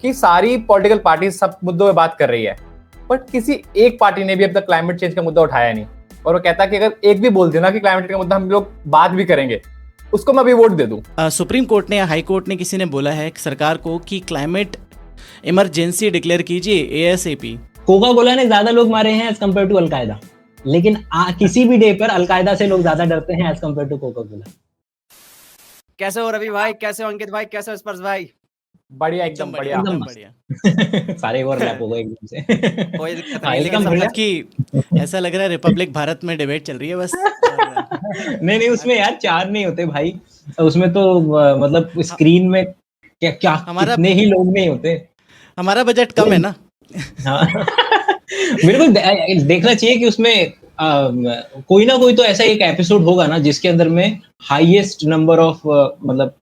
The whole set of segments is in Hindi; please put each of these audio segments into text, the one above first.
कि सारी पॉलिटिकल पार्टी सब मुद्दों पे बात कर रही है, बट किसी एक पार्टी ने भी अब तक क्लाइमेट चेंज का मुद्दा उठाया नहीं। और वो कहता है कि अगर एक भी बोल देना कि क्लाइमेट चेंज का मुद्दा हम लोग बात भी करेंगे, उसको मैं अभी वोट दे दूं। सुप्रीम कोर्ट ने या हाई कोर्ट ने किसी ने बोला है सरकार को कि क्लाइमेट इमरजेंसी डिक्लेयर कीजिए ASAP। कोका कोला ने ज्यादा लोग मारे हैं एज कम्पेयर टू अलकायदा, लेकिन किसी भी डे पर अलकायदा से लोग ज्यादा डरते हैं as compare to Coca Cola. कैसे हो रवि भाई, कैसे हो अंकित भाई, कैसे हो स्पर्श भाई? बढ़िया, एकदम बढ़िया, एकदम बढ़िया। सारे ओवरलैप हो गए एकदम से। कोई दिक्कत हाँ, नहीं, एकदम लेकिन बढ़िया। कि ऐसा लग रहा है रिपब्लिक भारत में डिबेट चल रही है बस। नहीं उसमें यार 4 नहीं होते भाई, उसमें तो मतलब स्क्रीन में क्या कितने ही लोग नहीं होते। हमारा बजट कम है ना। हाँ। बिल्कुल देखना चाहिए कि उसमें कोई ना कोई तो ऐसा एक एपिसोड होगा ना जिसके अंदर में हाईएस्ट नंबर ऑफ मतलब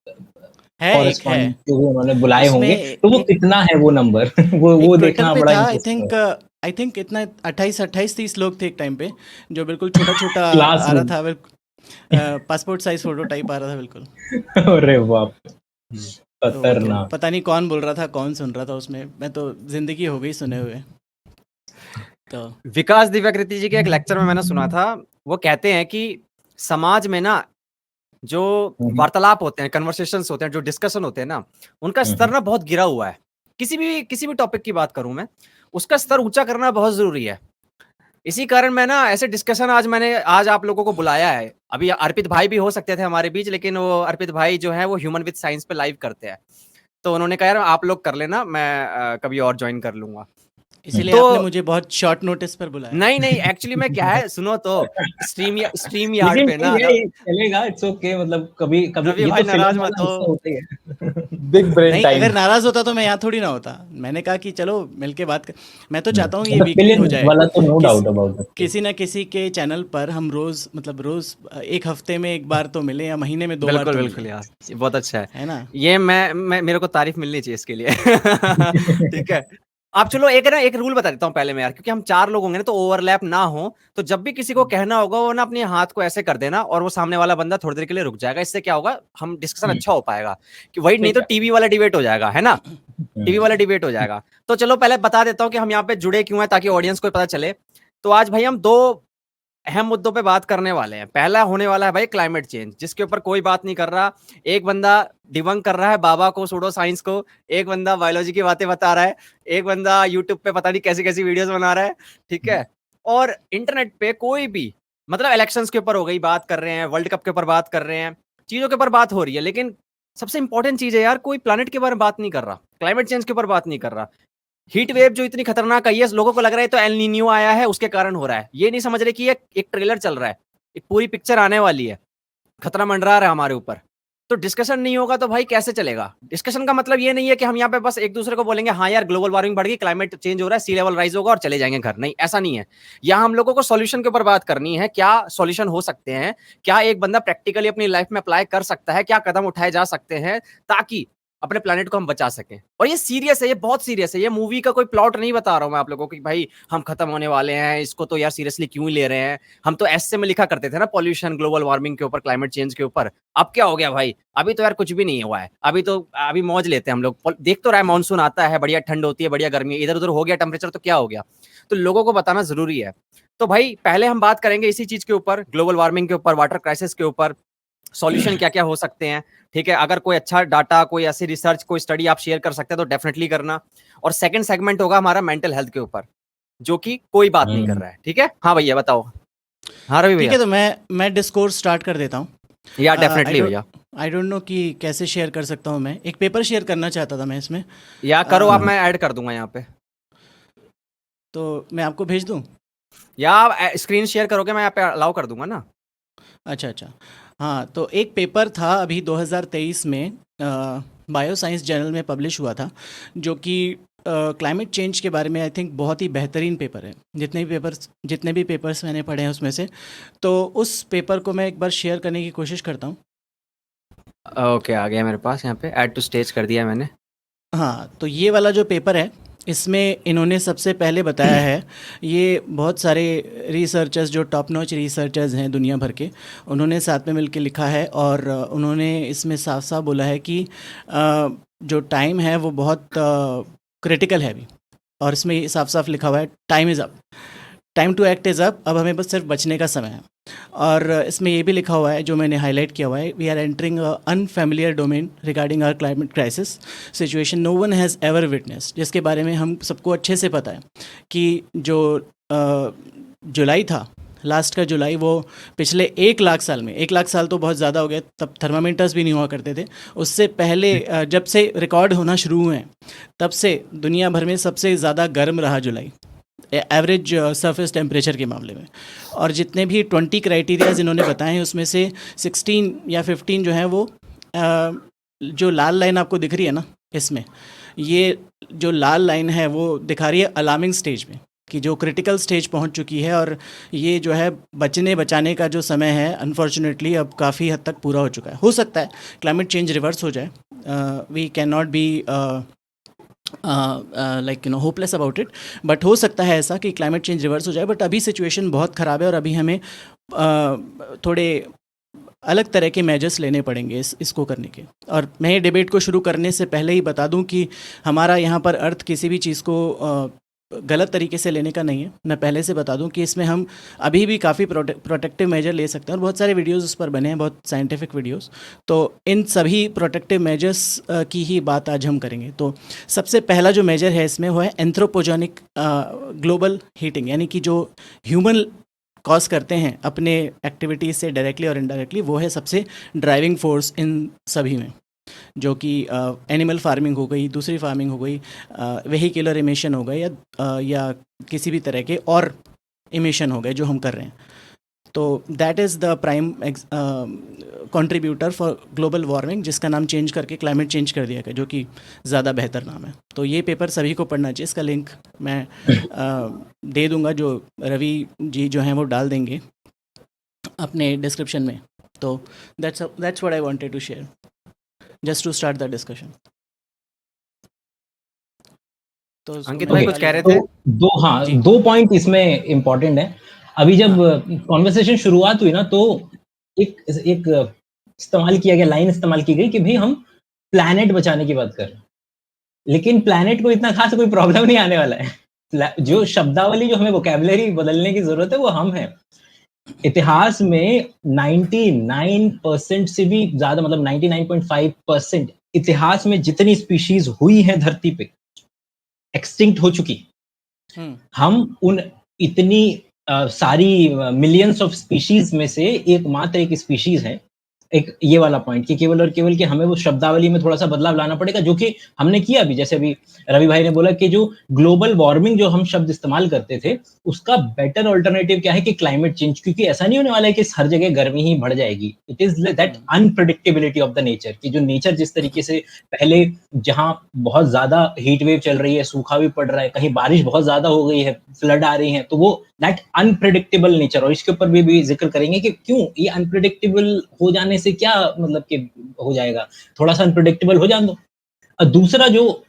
कॉरेस्पॉन्डेंट जो उन्होंने बुलाए होंगे, तो वो कितना है वो नंबर। वो देखना बड़ा इंटरेस्टिंग है। आई थिंक इतना 28-30 लोग थे एक टाइम पे, जो बिल्कुल छोटा आ रहा था, पासपोर्ट साइज फोटो टाइप आ रहा था बिल्कुल। अरे बाप, खतरनाक। पता नहीं कौन बोल रहा था, कौन सुन रहा था उसमें, मैं तो जिंदगी हो गई सुने हुए। तो विकास दिव्याकृति जी के एक लेक्चर में मैंने सुना था, वो कहते हैं कि समाज में ना जो वार्तालाप होते हैं, कन्वर्सेशंस होते हैं, जो डिस्कशन होते हैं ना, उनका स्तर ना बहुत गिरा हुआ है। किसी भी टॉपिक की बात करूं मैं, उसका स्तर ऊंचा करना बहुत जरूरी है। इसी कारण मैं ना ऐसे डिस्कशन आज आप लोगों को बुलाया है। अभी अर्पित भाई भी हो सकते थे हमारे बीच, लेकिन वो अर्पित भाई जो है वो ह्यूमन विद साइंस पे लाइव करते हैं, तो उन्होंने कहा यार आप लोग कर लेना, मैं कभी और ज्वाइन कर लूंगा। इसीलिए आपने मुझे बहुत शॉर्ट नोटिस पर बुलाया। नहीं एक्चुअली में क्या है, सुनो तो स्ट्रीम यार्ड पे ना चलेगा, इट्स ओके, मतलब कभी रवि भाई नाराज मत हो। Big brain time. अगर नाराज होता तो मैं यहाँ थोड़ी ना होता। मैंने कहा कि चलो मिलके बात कर। मैं तो चाहता हूँ ये वीकली हो जाए वाला, तो नो डाउट अबाउट इट। किसी ना किसी के चैनल पर हम रोज एक हफ्ते में एक बार तो मिले, या महीने में 2 बार तो बिल्कुल यार, बहुत अच्छा है ना। ये मैं मेरे को तारीफ मिलनी चाहिए इसके लिए। ठीक है, आप चलो एक रूल बता देता हूँ पहले मैं यार, क्योंकि हम 4 लोग होंगे ना, तो ओवरलैप ना हो। तो जब भी किसी को कहना होगा वो ना अपने हाथ को ऐसे कर देना, और वो सामने वाला बंदा थोड़ी देर के लिए रुक जाएगा। इससे क्या होगा, हम डिस्कशन अच्छा हो पाएगा। कि वही नहीं तो टीवी वाला डिबेट हो जाएगा, है ना, टीवी वाला डिबेट हो जाएगा। तो चलो पहले बता देता हूँ कि हम यहाँ पे जुड़े क्यों हैं, ताकि ऑडियंस को पता चले। तो आज भाई हम 2 अहम मुद्दों पे बात करने वाले हैं। पहला होने वाला है भाई क्लाइमेट चेंज, जिसके ऊपर कोई बात नहीं कर रहा। एक बंदा डिबंक कर रहा है बाबा को, सूडो साइंस को, एक बंदा बायोलॉजी की बातें बता रहा है, एक बंदा यूट्यूब पे पता नहीं कैसी कैसी वीडियोस बना रहा है, ठीक है। और इंटरनेट पे कोई भी, मतलब इलेक्शंस के ऊपर हो गई बात कर रहे हैं, वर्ल्ड कप के ऊपर बात कर रहे हैं, चीजों के ऊपर बात हो रही है। लेकिन सबसे इंपॉर्टेंट चीज है यार, कोई प्लानिट के बारे में बात नहीं कर रहा, क्लाइमेट चेंज के ऊपर बात नहीं कर रहा। हीट वेव जो इतनी खतरनाक आई है, लोगों को लग रहा है तो एल नीनियो आया है उसके कारण हो रहा है। ये नहीं समझ रहे कि ये एक ट्रेलर चल रहा है, एक पूरी पिक्चर आने वाली है, खतरा मंडरा रहा है हमारे ऊपर। तो डिस्कशन नहीं होगा तो भाई कैसे चलेगा। डिस्कशन का मतलब ये नहीं है कि हम यहाँ पे बस एक दूसरे को बोलेंगे हाँ यार ग्लोबल वार्मिंग बढ़ गई, क्लाइमेट चेंज हो रहा है, सी लेवल राइज होगा और चले जाएंगे घर। नहीं, ऐसा नहीं है। यहाँ हम लोगों को सॉल्यूशन के ऊपर बात करनी है। क्या सॉल्यूशन हो सकते हैं, क्या एक बंदा प्रैक्टिकली अपनी लाइफ में अप्लाई कर सकता है, क्या कदम उठाए जा सकते हैं ताकि अपने प्लेनेट को हम बचा सकें। और ये सीरियस है, ये बहुत सीरियस है। ये मूवी का कोई प्लॉट नहीं बता रहा हूं मैं आप लोगों को कि भाई हम खत्म होने वाले हैं, इसको तो यार सीरियसली क्यों ले रहे हैं। हम तो ऐसे में लिखा करते थे ना, पॉल्यूशन, ग्लोबल वार्मिंग के ऊपर, क्लाइमेट चेंज के ऊपर। अब क्या हो गया भाई, अभी तो यार कुछ भी नहीं हुआ है। अभी मौज लेते हैं हम लोग। देख तो रहा है, मानसून आता है, बढ़िया ठंड होती है, बढ़िया गर्मी, इधर उधर हो गया टेम्परेचर, तो क्या हो गया। तो लोगों को बताना जरूरी है। तो भाई पहले हम बात करेंगे इसी चीज के ऊपर, ग्लोबल वार्मिंग के ऊपर, वाटर क्राइसिस के ऊपर, सॉल्यूशन क्या क्या हो सकते हैं। ठीक है, अगर कोई अच्छा डाटा, कोई ऐसी रिसर्च, कोई स्टडी आप शेयर कर सकते हैं तो डेफिनेटली करना। और सेकंड सेगमेंट होगा हमारा मेंटल हेल्थ के ऊपर, जो कि कोई बात नहीं कर रहा है। ठीक है, हाँ भैया बताओ। हाँ रवि भैया। ठीक है, तो मैं डिस्कोर्स स्टार्ट कर देता हूँ। या डेफिनेटली भैया। आई डोंट नो कि कैसे शेयर कर सकता हूँ। मैं एक पेपर शेयर करना चाहता था मैं इसमें। या करो आप, मैं ऐड कर दूंगा यहाँ पे। तो मैं आपको भेज दूँ या स्क्रीन शेयर करोगे, मैं यहाँ पे अलाउ कर दूंगा ना। अच्छा। हाँ, तो एक पेपर था अभी 2023 में बायो साइंस जर्नल में पब्लिश हुआ था, जो कि क्लाइमेट चेंज के बारे में आई थिंक बहुत ही बेहतरीन पेपर है। जितने भी पेपर्स मैंने पढ़े हैं उसमें से, तो उस पेपर को मैं एक बार शेयर करने की कोशिश करता हूँ। ओके, आ गया मेरे पास, यहाँ पे ऐड टू स्टेज कर दिया मैंने। हाँ, तो ये वाला जो पेपर है, इसमें इन्होंने सबसे पहले बताया है, ये बहुत सारे रिसर्चर्स जो टॉप नॉच रिसर्चर्स हैं दुनिया भर के, उन्होंने साथ में मिलकर लिखा है। और उन्होंने इसमें साफ साफ बोला है कि जो टाइम है वो बहुत क्रिटिकल है अभी, और इसमें ये साफ साफ लिखा हुआ है time is up, time to act is up, अब हमें बस सिर्फ बचने का समय है। और इसमें ये भी लिखा हुआ है जो मैंने हाईलाइट किया हुआ है, we are entering unfamiliar domain regarding our climate crisis situation no one has ever witness, जिसके बारे में हम सबको अच्छे से पता है कि जो जुलाई था, लास्ट का जुलाई, वो पिछले 1 लाख साल में, 1 लाख साल तो बहुत ज़्यादा हो गया, तब थर्मामीटर्स भी नहीं हुआ करते थे, उससे पहले जब से रिकॉर्ड होना शुरू हुए हैं तब से दुनिया भर में सबसे ज़्यादा गर्म रहा जुलाई एवरेज सरफेस टेम्परेचर के मामले में। और जितने भी 20 क्राइटेरियाज इन्होंने बताए हैं उसमें से 16 या 15 जो हैं वो जो लाल लाइन आपको दिख रही है ना, इसमें ये जो लाल लाइन है वो दिखा रही है अलार्मिंग स्टेज में, कि जो क्रिटिकल स्टेज पहुंच चुकी है, और ये जो है बचाने का जो समय है अनफॉर्चुनेटली अब काफ़ी हद तक पूरा हो चुका है। हो सकता है क्लाइमेट चेंज रिवर्स हो जाए, we can not be like hopeless about it, but हो सकता है ऐसा कि क्लाइमेट चेंज रिवर्स हो जाए। बट अभी सिचुएशन बहुत ख़राब है और अभी हमें थोड़े अलग तरह के मेजर्स लेने पड़ेंगे इसको करने के। और मैं ये डिबेट को शुरू करने से पहले ही बता दूं कि हमारा यहाँ पर अर्थ किसी भी चीज़ को गलत तरीके से लेने का नहीं है। मैं पहले से बता दूं कि इसमें हम अभी भी काफ़ी प्रोटेक्टिव मेजर ले सकते हैं, और बहुत सारे वीडियोस उस पर बने हैं, बहुत साइंटिफिक वीडियोस। तो इन सभी प्रोटेक्टिव मेजर्स की ही बात आज हम करेंगे। तो सबसे पहला जो मेजर है इसमें वो है एंथ्रोपोजेनिक ग्लोबल हीटिंग, यानी कि जो ह्यूमन कॉज करते हैं अपने एक्टिविटीज़ से डायरेक्टली और इनडायरेक्टली, वो है सबसे ड्राइविंग फोर्स इन सभी में, जो कि एनिमल फार्मिंग हो गई, दूसरी फार्मिंग हो गई, वेहिकुलर इमिशन हो गए, या किसी भी तरह के और इमिशन हो गए जो हम कर रहे हैं। तो that is the prime contributor for global warming, जिसका नाम चेंज करके क्लाइमेट चेंज कर दिया गया, जो कि ज़्यादा बेहतर नाम है। तो ये पेपर सभी को पढ़ना चाहिए, इसका लिंक मैं दे दूंगा, जो रवि जी जो हैं वो डाल देंगे अपने डिस्क्रिप्शन में। तो that's what I wanted to share just to start the discussion. तो अंकित भाई कुछ कह रहे थे? तो दो पॉइंट इसमें इम्पोर्टेंट है। अभी जब कॉन्वर्सेशन शुरुआत हुई ना, तो एक इस्तेमाल किया गया, लाइन इस्तेमाल की गई कि भाई हम प्लैनेट बचाने की बात कर रहे हैं, लेकिन प्लैनेट को इतना खास कोई प्रॉब्लम नहीं आने वाला है। जो शब्दावली, जो हमें वोकैबुलरी बदलने की जरूरत है, वो हम है। इतिहास में 99% से भी ज्यादा, मतलब 99.5% इतिहास में जितनी स्पीशीज हुई है धरती पे, एक्सटिंक्ट हो चुकी। हम उन इतनी सारी मिलियंस ऑफ स्पीशीज में से एकमात्र एक स्पीशीज है। एक ये वाला पॉइंट कि केवल और केवल कि हमें वो शब्दावली में थोड़ा सा बदलाव लाना पड़ेगा, जो कि हमने किया भी। जैसे अभी रवि भाई ने बोला कि जो ग्लोबल वार्मिंग जो हम शब्द इस्तेमाल करते थे, उसका बेटर ऑल्टरनेटिव क्या है कि क्लाइमेट चेंज, क्योंकि ऐसा नहीं होने वाला है कि हर जगह गर्मी ही बढ़ जाएगी। It is that unpredictability of the nature, कि जो नेचर जिस तरीके से पहले जहां बहुत ज्यादा हीट वेव चल रही है, सूखा भी पड़ रहा है, कहीं बारिश बहुत ज्यादा हो गई है, फ्लड आ रही है, तो वो दैट अनप्रेडिक्टेबल नेचर। और इसके ऊपर भी जिक्र करेंगे कि क्यों ये अनप्रेडिक्टेबल हो जाने से क्या मतलब कि हो जाएगा, थोड़ा सा अनप्रेडिक्टेबल हो जाने दो। दूसरा जो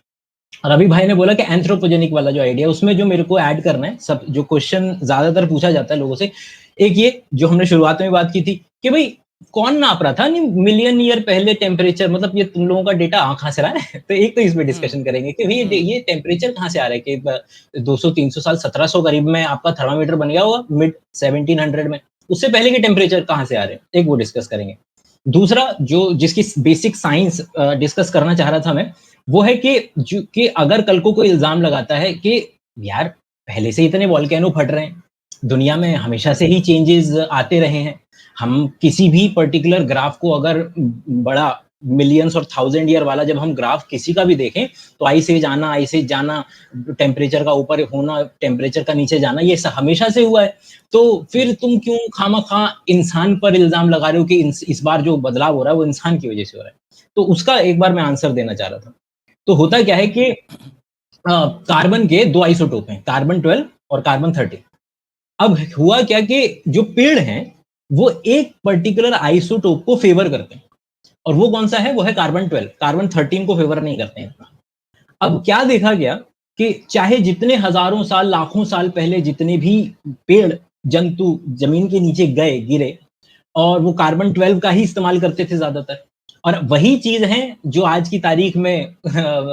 रवि भाई ने बोला कि एंथ्रोपोजेनिक वाला जो आइडिया, उसमें जो मेरे को ऐड करना है, सब जो क्वेश्चन ज्यादातर पूछा जाता है लोगों से, एक ये जो हमने शुरुआत में बात की थी कि भाई कौन नाप रहा था मिलियन ईयर पहले टेम्परेचर, मतलब ये तुम लोगों का डेटा कहाँ से रहा है। तो एक तो इसमें डिस्कशन करेंगे कि भाई ये टेम्परेचर कहाँ से आ रहा है, कि 200-300 साल 1700 करीब में आपका थर्मामीटर बन गया होगा, मिड 1700 में, उससे पहले के टेम्परेचर कहाँ से आ रहे हैं, एक वो डिस्कस करेंगे। दूसरा जो जिसकी बेसिक साइंस डिस्कस करना चाह रहा था मैं, वो है कि अगर कल को कोई इल्जाम लगाता है कि यार पहले से इतने वॉल्केनो फट रहे हैं, दुनिया में हमेशा से ही चेंजेस आते रहे हैं, हम किसी भी पर्टिकुलर ग्राफ को अगर बड़ा मिलियंस और 1000 ईयर वाला जब हम ग्राफ किसी का भी देखें, तो आइस एज जाना, टेम्परेचर का ऊपर होना, टेम्परेचर का नीचे जाना, ये हमेशा से हुआ है। तो फिर तुम क्यों खामखा इंसान पर इल्जाम लगा रहे हो कि इस बार जो बदलाव हो रहा है वो इंसान की वजह से हो रहा है। तो उसका एक बार मैं आंसर देना चाह रहा था। तो होता क्या है कि कार्बन के 2 आइसोटोप हैं, कार्बन 12 और कार्बन 13। अब हुआ क्या कि जो पेड़ हैं वो एक पर्टिकुलर आइसोटोप को फेवर करते हैं, और वो कौन सा है, वो है कार्बन 12। कार्बन 13 को फेवर नहीं करते हैं। अब क्या देखा गया कि चाहे जितने हजारों साल, लाखों साल पहले जितने भी पेड़ जंतु जमीन के नीचे गिरे, और वो कार्बन 12 का ही इस्तेमाल करते थे ज्यादातर, और वही चीज है जो आज की तारीख में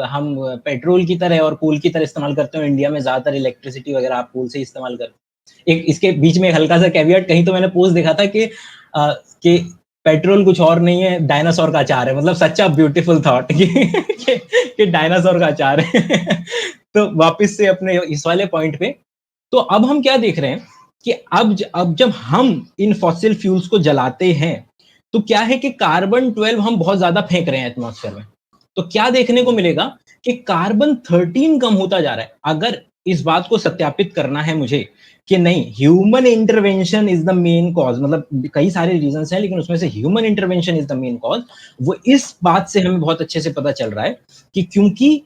हम पेट्रोल की तरह और कोल की तरह इस्तेमाल करते हैं। इंडिया में ज्यादातर इलेक्ट्रिसिटी वगैरह आप कोल से इस्तेमाल करते हैं। एक इसके बीच में एक हल्का सा कैवियट, कहीं तो मैंने पोस्ट देखा था कि पेट्रोल कुछ और नहीं है, डायनासोर का अचार है। मतलब सच्चा ब्यूटीफुल थॉट कि डायनासोर का अचार है। तो वापस से अपने इस वाले पॉइंट पे, तो अब हम क्या देख रहे हैं कि अब जब हम इन फॉसिल फ्यूल्स को जलाते हैं तो क्या है कि कार्बन 12 हम बहुत ज्यादा फेंक रहे हैं एटमॉस्फेयर में। तो क्या देखने को मिलेगा कि कार्बन 13 कम होता जा रहा है। अगर इस बात को सत्यापित करना है मुझे कि नहीं, human intervention is the main cause, मतलब कई सारे रीजंस हैं लेकिन उसमें से human intervention is the main cause, वो इस बात से हमें बहुत अच्छे से पता चल रहा है कि क्योंकि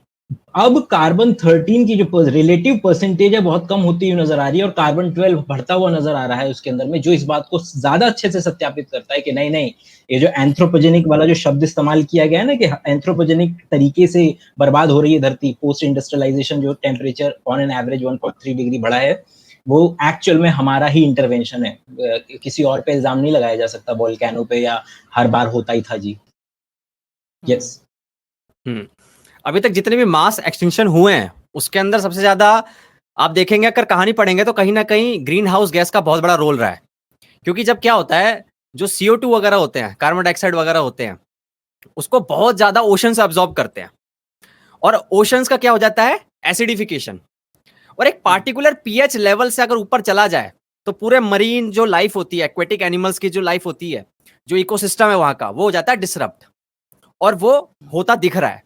अब कार्बन 13 की जो रिलेटिव परसेंटेज है बहुत कम होती हुई नजर आ रही है और कार्बन 12 बढ़ता हुआ नजर आ रहा है उसके अंदर में, जो इस बात को ज्यादा अच्छे से सत्यापित करता है कि नहीं नहीं, ये जो एंथ्रोपोजेनिक वाला जो शब्द इस्तेमाल किया गया है ना कि एंथ्रोपोजेनिक तरीके से बर्बाद हो रही है धरती, पोस्ट इंडस्ट्रियलाइजेशन जो temperature on an average 1.3 degree बढ़ा है, वो एक्चुअल में हमारा ही इंटरवेंशन है। किसी और पे इल्जाम नहीं लगाया जा सकता, वोल्केनो पे या हर बार होता ही था जी। यस। अभी तक जितने भी मास एक्सटिंक्शन हुए हैं उसके अंदर सबसे ज्यादा आप देखेंगे, अगर कहानी पढ़ेंगे तो कहीं ना कहीं ग्रीन हाउस गैस का बहुत बड़ा रोल रहा है। क्योंकि जब क्या होता है, जो CO2 वगैरह होते हैं, कार्बन डाइऑक्साइड वगैरह होते हैं, उसको बहुत ज्यादा ओशन से अब्सॉर्ब करते हैं और ओशंस का क्या हो जाता है, एसिडिफिकेशन। और एक पार्टिकुलर pH लेवल से अगर ऊपर चला जाए तो पूरे मरीन जो लाइफ होती है, एक्वेटिक एनिमल्स की जो लाइफ होती है, जो इकोसिस्टम है वहां का, वो हो जाता है डिसरप्ट, और वो होता दिख रहा है।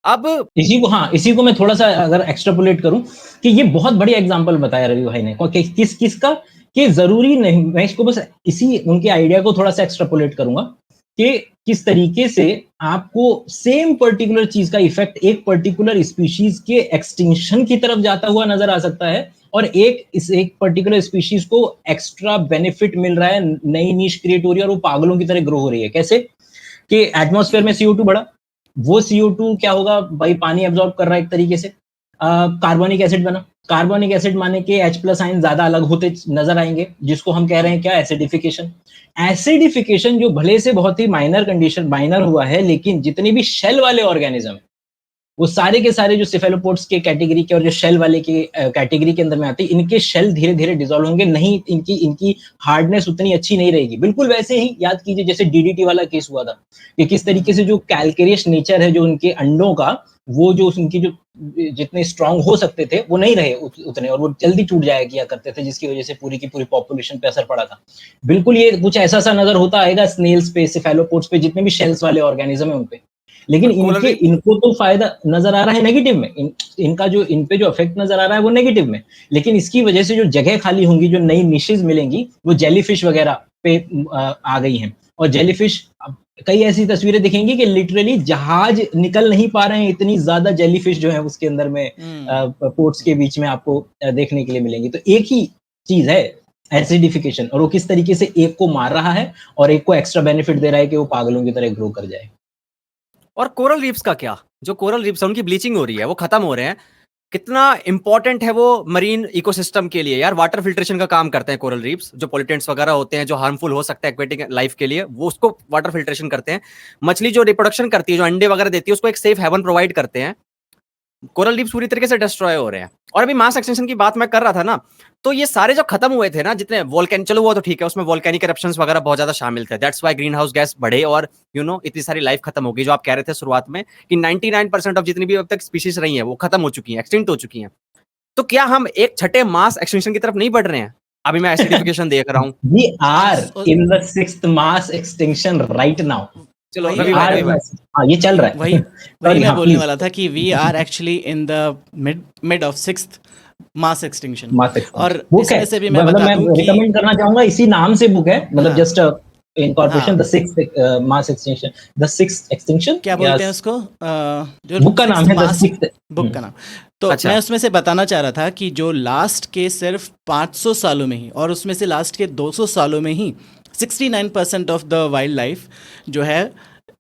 अब इसी को मैं थोड़ा सा अगर एक्स्ट्रापोलेट करूं कि ये बहुत बड़ी एग्जांपल बताया रवि भाई ने किसका, कि जरूरी नहीं, मैं इसको बस इसी उनके आइडिया को थोड़ा सा एक्स्ट्रापोलेट करूंगा कि किस तरीके से आपको सेम पर्टिकुलर चीज का इफेक्ट एक पर्टिकुलर स्पीशीज के एक्सटिंक्शन की तरफ जाता हुआ नजर आ सकता है और एक पर्टिकुलर स्पीशीज को एक्स्ट्रा बेनिफिट मिल रहा है, नई नीश क्रिएट हो रही है और वो पागलों की तरह ग्रो हो रही है। कैसे कि एटमॉस्फेयर में CO2 बढ़ा, वो CO2 क्या होगा भाई, पानी एब्जॉर्ब कर रहा है एक तरीके से, कार्बोनिक एसिड बना, कार्बोनिक एसिड माने के H+ आयन ज्यादा अलग होते नजर आएंगे, जिसको हम कह रहे हैं क्या, एसिडिफिकेशन। एसिडिफिकेशन जो भले से बहुत ही माइनर हुआ है, लेकिन जितने भी शेल वाले ऑर्गेनिज्म है वो सारे के सारे जो सिफेलोपोड्स के कैटेगरी के और जो शेल वाले के कैटेगरी के अंदर में आते हैं, इनके शेल धीरे धीरे डिसॉल्व होंगे, नहीं इनकी हार्डनेस उतनी अच्छी नहीं रहेगी। बिल्कुल वैसे ही याद कीजिए जैसे DDT वाला केस हुआ था कि किस तरीके से जो कैल्केरियस नेचर है जो उनके अंडों का, वो जो उनकी जो जितने स्ट्रांग हो सकते थे वो नहीं रहे उतने, और वो जल्दी टूट जाया किया करते थे, जिसकी वजह से पूरी की पूरी पॉपुलेशन पे असर पड़ा था। बिल्कुल ये कुछ ऐसा सा नजर होता आएगा स्नेल्स पे, सिफेलोपोड्स पे, जितने भी शेल्स वाले ऑर्गेनिज्म है उनपे, लेकिन इनको तो फायदा नजर आ रहा है नेगेटिव में, इनका जो इन पे जो इफेक्ट नजर आ रहा है वो नेगेटिव में, लेकिन इसकी वजह से जो जगह खाली होंगी, जो नई निशेज मिलेंगी, वो जेलीफिश वगैरह पे आ गई हैं। और जेलीफिश, कई ऐसी तस्वीरें दिखेंगी कि लिटरली जहाज निकल नहीं पा रहे हैं, इतनी ज्यादा जेलीफिश जो है उसके अंदर में पोर्ट्स के बीच में आपको देखने के लिए मिलेंगी। तो एक ही चीज है एसिडिफिकेशन, और वो किस तरीके से एक को मार रहा है और एक को एक्स्ट्रा बेनिफिट दे रहा है कि वो पागलों की तरह ग्रो कर जाए। और कोरल रीफ्स का क्या, जो कोरल रीफ्स उनकी ब्लीचिंग हो रही है, वो खत्म हो रहे हैं, कितना इंपॉर्टेंट है वो मरीन इकोसिस्टम के लिए यार। वाटर फिल्ट्रेशन का काम करते हैं कोरल रीफ्स, जो पॉल्यूटेंट्स वगैरह होते हैं जो हार्मफुल हो सकते हैं एक्वेटिक लाइफ के लिए, वो उसको वाटर फिल्ट्रेशन करते हैं। मछली जो रिप्रोडक्शन करती है, जो अंडे वगैरह देती है, उसको एक सेफ हेवन प्रोवाइड करते हैं। कोरल रीफ्स पूरी तरीके से डिस्ट्रॉय हो रहे हैं। और अभी मास एक्सटेंशन की बात मैं कर रहा था ना, तो ये सारे जो खत्म हुए थे ना, जितने वोल्केन, चलो वो तो ठीक है, उसमें वोल्केनिक एरप्शंस वगैरह बहुत ज्यादा शामिल थे, that's why green house gas बढ़े और इतनी सारी लाइफ खत्म हो गई। जो आप कह रहे थे शुरुआत में कि 99% ऑफ जितनी भी अब तक स्पीशीज रही हैं वो खत्म हो चुकी हैं, एक्सटिंक्ट हो चुकी हैं। तो क्या हम एक छठे मास एक्सटिंक्शन की तरफ नहीं बढ़ रहे हैं? अभी मैं एसिडिफिकेशन देख रहा हूँ। We are in the 6th mass extinction right now. चलो ये चल रहा है। वही मैं बोलने वाला था कि we are actually in the mid of 6th mass extinction. और इसमें से भी मैं बता दूं कि रिकमेंड करना चाहूंगा, इसी नाम से बुक है, मतलब just incorporation the 6th mass extinction, the 6th extinction क्या बोलते हैं उसको, जो बुक का नाम है द 6th बुक का नाम। तो मैं उसमें से बताना चाह रहा था कि जो लास्ट के सिर्फ 500 सालों में ही, और उसमें से लास्ट के 200 सालों में ही 69% ऑफ द वाइल्ड लाइफ जो है,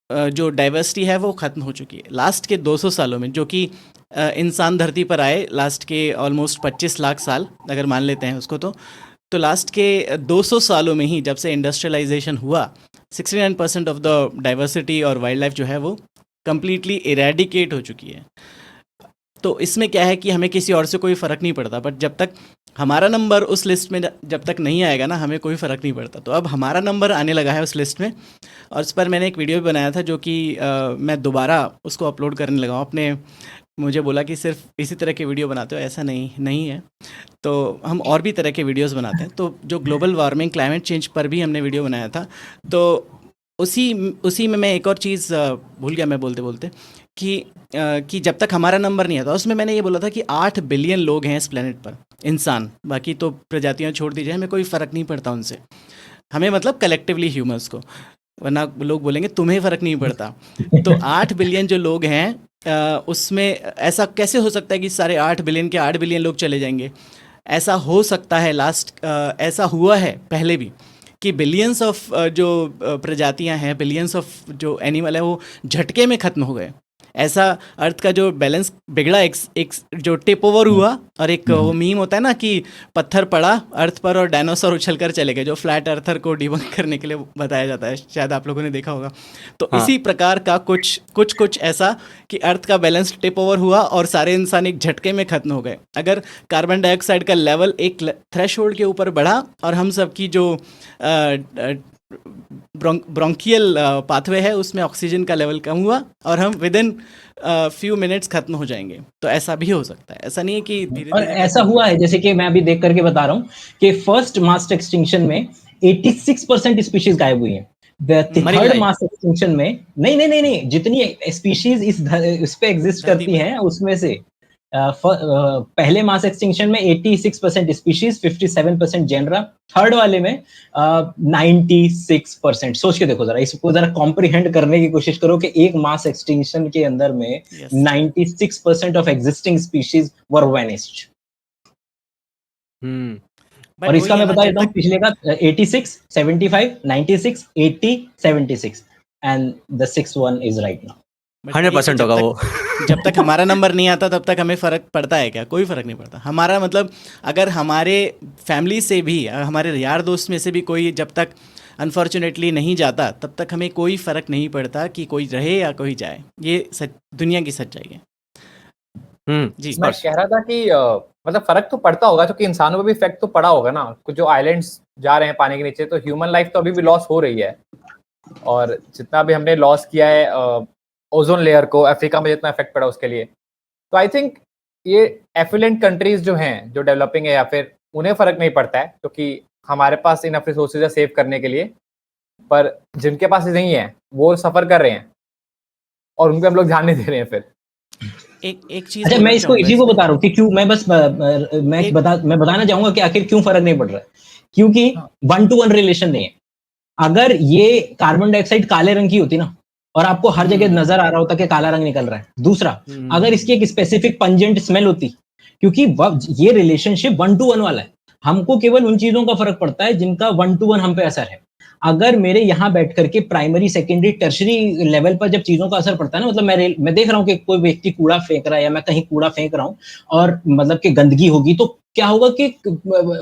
जो डाइवर्सिटी है वो ख़त्म हो चुकी है लास्ट के 200 सालों में। जो कि इंसान धरती पर आए लास्ट के ऑलमोस्ट 25 लाख साल अगर मान लेते हैं उसको, तो तो लास्ट के 200 सालों में ही जब से इंडस्ट्रियलाइजेशन हुआ 69% ऑफ द डाइवर्सिटी और वाइल्ड लाइफ जो है वो कम्प्लीटली इरेडिकेट हो चुकी है। तो इसमें क्या है कि हमें किसी और से कोई फ़र्क नहीं पड़ता, बट जब तक हमारा नंबर उस लिस्ट में जब तक नहीं आएगा ना, हमें कोई फ़र्क नहीं पड़ता। तो अब हमारा नंबर आने लगा है उस लिस्ट में, और उस पर मैंने एक वीडियो भी बनाया था जो कि मैं दोबारा उसको अपलोड करने लगा हूँ अपने। मुझे बोला कि सिर्फ इसी तरह के वीडियो बनाते हो, ऐसा नहीं है। तो हम और भी तरह के वीडियोस बनाते हैं। तो जो ग्लोबल वार्मिंग क्लाइमेट चेंज पर भी हमने वीडियो बनाया था। तो उसी में मैं एक और चीज़ भूल गया मैं बोलते बोलते कि जब तक हमारा नंबर नहीं आता, उसमें मैंने ये बोला था कि 8 बिलियन लोग हैं इस प्लेनेट पर, इंसान, बाकी तो प्रजातियां छोड़ दीजिए, हमें कोई फ़र्क नहीं पड़ता उनसे, हमें मतलब कलेक्टिवली ह्यूमंस को, वरना लोग बोलेंगे तुम्हें फ़र्क नहीं पड़ता। तो 8 बिलियन जो लोग हैं उसमें ऐसा कैसे हो सकता है कि सारे 8 बिलियन के 8 बिलियन लोग चले जाएंगे? ऐसा हो सकता है, ऐसा हुआ है पहले भी कि बिलियंस ऑफ जो प्रजातियां हैं, बिलियंस ऑफ जो एनिमल है वो झटके में ख़त्म हो गए। ऐसा अर्थ का जो बैलेंस बिगड़ा, एक जो टिप ओवर हुआ, और एक वो मीम होता है ना कि पत्थर पड़ा अर्थ पर और डायनासोर उछल कर चले गए, जो फ्लैट अर्थर को डिबंक करने के लिए बताया जाता है, शायद आप लोगों ने देखा होगा। तो हाँ। इसी प्रकार का कुछ ऐसा कि अर्थ का बैलेंस टिप ओवर हुआ और सारे इंसान एक झटके में ख़त्म हो गए। अगर कार्बन डाइऑक्साइड का लेवल एक थ्रेशोल्ड के ऊपर बढ़ा और हम सब की जो ब्रोंकियल पाथवे है उसमें ऑक्सीजन का लेवल कम हुआ और हम विद इन फ्यू मिनट्स खत्म हो जाएंगे। तो ऐसा भी हो सकता है, ऐसा नहीं है कि धीरे और ऐसा हुआ है, जैसे कि मैं अभी देख करके बता रहा हूँ कि फर्स्ट मास एक्सटिंक्शन में 86% स्पीशीज गायब हुई हैं। थर्ड मास एक्सटिंक्शन में नहीं, जितनी स्पीशीज इस पे एग्जिस्ट करती हैं उसमें से पहले मास एक्सटिंक्शन में 86% स्पीशीज, 57% जेनरा, थर्ड वाले में 96%। सोच के देखो जरा, इसको जरा कॉम्प्रिहेंड करने की कोशिश करो कि एक मास एक्सटिंक्शन के अंदर में 96% of existing species were vanished. और इसका मैं बता देता हूँ, पिछले का 86, 75, 96, 80, 76 and the 6th one is right now। 100% होगा वो। जब तक हमारा नंबर नहीं आता तब तक हमें फ़र्क पड़ता है क्या? कोई फ़र्क नहीं पड़ता। हमारा मतलब अगर हमारे फैमिली से भी, हमारे यार दोस्त में से भी कोई जब तक अनफॉर्चुनेटली नहीं जाता तब तक हमें कोई फ़र्क नहीं पड़ता कि कोई रहे या कोई जाए। ये दुनिया की सच्चाई है। जी, मैं कह रहा था कि मतलब फर्क तो पड़ता होगा, क्योंकि इंसानों पर भी इफेक्ट तो पड़ा होगा ना। कुछ जो आइलैंड्स जा रहे हैं पानी के नीचे, तो ह्यूमन लाइफ तो अभी भी लॉस हो रही है। और जितना भी हमने लॉस किया है ओजोन लेयर को, अफ्रीका में जितना इफेक्ट पड़ा उसके लिए, तो आई थिंक ये एफिलेंट कंट्रीज जो हैं, जो डेवलपिंग है, या फिर उन्हें फ़र्क नहीं पड़ता है, क्योंकि हमारे पास इनफ रिसोर्सेज है सेव करने के लिए। पर जिनके पास नहीं है वो सफ़र कर रहे हैं और उन पे हम लोग ध्यान नहीं दे रहे हैं। फिर एक चीज़, अच्छा, मैं इसको इसी को बता रहा हूँ कि क्यों, मैं बताना चाहूंगा कि आखिर क्यों फर्क नहीं पड़ रहा है। क्योंकि 1-to-1 रिलेशन नहीं है। अगर ये कार्बन डाइऑक्साइड काले रंग की होती ना, और आपको हर जगह नजर आ रहा होता कि काला रंग निकल रहा है। दूसरा, अगर इसकी एक स्पेसिफिक पंजेंट स्मेल होती, क्योंकि ये रिलेशनशिप 1-to-1 वाला है। हमको केवल उन चीजों का फर्क पड़ता है जिनका 1-to-1 हम पे असर है। अगर मेरे यहाँ बैठ करके प्राइमरी, सेकेंडरी, टर्शरी लेवल पर जब चीजों का असर पड़ता है ना, मतलब मैं देख रहा हूँ कि कोई व्यक्ति कूड़ा फेंक रहा है या मैं कहीं कूड़ा फेंक रहा हूँ और मतलब कि गंदगी होगी, तो क्या होगा कि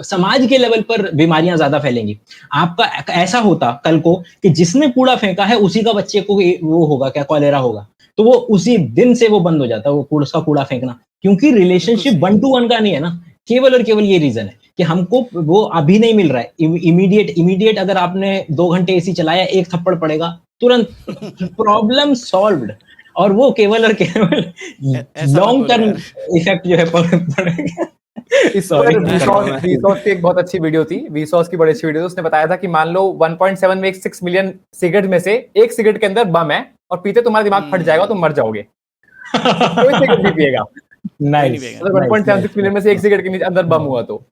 समाज के लेवल पर बीमारियां ज्यादा फैलेंगी। आपका ऐसा होता कल को कि जिसने कूड़ा फेंका है उसी का बच्चे को वो होगा, क्या कॉलेरा होगा, तो वो उसी दिन से वो बंद हो जाता है, वो उसका कूड़ा फेंकना। क्योंकि रिलेशनशिप 1-to-1 का नहीं है ना, केवल और केवल ये रीजन है कि हमको वो अभी नहीं मिल रहा है। इमीडिएट अगर आपने 2 घंटे एसी चलाया, एक थप्पड़ पड़ेगा, तुरंत प्रॉब्लम सॉल्व्ड। और वो केवल और केवल लॉन्ग टर्म इफेक्ट जो है पड़ेगा। इस पर वीसॉस की एक बहुत अच्छी वीडियो थी, वीसॉस की बड़ी अच्छी वीडियो थी। उसने बताया था कि मान लो 1.7 में 6 मिलियन सिगरेट में से एक सिगरेट के अंदर बम है और पीते तुम्हारा दिमाग फट जाएगा, तुम मर जाओगे। कोई सिगरेट नहीं पिएगा। मतलब 1.76 मिलियन में से एक सिगरेट के अंदर बम हुआ तो,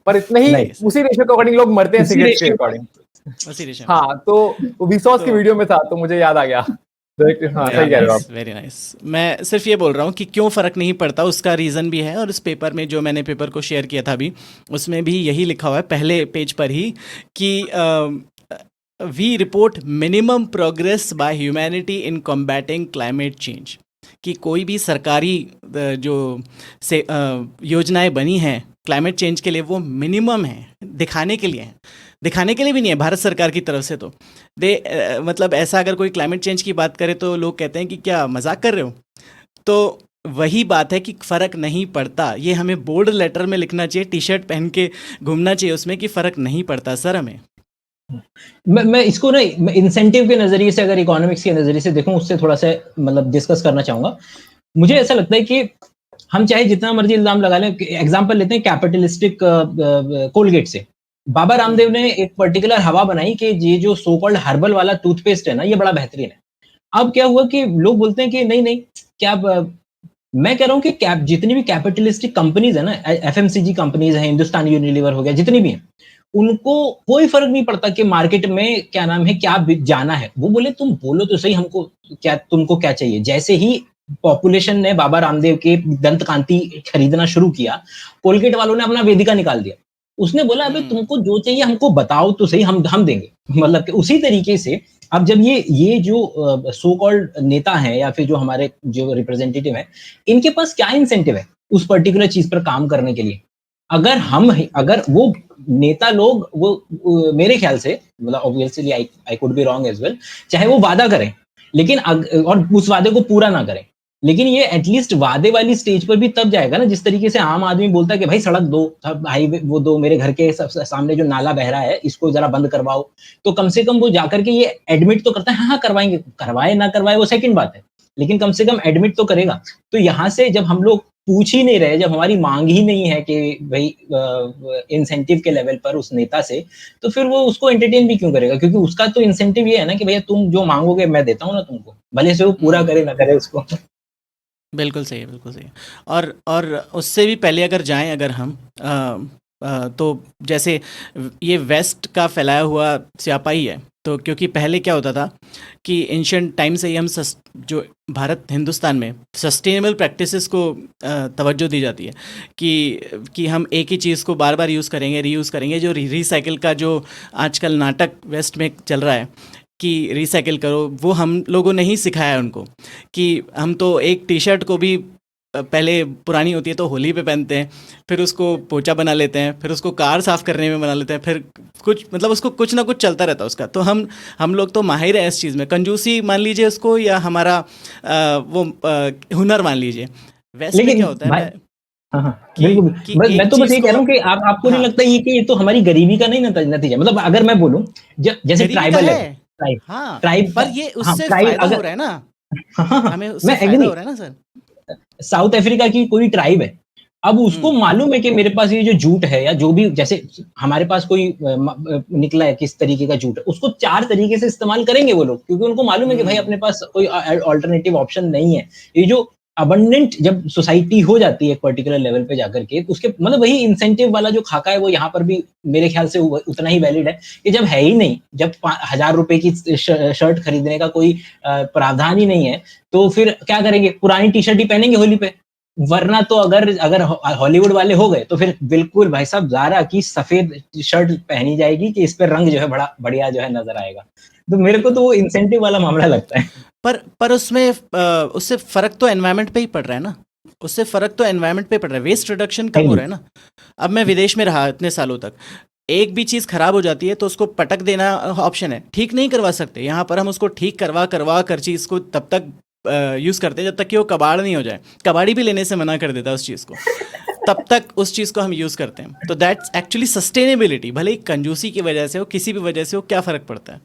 पर इतने ही उसी रेशियो के अकॉर्डिंग लोग मरते हैं सिगरेट के अकॉर्डिंग। हाँ, तो वीसॉस की वीडियो में था, तो मुझे याद आ गया। हाँ, सही कह रहे हो आप। Very nice. मैं सिर्फ ये बोल रहा हूँ कि क्यों फ़र्क नहीं पड़ता, उसका रीज़न भी है। और उस पेपर में, जो मैंने पेपर को शेयर किया था अभी, उसमें भी यही लिखा हुआ है पहले पेज पर ही कि we report minimum progress by humanity in combating climate change. कि कोई भी सरकारी जो से योजनाएं बनी हैं क्लाइमेट चेंज के लिए, वो मिनिमम है। दिखाने के लिए हैं, दिखाने के लिए भी नहीं है भारत सरकार की तरफ से। तो मतलब ऐसा अगर कोई क्लाइमेट चेंज की बात करे तो लोग कहते हैं कि क्या मजाक कर रहे हो। तो वही बात है कि फ़र्क नहीं पड़ता, ये हमें बोल्ड लेटर में लिखना चाहिए, टी शर्ट पहन के घूमना चाहिए उसमें कि फ़र्क नहीं पड़ता सर हमें। मैं इसको ना इंसेंटिव के नजरिए से, अगर इकोनॉमिक्स के नजरिए से देखूं, उससे थोड़ा सा मतलब डिस्कस करना चाहूंगा। मुझे ऐसा लगता है कि हम चाहे जितना मर्जी इल्जाम लगा लें, एग्जांपल लेते हैं कैपिटलिस्टिक कोलगेट से। बाबा रामदेव ने एक पर्टिकुलर हवा बनाई कि ये जो सो कॉल्ड हर्बल वाला टूथपेस्ट है ना, ये बड़ा बेहतरीन है। अब क्या हुआ कि लोग बोलते हैं कि नहीं नहीं, क्या मैं कह रहा हूं कि जितनी भी कैपिटलिस्टिक कंपनीज है ना, एफएमसीजी कंपनीज है, हिंदुस्तान यूनिलीवर हो गया, जितनी भी हैं, उनको कोई फर्क नहीं पड़ता कि मार्केट में क्या नाम है, क्या जाना है। वो बोले तुम बोलो तो सही, हमको क्या, तुमको क्या चाहिए। जैसे ही पॉपुलेशन ने बाबा रामदेव के दंत कांति खरीदना शुरू किया, कोलगेट वालों ने अपना वेदिका निकाल दिया। उसने बोला अबे तुमको जो चाहिए हमको बताओ तो सही, हम देंगे। मतलब कि उसी तरीके से अब जब ये जो सो कॉल्ड नेता हैं या फिर जो हमारे जो रिप्रेजेंटेटिव हैं, इनके पास क्या इंसेंटिव है उस पर्टिकुलर चीज पर काम करने के लिए। अगर वो नेता लोग वो मेरे ख्याल से, मतलब obviously I could be wrong as well, चाहे वो वादा करें लेकिन और उस वादे को पूरा ना करें, लेकिन ये एटलीस्ट वादे वाली स्टेज पर भी तब जाएगा ना जिस तरीके से आम आदमी बोलता है कि भाई सड़क दो, हाईवे वो दो, मेरे घर के सामने जो नाला बह रहा है इसको जरा बंद करवाओ। तो कम से कम वो जाकर के ये एडमिट तो करता है, हाँ करवाएंगे, करवाए ना करवाए वो सेकंड बात है, लेकिन कम से कम एडमिट तो करेगा। तो यहाँ से जब हम लोग पूछ ही नहीं रहे, जब हमारी मांग ही नहीं है कि भाई इंसेंटिव के लेवल पर उस नेता से, तो फिर वो उसको एंटरटेन भी क्यों करेगा, क्योंकि उसका तो इंसेंटिव ये है ना कि भैया तुम जो मांगोगे मैं देता हूँ ना तुमको, भले से वो पूरा करे ना करे उसको। बिल्कुल सही है, बिल्कुल सही है। और उससे भी पहले अगर जाएं अगर हम तो जैसे ये वेस्ट का फैलाया हुआ स्यापा ही है। तो क्योंकि पहले क्या होता था कि एंशिएंट टाइम से ही हम जो भारत हिंदुस्तान में सस्टेनेबल प्रैक्टिसेस को तवज्जो दी जाती है कि हम एक ही चीज़ को बार बार यूज़ करेंगे, रीयूज़ करेंगे। जो रिसाइकिल का जो आजकल नाटक वेस्ट में चल रहा है कि रिसाइकिल करो, वो हम लोगों ने ही सिखाया है उनको कि हम तो एक टी शर्ट को भी पहले पुरानी होती है तो होली पे पहनते हैं, फिर उसको पोंछा बना लेते हैं, फिर उसको कार साफ़ करने में बना लेते हैं, फिर कुछ मतलब उसको कुछ ना कुछ चलता रहता है उसका। तो हम लोग तो माहिर हैं इस चीज़ में, कंजूसी मान लीजिए उसको या हमारा हुनर मान लीजिए। वैसे में क्या होता है बिल्कुल, मैं तो बस ये कह रहा हूँ कि आपको नहीं लगता ये कि ये तो हमारी गरीबी का नहीं नतीजा, मतलब अगर मैं बोलूँ जैसे ट्राइबल है, ट्राइब, पर ये उससे फायदा हो रहा है ना, हमें उससे फायदा हो रहा है ना सर। साउथ अफ्रीका की कोई ट्राइब है, अब उसको मालूम है कि मेरे पास ये जो जूट है या जो भी, जैसे हमारे पास कोई निकला है किस तरीके का जूट है, उसको 4 तरीके से इस्तेमाल करेंगे वो लोग, क्योंकि उनको मालूम है कि भाई अपने पास कोई अल्टरनेटिव ऑप्शन नहीं है। ये जो अबंडेंट जब सोसाइटी हो जाती है एक पर्टिकुलर लेवल पे जाकर के, उसके मतलब वही इंसेंटिव वाला जो खाका है वो यहाँ पर भी मेरे ख्याल से उतना ही वैलिड है कि जब है ही नहीं, जब 1000 रुपए की शर्ट खरीदने का कोई प्रावधान ही नहीं है, तो फिर क्या करेंगे, पुरानी टी शर्ट ही पहनेंगे होली पे। वरना तो अगर हॉलीवुड वाले हो गए तो फिर बिल्कुल भाई साहब ज़ारा की सफेद शर्ट पहनी जाएगी कि इस पे रंग जो है बड़ा बढ़िया जो है नजर आएगा। तो मेरे को तो वो इंसेंटिव वाला मामला लगता है। पर उसमें उससे फर्क तो एनवायरनमेंट पे ही पड़ रहा है ना, उससे फर्क तो एनवायरनमेंट पे पड़ रहा है, वेस्ट रिडक्शन कम हो रहा है ना। अब मैं विदेश में रहा इतने सालों तक, एक भी चीज़ खराब हो जाती है तो उसको पटक देना ऑप्शन है, ठीक नहीं करवा सकते। यहाँ पर हम उसको ठीक करवा कर चीज़ को तब तक यूज़ करते हैं जब तक कि वो कबाड़ नहीं हो जाए। कबाड़ी भी लेने से मना कर देता है उस चीज़ को, तब तक उस चीज़ को हम यूज़ करते हैं। तो दैट्स एक्चुअली सस्टेनेबिलिटी। भले ही कंजूसी की वजह से हो, किसी भी वजह से हो, क्या फ़र्क पड़ता है?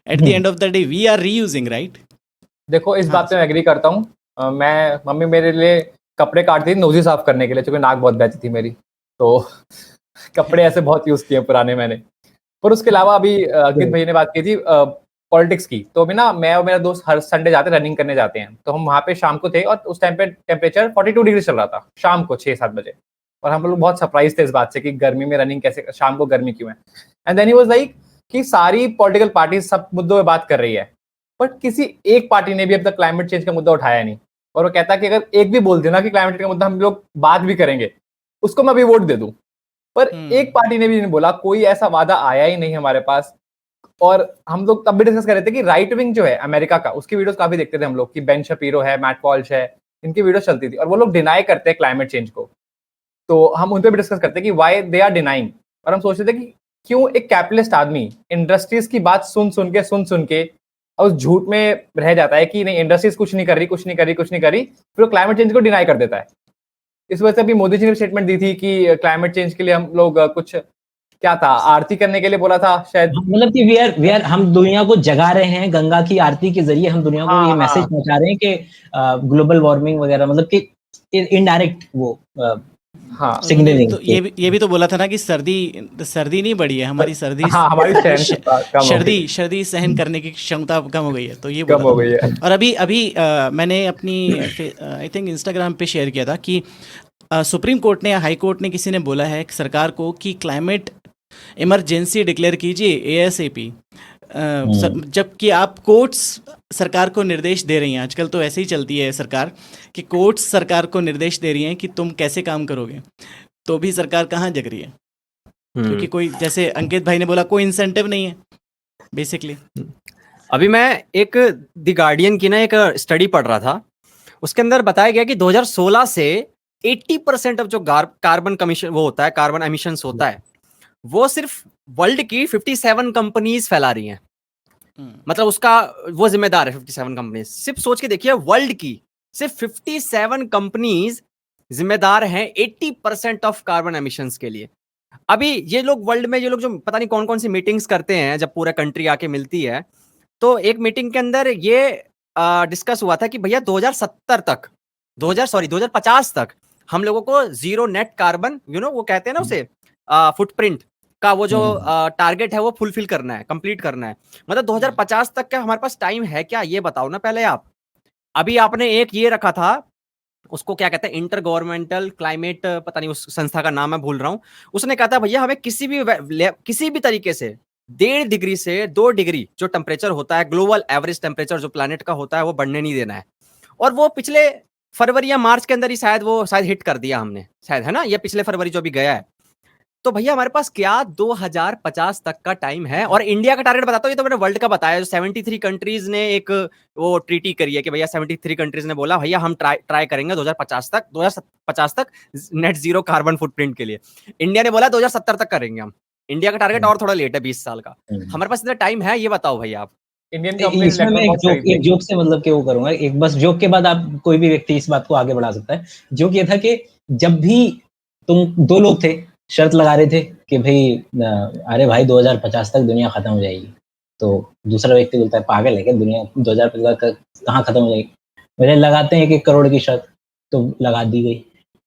At the end of the day we are reusing, right? देखो इस बात से मैं एग्री करता हूँ। मम्मी मेरे लिए कपड़े काटती थी नोजी साफ करने के लिए, क्योंकि नाक बहुत बहती थी मेरी, तो कपड़े ऐसे बहुत यूज़ किए पुराने मैंने। पर उसके अलावा अभी अंकित भैया ने बात की थी पॉलिटिक्स की, तो अभी ना मैं और मेरा दोस्त हर संडे जाते रनिंग करने जाते हैं। तो हम वहाँ पे शाम को थे और उस टाइम पे टेम्परेचर 42 डिग्री चल रहा था शाम को 6-7 बजे, और हम लोग बहुत सरप्राइज थे इस बात से कि गर्मी में रनिंग कैसे, शाम को गर्मी क्यों है। And then he was like कि सारी पॉलिटिकल पार्टी सब मुद्दों पे बात कर रही है, बट किसी एक पार्टी ने भी अब तक क्लाइमेट चेंज का मुद्दा उठाया नहीं। और वो कहता है कि अगर एक भी बोल देना कि क्लाइमेट चेंज का मुद्दा हम लोग बात भी करेंगे, उसको मैं अभी वोट दे दूं। पर एक पार्टी ने भी नहीं बोला, कोई ऐसा वादा आया ही नहीं हमारे पास। और हम लोग तब भी डिस्कस कर रहे थे कि राइट विंग जो है अमेरिका का, उसकी वीडियोस काफी देखते थे हम लोग कि बेन शपीरो है, मैट वॉल्श है, इनकी वीडियोस चलती थी और वो लोग डिनाई करते हैं क्लाइमेट चेंज को। तो हम उन पे भी डिस्कस करते हैं कि व्हाई दे आर डिनाइंग। और हम सोचते थे कि क्यों एक कैपिटलिस्ट आदमी इंडस्ट्रीज की बात सुन सुन के और उस झूठ में रह जाता है कि नहीं इंडस्ट्रीज कुछ नहीं कर रही फिर वो क्लाइमेट चेंज को डिनाई कर देता है। इस वजह से अभी मोदी जी ने स्टेटमेंट दी थी कि क्लाइमेट चेंज के लिए हम लोग कुछ क्या था आरती करने के लिए बोला था शायद, मतलब कि वी आर हम दुनिया को जगा रहे हैं, गंगा की आरती के जरिए हम दुनिया को ये मैसेज पहुंचा रहे हैं कि ग्लोबल वार्मिंग वगैरह, मतलब कि इनडायरेक्ट वो सिग्नलिंग। तो ये भी तो बोला था ना कि सर्दी नहीं बढ़ी है, हमारी सर्दी सर्दी सहन करने की क्षमता कम हो गई है, तो ये कम हो गई है। और अभी मैंने अपनी आई थिंक इंस्टाग्राम पे शेयर किया था कि सुप्रीम कोर्ट ने या हाई कोर्ट ने किसी ने बोला है सरकार को कि क्लाइमेट इमरजेंसी डिक्लेयर कीजिए ASAP, जबकि आप कोर्ट्स सरकार को निर्देश दे रही हैं। आजकल तो ऐसे ही चलती है सरकार कि कोर्ट्स सरकार को निर्देश दे रही हैं कि तुम कैसे काम करोगे, तो भी सरकार कहाँ जग रही है, क्योंकि कोई, जैसे अंकित भाई ने बोला, कोई इंसेंटिव नहीं है बेसिकली। अभी मैं एक द गार्डियन की ना एक स्टडी पढ़ रहा था, उसके अंदर बताया गया कि 2016 से 80% ऑफ जो कार्बन कमीशन वो होता है, कार्बन एमिशंस होता है, वो सिर्फ वर्ल्ड की 57 कंपनीज फैला रही हैं। मतलब उसका वो जिम्मेदार है 57 कंपनीज। सिर्फ सोच के देखिए, वर्ल्ड की सिर्फ 57 कंपनीज जिम्मेदार हैं 80% ऑफ कार्बन एमिशंस के लिए। अभी ये लोग वर्ल्ड में, ये लोग जो पता नहीं कौन कौन सी मीटिंग्स करते हैं, जब पूरा कंट्री आके मिलती है, तो एक मीटिंग के अंदर ये डिस्कस हुआ था कि भैया 2050 तक हम लोगों को जीरो नेट कार्बन, वो कहते हैं ना उसे, फुटप्रिंट का वो जो टारगेट है वो फुलफिल करना है, कंप्लीट करना है। मतलब 2050 तक का हमारे पास टाइम है क्या, ये बताओ ना पहले आप। अभी आपने एक ये रखा था, उसको क्या कहते हैं, इंटर गवर्नमेंटल क्लाइमेट, पता नहीं उस संस्था का नाम मैं भूल रहा हूं। उसने कहा था भैया हमें किसी भी तरीके से 1.5 डिग्री से 2 डिग्री जो टेम्परेचर होता है, ग्लोबल एवरेज टेम्परेचर जो प्लैनेट का होता है, वो बढ़ने नहीं देना है। और वो पिछले फरवरी या मार्च के अंदर ही शायद हिट कर दिया हमने, शायद, है ना, ये पिछले फरवरी जो अभी गया है। तो भैया हमारे पास क्या 2050 तक का टाइम है। और इंडिया का टारगेट बताता हूँ, ये तो मैंने वर्ल्ड का बताया, जो 73 कंट्रीज ने एक वो ट्रीटी करी है कि भैया 73 कंट्रीज ने बोला भैया हम ट्राई करेंगे 2050 तक नेट जीरो कार्बन फुटप्रिंट के लिए। इंडिया ने बोला 2070 तक करेंगे हम। इंडिया का टारगेट और थोड़ा लेट है, 20 साल का। हमारे पास इतना टाइम है, ये बताओ भैया आप। इंडियन इसमें मैं एक जोक से मतलब कि वो करूंगा, एक बस जोक के बाद आप कोई भी व्यक्ति इस बात को आगे बढ़ा सकता है। जोक ये था कि जब भी तुम 2 लोग थे, शर्त लगा रहे थे कि भाई अरे भाई 2050 तक दुनिया खत्म हो जाएगी, तो दूसरा व्यक्ति बोलता है पागल है क्या, दुनिया 2050 तक कहाँ खत्म हो जाएगी, मेरे लगाते हैं 1 करोड़ की शर्त, तो लगा दी गई।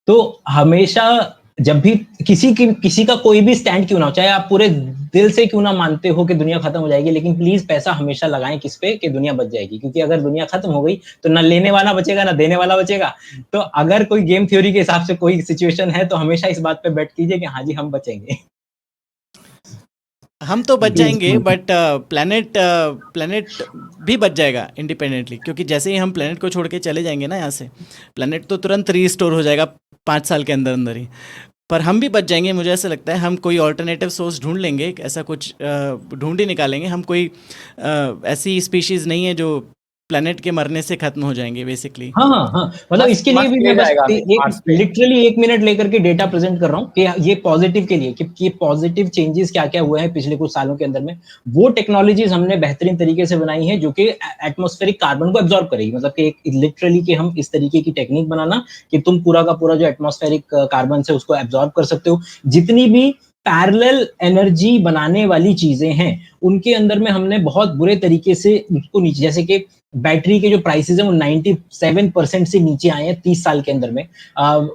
तो हमेशा जब भी किसी का कोई भी स्टैंड क्यों ना हो, चाहे आप पूरे दिल से क्यों ना मानते हो कि दुनिया खत्म हो जाएगी, लेकिन प्लीज पैसा हमेशा लगाएं किस पे, कि दुनिया बच जाएगी। क्योंकि अगर दुनिया खत्म हो गई तो ना लेने वाला बचेगा ना देने वाला बचेगा। तो अगर कोई गेम थ्योरी के हिसाब से कोई सिचुएशन है तो हमेशा इस बात पे बेट कीजिए कि हाँ जी हम बचेंगे। हम तो बच जाएंगे, बट प्लेनेट भी बच जाएगा इंडिपेंडेंटली, क्योंकि जैसे ही हम प्लेनेट को छोड़ के चले जाएंगे ना यहाँ से, प्लेनेट तो तुरंत रीस्टोर हो जाएगा 5 साल के अंदर अंदर ही। पर हम भी बच जाएंगे, मुझे ऐसा लगता है। हम कोई ऑल्टरनेटिव सोर्स ढूंढ लेंगे, ऐसा कुछ ढूंढ ही निकालेंगे। हम कोई ऐसी स्पीशीज़ नहीं है जो प्लेनेट के मरने से खत्म हो जाएंगे बेसिकली। हाँ, मतलब इसके लिए भी मैं बस लिटरली 1 मिनट लेकर के डेटा प्रेजेंट कर रहा हूँ कि ये पॉजिटिव के लिए, कि ये पॉजिटिव चेंजेस क्या क्या हुए हैं पिछले कुछ सालों के अंदर में। वो टेक्नोलॉजीज हमने बेहतरीन तरीके से बनाई है जो कि एटमॉस्फेरिक कार्बन को एब्जॉर्ब करेगी। मतलब कि लिटरली कि हम इस तरीके की टेक्निक बनाना कि तुम पूरा का पूरा जो एटमॉस्फेरिक कार्बन से उसको एब्जॉर्ब कर सकते हो। जितनी भी पैरेलल एनर्जी बनाने वाली चीजें हैं उनके अंदर में हमने बहुत बुरे तरीके से उसको नीचे, जैसे कि बैटरी के जो प्राइसेस हैं वो 97% से नीचे आए हैं 30 साल के अंदर में।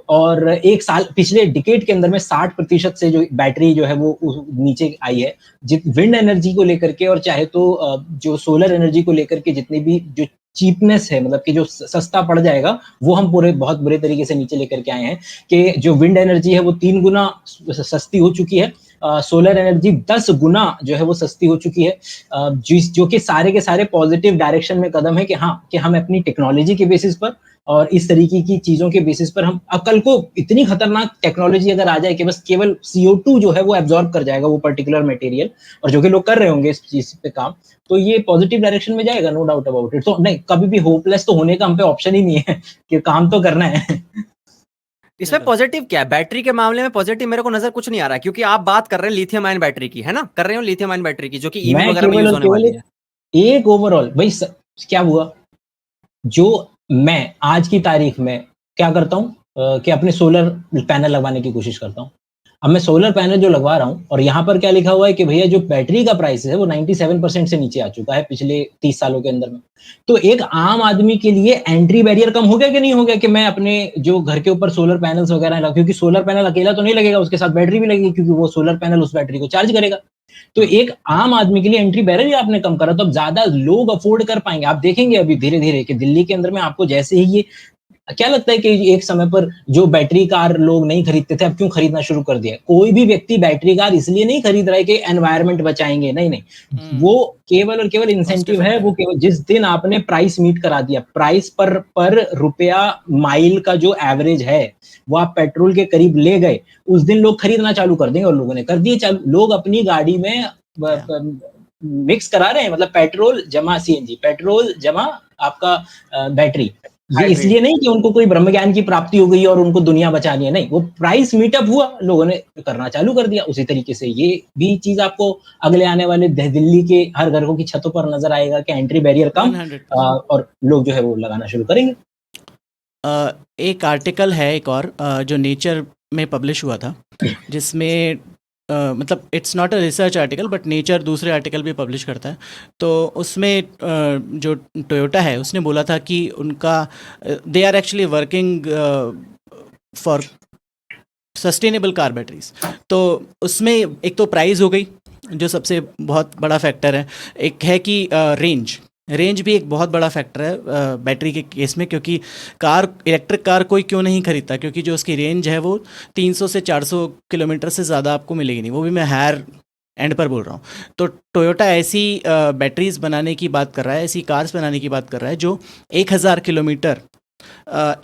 और एक साल पिछले डिकेड के अंदर में 60% से जो बैटरी जो है वो नीचे आई है। विंड एनर्जी को लेकर के और चाहे तो जो सोलर एनर्जी को लेकर के जितनी भी जो चीपनेस है, मतलब कि जो सस्ता पड़ जाएगा, वो हम पूरे बहुत बुरे तरीके से नीचे लेकर के आए हैं। कि जो विंड एनर्जी है वो 3 गुना सस्ती हो चुकी है, सोलर एनर्जी 10 गुना जो है वो सस्ती हो चुकी है। जो कि सारे के सारे पॉजिटिव डायरेक्शन में कदम है कि हाँ, कि हम अपनी टेक्नोलॉजी के बेसिस पर और इस तरीके की चीजों के बेसिस पर हम कल को इतनी खतरनाक टेक्नोलॉजी अगर आ जाए कि बस केवल CO2 जो है वो एब्जॉर्ब कर जाएगा वो पर्टिकुलर मटेरियल, और जो कि लोग कर रहे होंगे इस चीज पे काम, तो ये पॉजिटिव डायरेक्शन में जाएगा, नो डाउट अबाउट इट। तो नहीं, कभी भी होपलेस तो होने का हम पे ऑप्शन ही नहीं है कि काम तो करना है। इसमें पॉजिटिव क्या है? बैटरी के मामले में पॉजिटिव मेरे को नजर कुछ नहीं आ रहा है, क्योंकि आप बात कर रहे हैं लिथियम आयन बैटरी की, है ना, कर रहे हो लिथियम आयन बैटरी की, जो कि ईवी वगैरह में यूज होने वाली है। एक ओवरऑल भाई क्या हुआ, जो मैं आज की तारीख में क्या करता हूँ कि अपने सोलर पैनल लगवाने की कोशिश करता हूँ। अब मैं सोलर पैनल जो लगवा रहा हूँ और यहाँ पर क्या लिखा हुआ है कि भैया जो बैटरी का प्राइस है वो 97% से नीचे आ चुका है पिछले 30 सालों के अंदर में। तो एक आम आदमी के लिए एंट्री बैरियर कम हो गया कि नहीं हो गया कि मैं अपने जो घर के ऊपर सोलर पैनल्स वगैरह लगा, क्योंकि सोलर पैनल अकेला तो नहीं लगेगा, उसके साथ बैटरी भी लगेगी, क्योंकि वो सोलर पैनल उस बैटरी को चार्ज करेगा। तो एक आम आदमी के लिए एंट्री बैरियर आपने कम करा, तो अब ज्यादा लोग अफोर्ड कर पाएंगे। आप देखेंगे अभी धीरे धीरे कि दिल्ली के अंदर में आपको जैसे ही ये क्या लगता है कि एक समय पर जो बैटरी कार लोग नहीं खरीदते थे, अब क्यों खरीदना शुरू कर दिया? कोई भी व्यक्ति बैटरी कार इसलिए नहीं खरीद रहा है कि एनवायरनमेंट बचाएंगे, नहीं, वो केवल और केवल इंसेंटिव है। वो केवल जिस दिन आपने प्राइस मीट करा दिया, प्राइस पर रुपया माइल का जो एवरेज है वो आप पेट्रोल के करीब ले गए, उस दिन लोग खरीदना चालू कर देंगे। और लोगों ने कर दिए चालू। लोग अपनी गाड़ी में मिक्स करा रहे हैं, मतलब पेट्रोल जमा सीएनजी, पेट्रोल जमा आपका बैटरी। ये इसलिए नहीं कि उनको कोई ब्रह्म ज्ञान की प्राप्ति हो गई और उनको दुनिया बचानी है, नहीं, वो प्राइस मीटअप हुआ, लोगों ने करना चालू कर दिया। उसी तरीके से ये भी चीज आपको अगले आने वाले दिल्ली के हर घरों की छतों पर नजर आएगा कि एंट्री बैरियर कम और लोग जो है वो लगाना शुरू करेंगे। एक आर्टिकल है एक और जो नेचर में पब्लिश हुआ था, जिसमें मतलब it's not a research article but nature दूसरे आर्टिकल भी पब्लिश करता है। तो उसमें जो टोयोटा है उसने बोला था कि उनका they are actually working for sustainable car batteries. तो उसमें एक तो प्राइस हो गई जो सबसे बहुत बड़ा फैक्टर है, एक है कि रेंज भी एक बहुत बड़ा फैक्टर है बैटरी के केस में, क्योंकि इलेक्ट्रिक कार कोई क्यों नहीं खरीदता, क्योंकि जो उसकी रेंज है वो 300 से 400 किलोमीटर से ज़्यादा आपको मिलेगी नहीं, वो भी मैं हायर एंड पर बोल रहा हूँ। तो टोयोटा ऐसी बैटरीज बनाने की बात कर रहा है, ऐसी कार्स बनाने की बात कर रहा है जो 1000 किलोमीटर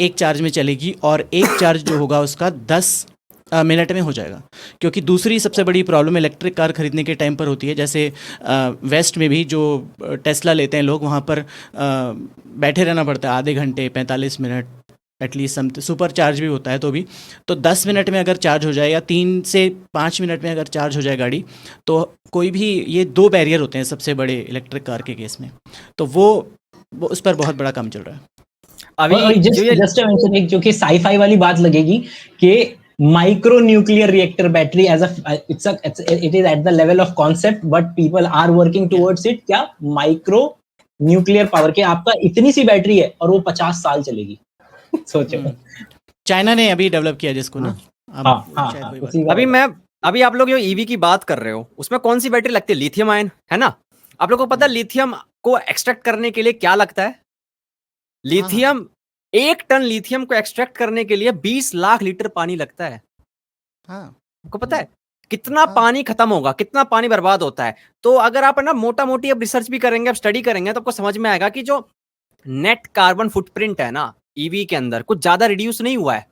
एक चार्ज में चलेगी, और एक चार्ज जो होगा उसका 10 मिनट में हो जाएगा। क्योंकि दूसरी सबसे बड़ी प्रॉब्लम इलेक्ट्रिक कार खरीदने के टाइम पर होती है, जैसे वेस्ट में भी जो टेस्ला लेते हैं लोग, वहाँ पर बैठे रहना पड़ता है आधे घंटे 45 मिनट एटलीस्ट, सुपर चार्ज भी होता है तो 10 मिनट में अगर चार्ज हो जाए या 3 से 5 मिनट में अगर चार्ज हो जाए गाड़ी, तो कोई भी, ये 2 बैरियर होते हैं सबसे बड़े इलेक्ट्रिक कार के केस में, तो वो उस पर बहुत बड़ा काम चल रहा है अभी। जस्ट एक जो कि साई-फाई वाली बात लगेगी कि micro nuclear reactor battery as it is at the level of concept but people are working towards it. क्या माइक्रो न्यूक्लियर पावर के आपका इतनी सी बैटरी है और वो 50 साल चलेगी। सोचो, चाइना ने अभी डेवलप किया जिसको ना। अभी आप लोग जो ईवी की बात कर रहे हो उसमें कौन सी बैटरी लगती है? लिथियम आयन, है ना। आप लोगों को पता है लिथियम को एक्सट्रैक्ट करने के लिए क्या लगता है? लिथियम 1 टन लिथियम को एक्सट्रैक्ट करने के लिए 20 लाख लीटर पानी लगता है। आपको पता है कितना पानी खत्म होगा, कितना पानी बर्बाद होता है? तो अगर आप ना मोटा मोटी अब रिसर्च भी करेंगे, अब स्टडी करेंगे, तो आपको समझ में आएगा कि जो नेट कार्बन फुटप्रिंट है ना ईवी के अंदर, कुछ ज्यादा रिड्यूस नहीं हुआ है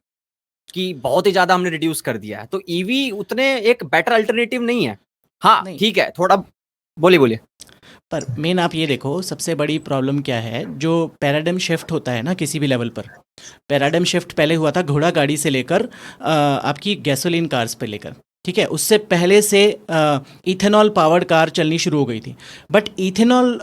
कि बहुत ही ज्यादा हमने रिड्यूस कर दिया है। तो ईवी उतने एक बेटर अल्टरनेटिव नहीं है। हाँ ठीक है, थोड़ा बोलिए। पर मेन आप ये देखो, सबसे बड़ी प्रॉब्लम क्या है, जो पैराडाइम शिफ्ट होता है ना किसी भी लेवल पर, पैराडाइम शिफ्ट पहले हुआ था घोड़ा गाड़ी से लेकर आपकी गैसोलीन कार्स पे लेकर, ठीक है। उससे पहले से इथेनॉल पावर्ड कार चलनी शुरू हो गई थी, बट इथेनॉल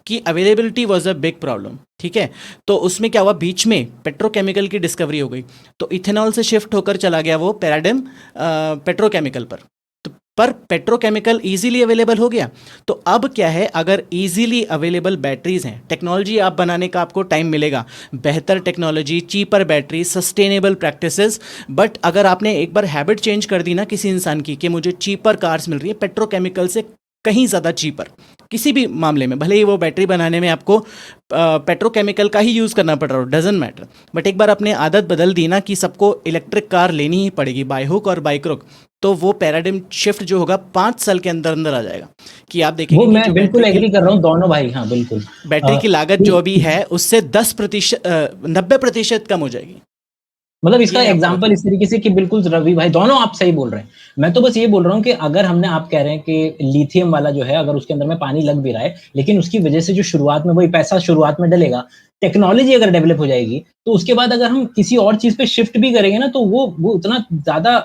की availability was a big problem, ठीक है। तो उसमें क्या हुआ, बीच में पेट्रोकेमिकल की डिस्कवरी हो गई, तो इथेनॉल से शिफ्ट होकर चला गया वो पैराडाइम पेट्रोकेमिकल पर। पर पेट्रोकेमिकल इजीली अवेलेबल हो गया, तो अब क्या है, अगर इजीली अवेलेबल बैटरीज हैं, टेक्नोलॉजी आप बनाने का आपको टाइम मिलेगा, बेहतर technology, cheaper battery, sustainable practices, but अगर आपने एक बार हैबिट चेंज कर दी ना किसी इंसान की कि मुझे चीपर कार्स मिल रही है पेट्रोकेमिकल से कहीं ज़्यादा चीपर, किसी भी मामले में, भले ही वो बैटरी बनाने में आपको पेट्रोकेमिकल का ही यूज़ करना पड़ रहा हो, डजंट मैटर, बट एक बार अपने आदत बदल दी ना कि सबको इलेक्ट्रिक कार लेनी ही पड़ेगी बाय हुक और बाय क्रुक, तो वो पैराडाइम शिफ्ट जो होगा 5 साल के अंदर अंदर आ जाएगा कि आप देखेंगे। वो मैं बिल्कुल एग्री कर रहा हूँ दोनों भाई, हाँ बिल्कुल। बैटरी की लागत जो अभी है उससे 90% कम हो जाएगी। मतलब इसका एग्जांपल इस तरीके से कि बिल्कुल रवि भाई दोनों आप सही बोल रहे हैं। मैं तो बस ये बोल रहा हूँ कि अगर हमने, आप कह रहे हैं कि लिथियम वाला जो है अगर उसके अंदर में पानी लग भी रहा है, लेकिन उसकी वजह से जो शुरुआत में वही पैसा शुरुआत में डलेगा, टेक्नोलॉजी अगर डेवलप हो जाएगी तो उसके बाद अगर हम किसी और चीज पे शिफ्ट भी करेंगे ना, तो वो उतना ज्यादा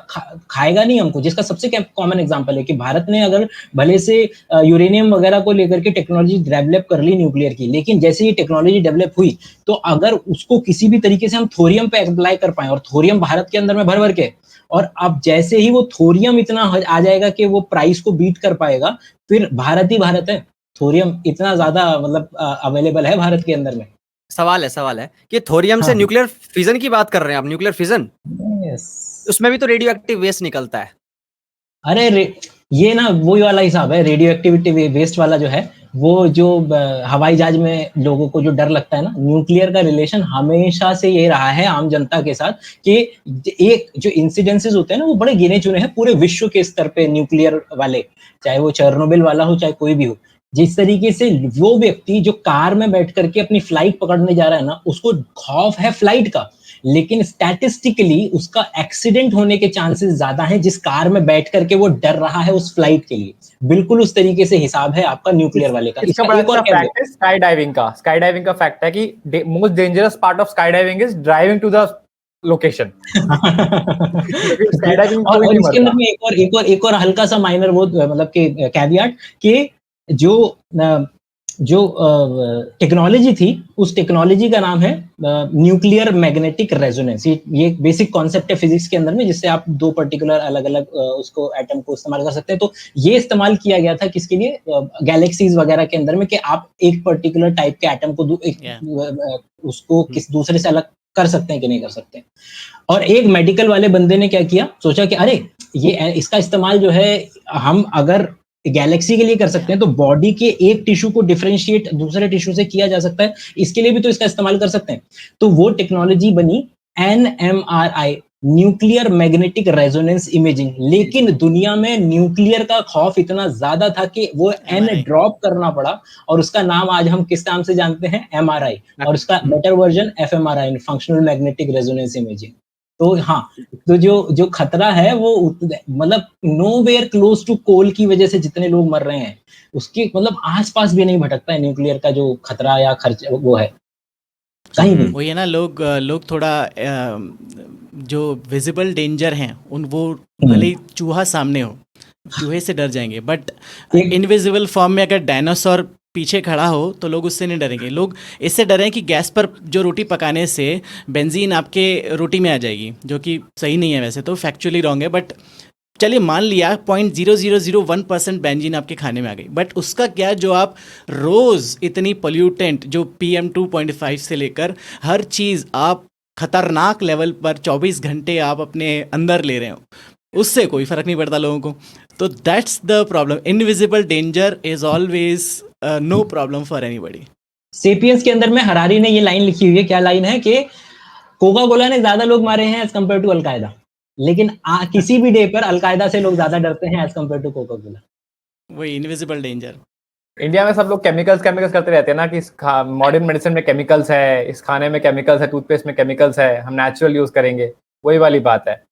खाएगा नहीं हमको। जिसका सबसे कॉमन एग्जांपल है कि भारत ने अगर भले से यूरेनियम वगैरह को लेकर के टेक्नोलॉजी डेवलप कर ली न्यूक्लियर की, लेकिन जैसे ये टेक्नोलॉजी डेवलप हुई तो अगर उसको किसी भी तरीके से हम थोरियम पे अप्लाई कर पाए, और थोरियम भारत के अंदर में भर भर के, और अब जैसे ही वो थोरियम इतना आ जाएगा कि वो प्राइस को बीट कर पाएगा, फिर भारत ही भारत है। थोरियम इतना ज्यादा मतलब अवेलेबल है भारत के अंदर में। सवाल है कि थोरियम से हाँ। न्यूक्लियर फिजन की बात कर रहे हैं आप, न्यूक्लियर फिजन, यस। उसमें भी तो रेडियो एक्टिव वेस्ट निकलता है। अरे ये ना वही वाला हिसाब है, रेडियो एक्टिविटी वेस्ट वाला जो है, वो जो हवाई जहाज में लोगों को जो डर लगता है ना, न्यूक्लियर का रिलेशन हमेशा से ये रहा है आम जनता के साथ कि एक जो इंसिडेंसेस होते हैं ना वो बड़े गिने चुने हैं पूरे विश्व के स्तर पे न्यूक्लियर वाले, चाहे वो चेरनोबिल वाला हो चाहे कोई भी हो। जिस तरीके से वो व्यक्ति जो कार में बैठ करके अपनी फ्लाइट पकड़ने जा रहा है ना, उसको खौफ है फ्लाइट का, लेकिन स्टैटिस्टिकली उसका एक्सीडेंट होने के चांसेस ज्यादा हैं जिस कार में बैठ करके वो डर रहा है उस फ्लाइट के लिए। बिल्कुल उस तरीके से हिसाब है आपका न्यूक्लियर वाले का। इसका बड़ा अच्छा फैक्ट है स्काई डाइविंग का। स्काई डाइविंग का फैक्ट है कि most dangerous part of skydiving is driving to the location. Skydiving कोई और नहीं इसके अंदर मरता। में एक और हल्का सा माइनर वो मतलब कि कैवियट कि जो टेक्नोलॉजी थी उस टेक्नोलॉजी का नाम है न्यूक्लियर मैग्नेटिक रेजोनेंस। ये बेसिक कॉन्सेप्ट है फिजिक्स के अंदर में, जिससे आप दो पर्टिकुलर अलग अलग उसको एटम को इस्तेमाल कर सकते हैं। तो ये इस्तेमाल किया गया था किसके लिए, गैलेक्सीज वगैरह के अंदर में, कि आप एक पर्टिकुलर टाइप के एटम को उसको किस दूसरे से अलग कर सकते हैं कि नहीं कर सकते। और एक मेडिकल वाले बंदे ने क्या किया, सोचा कि अरे ये इसका इस्तेमाल जो है हम अगर गैलेक्सी के लिए कर सकते हैं तो बॉडी के एक टिश्यू को डिफरेंशिएट दूसरे टिश्यू से किया जा सकता है, इसके लिए भी तो इसका इस्तेमाल कर सकते हैं। तो वो टेक्नोलॉजी बनी NMRI, nuclear magnetic resonance imaging. लेकिन दुनिया में न्यूक्लियर का खौफ इतना ज्यादा था कि वो N ड्रॉप करना पड़ा, और उसका नाम आज हम किस नाम से जानते हैं, MRI, और उसका better version FMRI, functional magnetic resonance imaging. तो हाँ, तो जो खतरा है वो मतलब नोवेयर क्लोज टू कोल की वजह से जितने लोग मर रहे हैं उसके मतलब आसपास भी नहीं भटकता है न्यूक्लियर का जो खतरा या खर्च वो है कहीं भी। वो ये ना लोग थोड़ा जो विजिबल डेंजर हैं उन वो भले ही चूहा सामने हो, चूहे से डर जाएंगे, बट इनविजिबल फॉर्म में अगर डायनासोर पीछे खड़ा हो तो लोग उससे नहीं डरेंगे। लोग इससे डरें कि गैस पर जो रोटी पकाने से बेंजीन आपके रोटी में आ जाएगी, जो कि सही नहीं है, वैसे तो फैक्चुअली रॉन्ग है, बट चलिए मान लिया 0.0001% बेंजीन आपके खाने में आ गई, बट उसका क्या जो आप रोज़ इतनी पोल्यूटेंट जो PM 2.5 से लेकर हर चीज़ आप खतरनाक लेवल पर 24 घंटे आप अपने अंदर ले रहे हो, उससे कोई फ़र्क नहीं पड़ता लोगों को। तो that's the problem, invisible danger is always no problem for anybody. Sapiens के अंदर में हरारी ने ये लाइन लिखी हुई है, क्या लाइन है कि कोका कोला ने ज्यादा लोग मारे हैं एज कम्पेयर टू अलकायदा, लेकिन किसी भी डे पर अलकायदा से लोग ज्यादा डरते हैं as compare to Coca Cola. वही इनविजिबल डेंजर। इंडिया में सब लोग केमिकल्स करते रहते हैं ना कि मॉडर्न मेडिसिन में केमिकल्स है, इस खाने में केमिकल्स है, टूथपेस्ट में केमिकल्स है, हम नेचुरल यूज करेंगे, वही वाली बात है।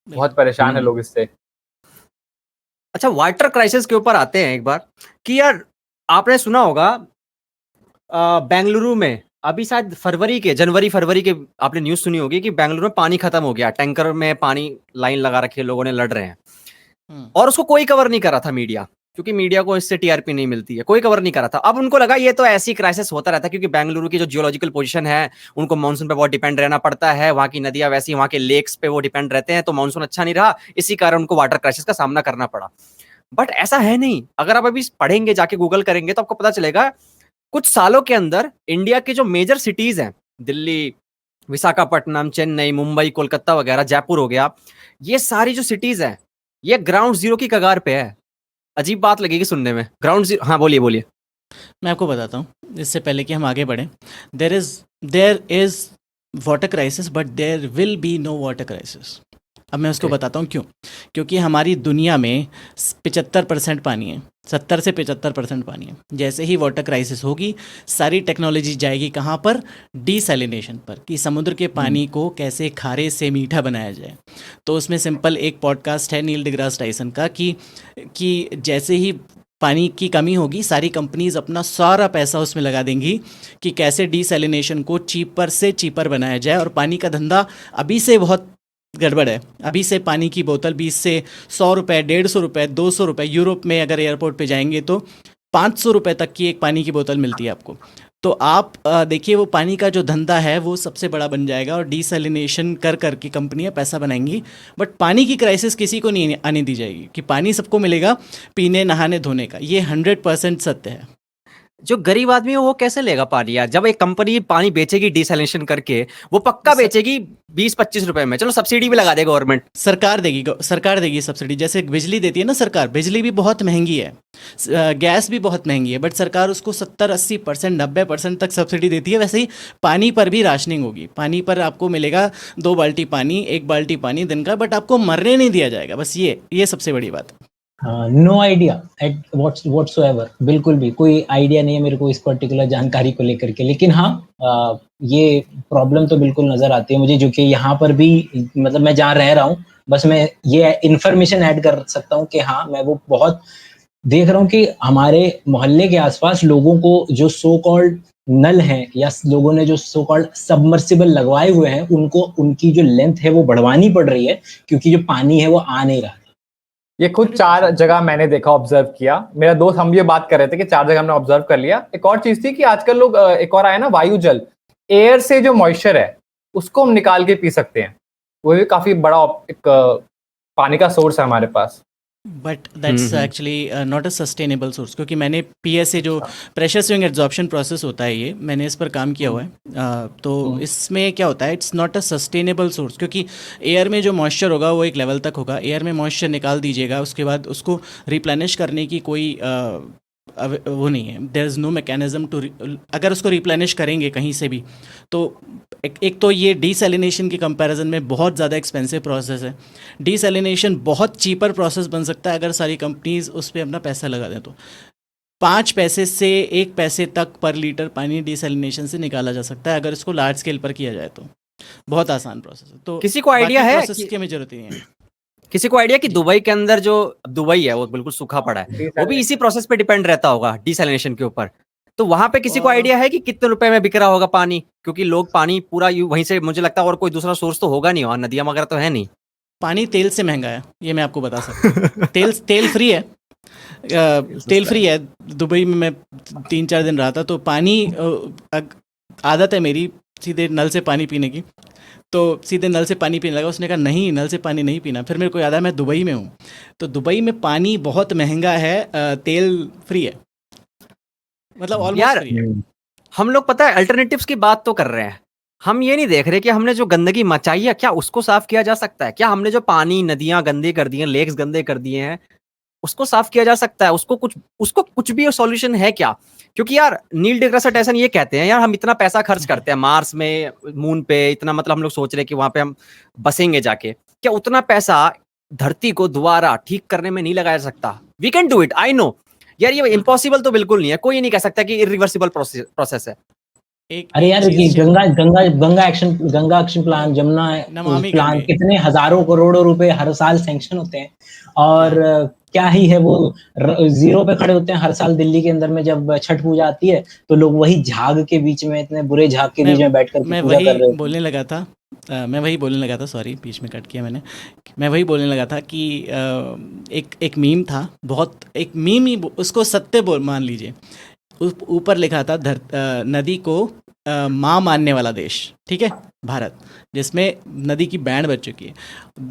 बहुत परेशान है लोग इससे। अच्छा, वाटर क्राइसिस के ऊपर आते हैं एक बार कि यार आपने सुना होगा बेंगलुरु में अभी शायद जनवरी फरवरी के आपने न्यूज़ सुनी होगी कि बेंगलुरु में पानी खत्म हो गया, टैंकर में पानी लाइन लगा रखी है, लोगों ने लड़ रहे हैं और उसको कोई कवर नहीं कर रहा था मीडिया, क्योंकि मीडिया को इससे TRP नहीं मिलती है, कोई कवर नहीं कर रहा था। अब उनको लगा ये तो ऐसी क्राइसिस होता रहता है, क्योंकि बेंगलुरु की जो जियोलॉजिकल पोजीशन है उनको मानसून पे बहुत डिपेंड रहना पड़ता है, वहां की नदियां वैसी, वहां के लेक्स पे वो डिपेंड रहते हैं, तो मानसून अच्छा नहीं रहा, इसी कारण उनको वाटर क्राइसिस का सामना करना पड़ा। बट ऐसा है नहीं, अगर आप अभी पढ़ेंगे, जाके गूगल करेंगे तो आपको पता चलेगा कुछ सालों के अंदर इंडिया के जो मेजर सिटीज हैं, दिल्ली, विशाखापट्टनम, चेन्नई, मुंबई, कोलकाता वगैरह, जयपुर हो गया, ये सारी जो सिटीज हैं ये ग्राउंड जीरो की कगार पे है। अजीब बात लगेगी सुनने में, ग्राउंड जीरो। हाँ बोलिए। मैं आपको बताता हूँ इससे पहले कि हम आगे बढ़ें। There is water crisis but there will be no water crisis. अब मैं उसको बताता हूँ क्यों। क्योंकि हमारी दुनिया में 75% पानी है, 70 से 75% पानी है। जैसे ही वाटर क्राइसिस होगी सारी टेक्नोलॉजी जाएगी कहाँ पर, डिसैलिनेशन पर, कि समुद्र के पानी को कैसे खारे से मीठा बनाया जाए। तो उसमें सिंपल एक पॉडकास्ट है नील डिग्रास टाइसन का कि जैसे ही पानी की कमी होगी, सारी कंपनीज अपना सारा पैसा उसमें लगा देंगी कि कैसे डीसैलिनेशन को चीपर से चीपर बनाया जाए। और पानी का धंधा अभी से बहुत गड़बड़ है। अभी से पानी की बोतल 20 से 100 रुपये, 150 रुपये, 200 रुपये, यूरोप में अगर एयरपोर्ट पे जाएंगे तो 500 रुपये तक की एक पानी की बोतल मिलती है आपको। तो आप देखिए वो पानी का जो धंधा है वो सबसे बड़ा बन जाएगा और डीसैलिनेशन कर करके कंपनियां पैसा बनाएंगी। बट पानी की क्राइसिस किसी को नहीं आने दी जाएगी कि पानी सबको मिलेगा पीने, नहाने, धोने का। ये 100% सत्य है। जो गरीब आदमी है वो कैसे लेगा पानी यार? जब एक कंपनी पानी बेचेगी डिसैलिनेशन करके, वो पक्का बेचेगी 20-25 रुपए में। चलो सब्सिडी भी लगा दे गवर्नमेंट, सरकार देगी सब्सिडी। जैसे बिजली देती है ना सरकार, बिजली भी बहुत महंगी है, गैस भी बहुत महंगी है, बट सरकार उसको 70-80%, 90% तक सब्सिडी देती है। वैसे ही पानी पर भी राशनिंग होगी। पानी पर आपको मिलेगा 2 बाल्टी पानी, 1 बाल्टी पानी दिन का, बट आपको मरने नहीं दिया जाएगा। बस ये सबसे बड़ी बात है। नो आइडिया एट व्हाट्सोएवर, बिल्कुल भी कोई आइडिया नहीं है मेरे को इस पर्टिकुलर जानकारी को लेकर के। लेकिन हाँ, ये प्रॉब्लम तो बिल्कुल नजर आती है मुझे, जो कि यहाँ पर भी मतलब मैं जहाँ रह रहा हूँ, बस मैं ये इन्फॉर्मेशन ऐड कर सकता हूँ कि हाँ, मैं वो बहुत देख रहा हूँ कि हमारे मोहल्ले के आसपास लोगों को जो सो कॉल्ड नल हैं या लोगों ने जो सो कॉल्ड सबमर्सिबल लगवाए हुए हैं, उनको उनकी जो लेंथ है वो बढ़वानी पड़ रही है, क्योंकि जो पानी है वो आ नहीं रहा। ये खुद 4 जगह मैंने देखा, ऑब्जर्व किया। मेरा दोस्त, हम ये बात कर रहे थे कि 4 जगह हमने ऑब्जर्व कर लिया। एक और चीज थी कि आजकल लोग, एक और आया ना, वायु जल, एयर से जो मॉइस्चर है उसको हम निकाल के पी सकते हैं। वो भी काफी बड़ा एक पानी का सोर्स है हमारे पास। But that's actually not a sustainable source, क्योंकि मैंने PSA जो प्रेशर स्विंग एब्जॉर्प्शन प्रोसेस होता है, ये मैंने इस पर काम किया हुआ है। तो इसमें क्या होता है, it's not a sustainable source, क्योंकि एयर में जो मॉइस्चर होगा वो एक लेवल तक होगा। एयर में मॉइस्चर निकाल दीजिएगा, उसके बाद उसको रिप्लेनिश करने की कोई वो नहीं है। There is no mechanism to, अगर उसको रिप्लेनिश करेंगे कहीं से भी तो एक तो ये डीसैलिनेशन के कंपैरिजन में बहुत ज़्यादा एक्सपेंसिव प्रोसेस है। डीसैलिनेशन बहुत चीपर प्रोसेस बन सकता है अगर सारी कंपनीज उस पर अपना पैसा लगा दें तो। 5 पैसे से 1 पैसे तक पर लीटर पानी डीसैलिनेशन से निकाला जा सकता है अगर इसको लार्ज स्केल पर किया जाए तो। बहुत आसान प्रोसेस है। तो किसी को आइडिया है प्रोसेस की हमें जरूरत नहीं है। किसी को आइडिया कि दुबई के अंदर जो दुबई है वो बिल्कुल सूखा पड़ा है, वो भी इसी प्रोसेस पे डिपेंड रहता होगा डिसैलिनेशन के ऊपर। तो वहां पे किसी को आइडिया है कि कितने रुपए में बिक रहा होगा पानी? क्योंकि लोग पानी पूरा वहीं से, मुझे लगता है और कोई दूसरा सोर्स तो होगा नहीं, और नदियां वगैरह तो है नहीं। पानी तेल से महंगा है, ये मैं आपको बता सकता हूँ। तेल फ्री है, तेल फ्री है। दुबई में मैं 3-4 दिन रहा था, तो पानी, आदत है मेरी सीधे नल से पानी पीने की, तो सीधे नल से पानी पीने लगा। उसने कहा नहीं, नल से पानी नहीं पीना। फिर मेरे को याद आया मैं दुबई में हूँ, तो दुबई में पानी बहुत महंगा है, तेल फ्री है, मतलब ऑलमोस्ट फ्री है। हम लोग पता है अल्टरनेटिव्स की बात तो कर रहे हैं, हम ये नहीं देख रहे कि हमने जो गंदगी मचाई है क्या उसको साफ किया जा सकता है? क्या हमने जो पानी, नदियां गंदी कर दी हैं, लेक्स गंदे कर दिए हैं, उसको साफ किया जा सकता है? उसको कुछ भी सॉल्यूशन है क्या? क्योंकि यार नील डिग्रास टायसन ये कहते हैं, यार हम इतना पैसा खर्च करते हैं मार्स में, मून पे, इतना मतलब हम लोग सोच रहे हैं कि वहां पे हम बसेंगे जाके, क्या उतना पैसा धरती को दोबारा ठीक करने में नहीं लगाया जा सकता? We can do it, I know यार, ये इम्पॉसिबल तो बिल्कुल नहीं है। कोई नहीं कह सकता कि इरिवर्सिबल प्रोसेस है। अरे यार, Ganga action plan, Jamuna plan, कितने हजारों करोड़ों रुपए हर साल सैंक्शन होते हैं, और क्या ही है वो जीरो पे खड़े होते हैं हर साल। दिल्ली के अंदर में जब छठ पूजा आती है तो लोग वही झाग के बीच में, इतने बुरे झाग के बीच में बैठकर मैं वही बोलने लगा था, सॉरी बीच में कट किया मैंने। मैं वही बोलने लगा था कि एक मीम था, बहुत एक मीम ही उसको सत्य मान लीजिए। ऊपर लिखा था नदी को माँ मानने वाला देश, ठीक है, भारत, जिसमें नदी की बैंड बज चुकी है।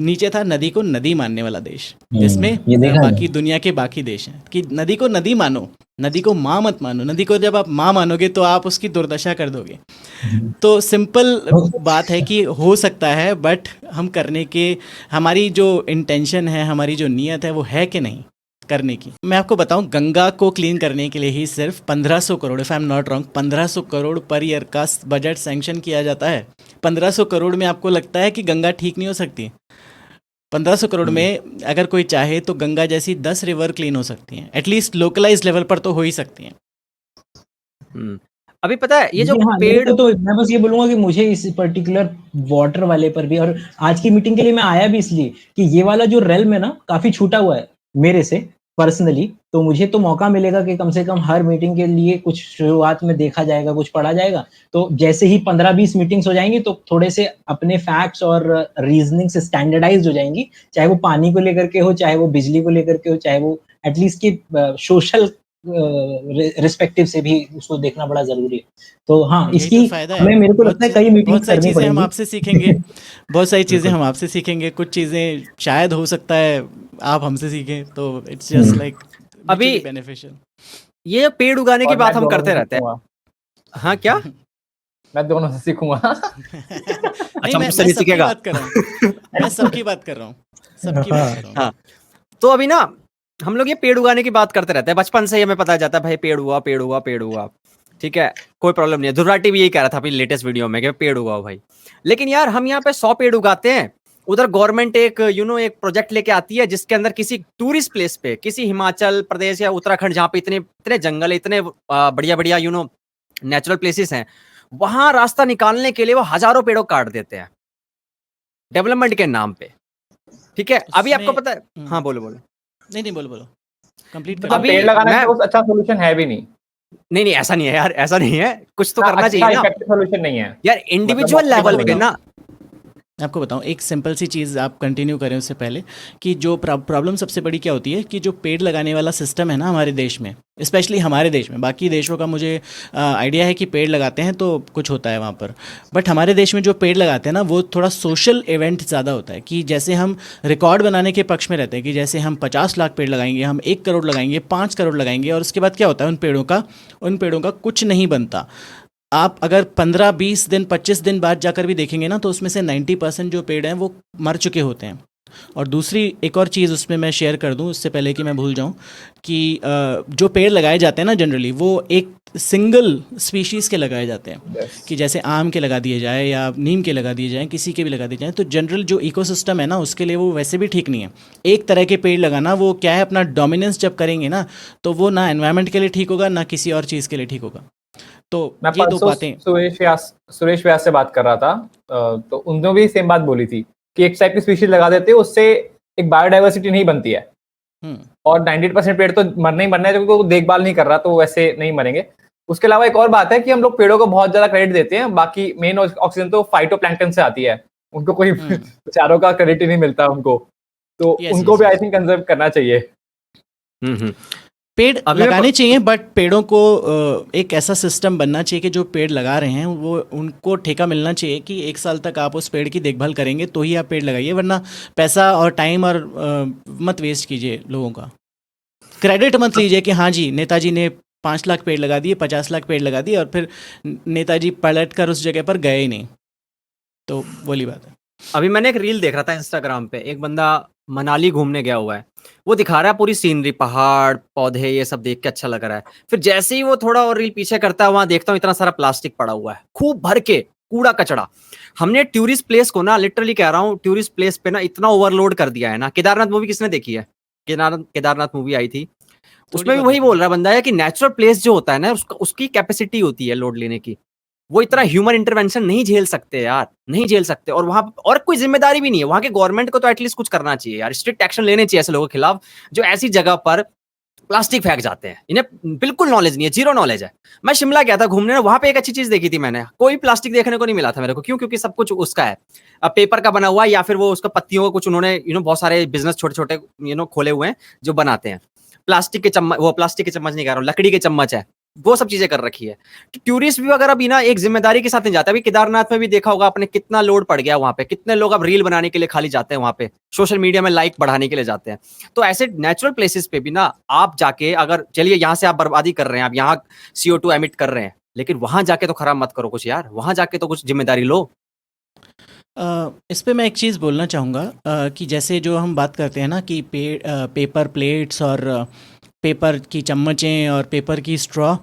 नीचे था नदी को नदी मानने वाला देश, जिसमें बाकी दुनिया के बाकी देश हैं कि नदी को नदी मानो, नदी को माँ मत मानो। नदी को जब आप माँ मानोगे तो आप उसकी दुर्दशा कर दोगे। तो सिंपल बात है कि हो सकता है, बट हम करने के, हमारी जो इंटेंशन है, हमारी जो नीयत है वो है कि नहीं करने की। मैं आपको बताऊं, गंगा को क्लीन करने के लिए ही सिर्फ 1500 crore, if I am not wrong, 1500 crore per year का बजट सैंक्शन किया जाता है। 1500 करोड़ में आपको लगता है कि गंगा ठीक नहीं हो सकती? 1500 करोड़ में अगर कोई चाहे तो गंगा जैसी 10 रिवर क्लीन हो सकती हैं, एटलीस्ट लोकलाइज लेवल पर तो हो ही सकती हैं। अभी पता है ये जो पेड़, तो मैं बस ये बोलूंगा कि मुझे इस पर्टिकुलर वाटर वाले पर भी, और आज की मीटिंग के लिए मैं आया भी इसलिए कि ये वाला जो रेल्म है ना, काफी छूटा हुआ है मेरे से, पर्सनली, तो मुझे तो मौका मिलेगा कि कम से कम हर मीटिंग के लिए कुछ शुरुआत में देखा जाएगा, कुछ पढ़ा जाएगा। तो जैसे ही 15-20 मीटिंग्स हो जाएंगी तो थोड़े से अपने फैक्ट्स और रीजनिंग से स्टैंडर्डाइज हो जाएंगी, चाहे वो पानी को लेकर के हो, चाहे वो बिजली को लेकर के हो, चाहे वो एटलीस्ट की सोशल रिस्पेक्टिव से भी उसको देखना बड़ा जरूरी है। तो हाँ, यही इसकी तो फायदा है। हमें मेरे को लगता है कई बहुत मीटिंग्स सारी करनी चीजें हम पड़ेंगी। आपसे सीखेंगे, बहुत सारी चीजें बिल्कुल। हम आपसे सीखेंगे, कुछ चीजें शायद हो सकता है आप हमसे सीखें, तो इट्स जस्ट लाइक अभी म्यूचुअली बेनिफिशियल। ये पेड़ उगाने की और बात मैं हम दोनों करते से रहते हैं। सीखूंगा, हाँ क्या? मैं दोनों से सीखूंगा। नहीं, अच्छा, मैं मुझसे नहीं सबकी सीखेगा। बात कर रहा हूँ, मैं सबकी बात कर रहा हूँ, सबकी बात कर रहा हूँ। हाँ, तो अभी ना हम लोग ये पेड़ उगाने की बात करते रहते हैं, बचपन से ही हमें पता जाता है भाई पेड़ हुआ, पेड़ हुआ, पेड़ हुआ। ठीक है, कोई प्रॉब्लम नहीं है। ध्रुव भी यही कह रहा था अपनी लेटेस्ट वीडियो में कि पेड़ उगाओ भाई। लेकिन यार हम यहाँ पे 100 पेड़ उगाते हैं, उधर गवर्नमेंट एक एक प्रोजेक्ट लेके आती है जिसके अंदर किसी टूरिस्ट प्लेस पे, किसी हिमाचल प्रदेश या उत्तराखंड जहाँ पे इतने इतने जंगल, इतने बढ़िया बढ़िया नेचुरल प्लेसेस हैं, वहां रास्ता निकालने के लिए वो हजारों पेड़ों काट देते हैं डेवलपमेंट के नाम पे। ठीक है, अभी आपको उसमें पता है। हाँ बोलो बोलो। नहीं, बोलो, कंप्लीट मतलब करो। अभी पेड़ लगाना मैं तो अच्छा सोल्यूशन है भी नहीं, नहीं ऐसा नहीं है यार, ऐसा नहीं है, कुछ तो करना अच्छा चाहिए ना इफेक्टिव सोल्यूशन नहीं है। यार, मतलब इंडिविजुअल मौके लेवल पर पे नहीं। ना। आपको बताऊं एक सिंपल सी चीज़, आप कंटिन्यू करें उससे पहले, कि जो प्रॉब्लम सबसे बड़ी क्या होती है कि जो पेड़ लगाने वाला सिस्टम है ना हमारे देश में, स्पेशली हमारे देश में, बाकी देशों का मुझे आइडिया है कि पेड़ लगाते हैं तो कुछ होता है वहाँ पर, बट हमारे देश में जो पेड़ लगाते हैं ना वो थोड़ा सोशल इवेंट ज़्यादा होता है, कि जैसे हम रिकॉर्ड बनाने के पक्ष में रहते हैं कि जैसे हम 50 लाख पेड़ लगाएंगे, हम 1 करोड़ लगाएंगे, 5 करोड़ लगाएंगे, और उसके बाद क्या होता है उन पेड़ों का कुछ नहीं बनता। आप अगर 15-20 दिन 25 दिन बाद जाकर भी देखेंगे ना तो उसमें से 90% जो पेड़ हैं वो मर चुके होते हैं। और दूसरी एक और चीज़ उसमें मैं शेयर कर दूं उससे पहले कि मैं भूल जाऊं, कि जो पेड़ लगाए जाते हैं ना जनरली वो एक सिंगल स्पीशीज़ के लगाए जाते हैं, Yes. कि जैसे आम के लगा दिए जाए या नीम के लगा दिए जाएँ, किसी के भी लगा दिए जाएँ, तो जनरल जो इकोसिस्टम है ना उसके लिए वो वैसे भी ठीक नहीं है। एक तरह के पेड़ लगाना वो क्या है, अपना डोमिनेंस जब करेंगे ना तो वो ना एनवायरनमेंट के लिए ठीक होगा ना किसी और चीज़ के लिए ठीक होगा। तो मैं ये दो परसों बातें। सुरेश व्यास से बात कर रहा था, तो उन्होंने भी सेम बात बोली थी कि एक टाइप की स्पीशीज लगा देते हैं, उससे एक बायोडाइवर्सिटी नहीं बनती है, और 98% पेड़ तो मरना ही मरना है, क्योंकि वो देखभाल नहीं कर रहा तो वैसे नहीं मरेंगे। उसके अलावा एक और बात है कि हम लोग पेड़ों को बहुत ज्यादा क्रेडिट देते हैं, बाकी मेन ऑक्सीजन तो फाइटोप्लैंक्टन से आती है, उनको कोई चारों का क्रेडिट ही नहीं मिलता उनको, तो उनको भी आई थिंक कंजर्व करना चाहिए। पेड़ लगाने चाहिए, बट पेड़ों को एक ऐसा सिस्टम बनना चाहिए कि जो पेड़ लगा रहे हैं वो उनको ठेका मिलना चाहिए कि 1 साल तक आप उस पेड़ की देखभाल करेंगे तो ही आप पेड़ लगाइए, वरना पैसा और टाइम और मत वेस्ट कीजिए लोगों का। क्रेडिट मत लीजिए कि हाँ जी नेताजी ने 5 लाख पेड़ लगा दिए, 50 लाख पेड़ लगा दिए और फिर नेताजी पलट कर उस जगह पर गए ही नहीं, तो बोली बात है। अभी मैंने एक रील देख रहा था इंस्टाग्राम पे, एक बंदा मनाली घूमने गया हुआ है, वो दिखा रहा है पूरी सीनरी, पहाड़ पौधे, ये सब देख के अच्छा लग रहा है। फिर जैसे ही वो थोड़ा और रील पीछे करता है, वहां देखता हूँ इतना सारा प्लास्टिक पड़ा हुआ है, खूब भर के कूड़ा कचड़ा। हमने टूरिस्ट प्लेस को ना, लिटरली कह रहा हूँ, टूरिस्ट प्लेस पे ना इतना ओवरलोड कर दिया है ना। केदारनाथ मूवी किसने देखी है? केदारनाथ मूवी आई थी, उसमें भी वही बोल रहा बंदा है कि नेचुरल प्लेस जो होता है ना उसकी कैपेसिटी होती है लोड लेने की, वो इतना ह्यूमन इंटरवेंशन नहीं झेल सकते यार, नहीं झेल सकते। और वहां और कोई जिम्मेदारी भी नहीं है वहां के गवर्नमेंट को, तो एटलीस्ट कुछ करना चाहिए यार, स्ट्रिक्ट एक्शन लेने चाहिए ऐसे लोगों के खिलाफ जो ऐसी जगह पर प्लास्टिक फेंक जाते हैं। इन्हें बिल्कुल नॉलेज नहीं है, जीरो नॉलेज है। मैं शिमला गया था घूमने, वहां पे एक अच्छी चीज देखी थी मैंने, कोई प्लास्टिक देखने को नहीं मिला था मेरे को। क्यों? क्योंकि सब कुछ उसका है, पेपर का बना हुआ है, या फिर वो उसका पत्तियों का कुछ उन्होंने बहुत सारे बिजनेस छोटे छोटे खोले हुए हैं जो बनाते हैं। प्लास्टिक के चम्मच, वो प्लास्टिक के चम्मच नहीं कह रहा हूँ, लकड़ी के चम्मच है, वो सब चीजें कर रखी है। तो टूरिस्ट भी अगर अभी ना एक जिम्मेदारी के साथ नहीं जाता, अभी केदारनाथ में भी देखा होगा आपने कितना लोड पड़ गया वहां पे, कितने लोग अब रील बनाने के लिए खाली जाते हैं वहां पे, सोशल मीडिया में लाइक बढ़ाने के लिए जाते हैं। तो ऐसे नेचुरल प्लेसेस पे भी ना आप जाके, अगर चलिए यहाँ से आप बर्बादी कर रहे हैं, आप यहाँ CO2 एमिट कर रहे हैं, लेकिन वहां जाके तो खराब मत करो कुछ यार, वहां जाके तो कुछ जिम्मेदारी लो। इस पे मैं एक चीज़ बोलना चाहूँगा कि जैसे जो हम बात करते हैं ना कि पेपर प्लेट्स और पेपर की चम्मचें और पेपर की स्ट्रॉ,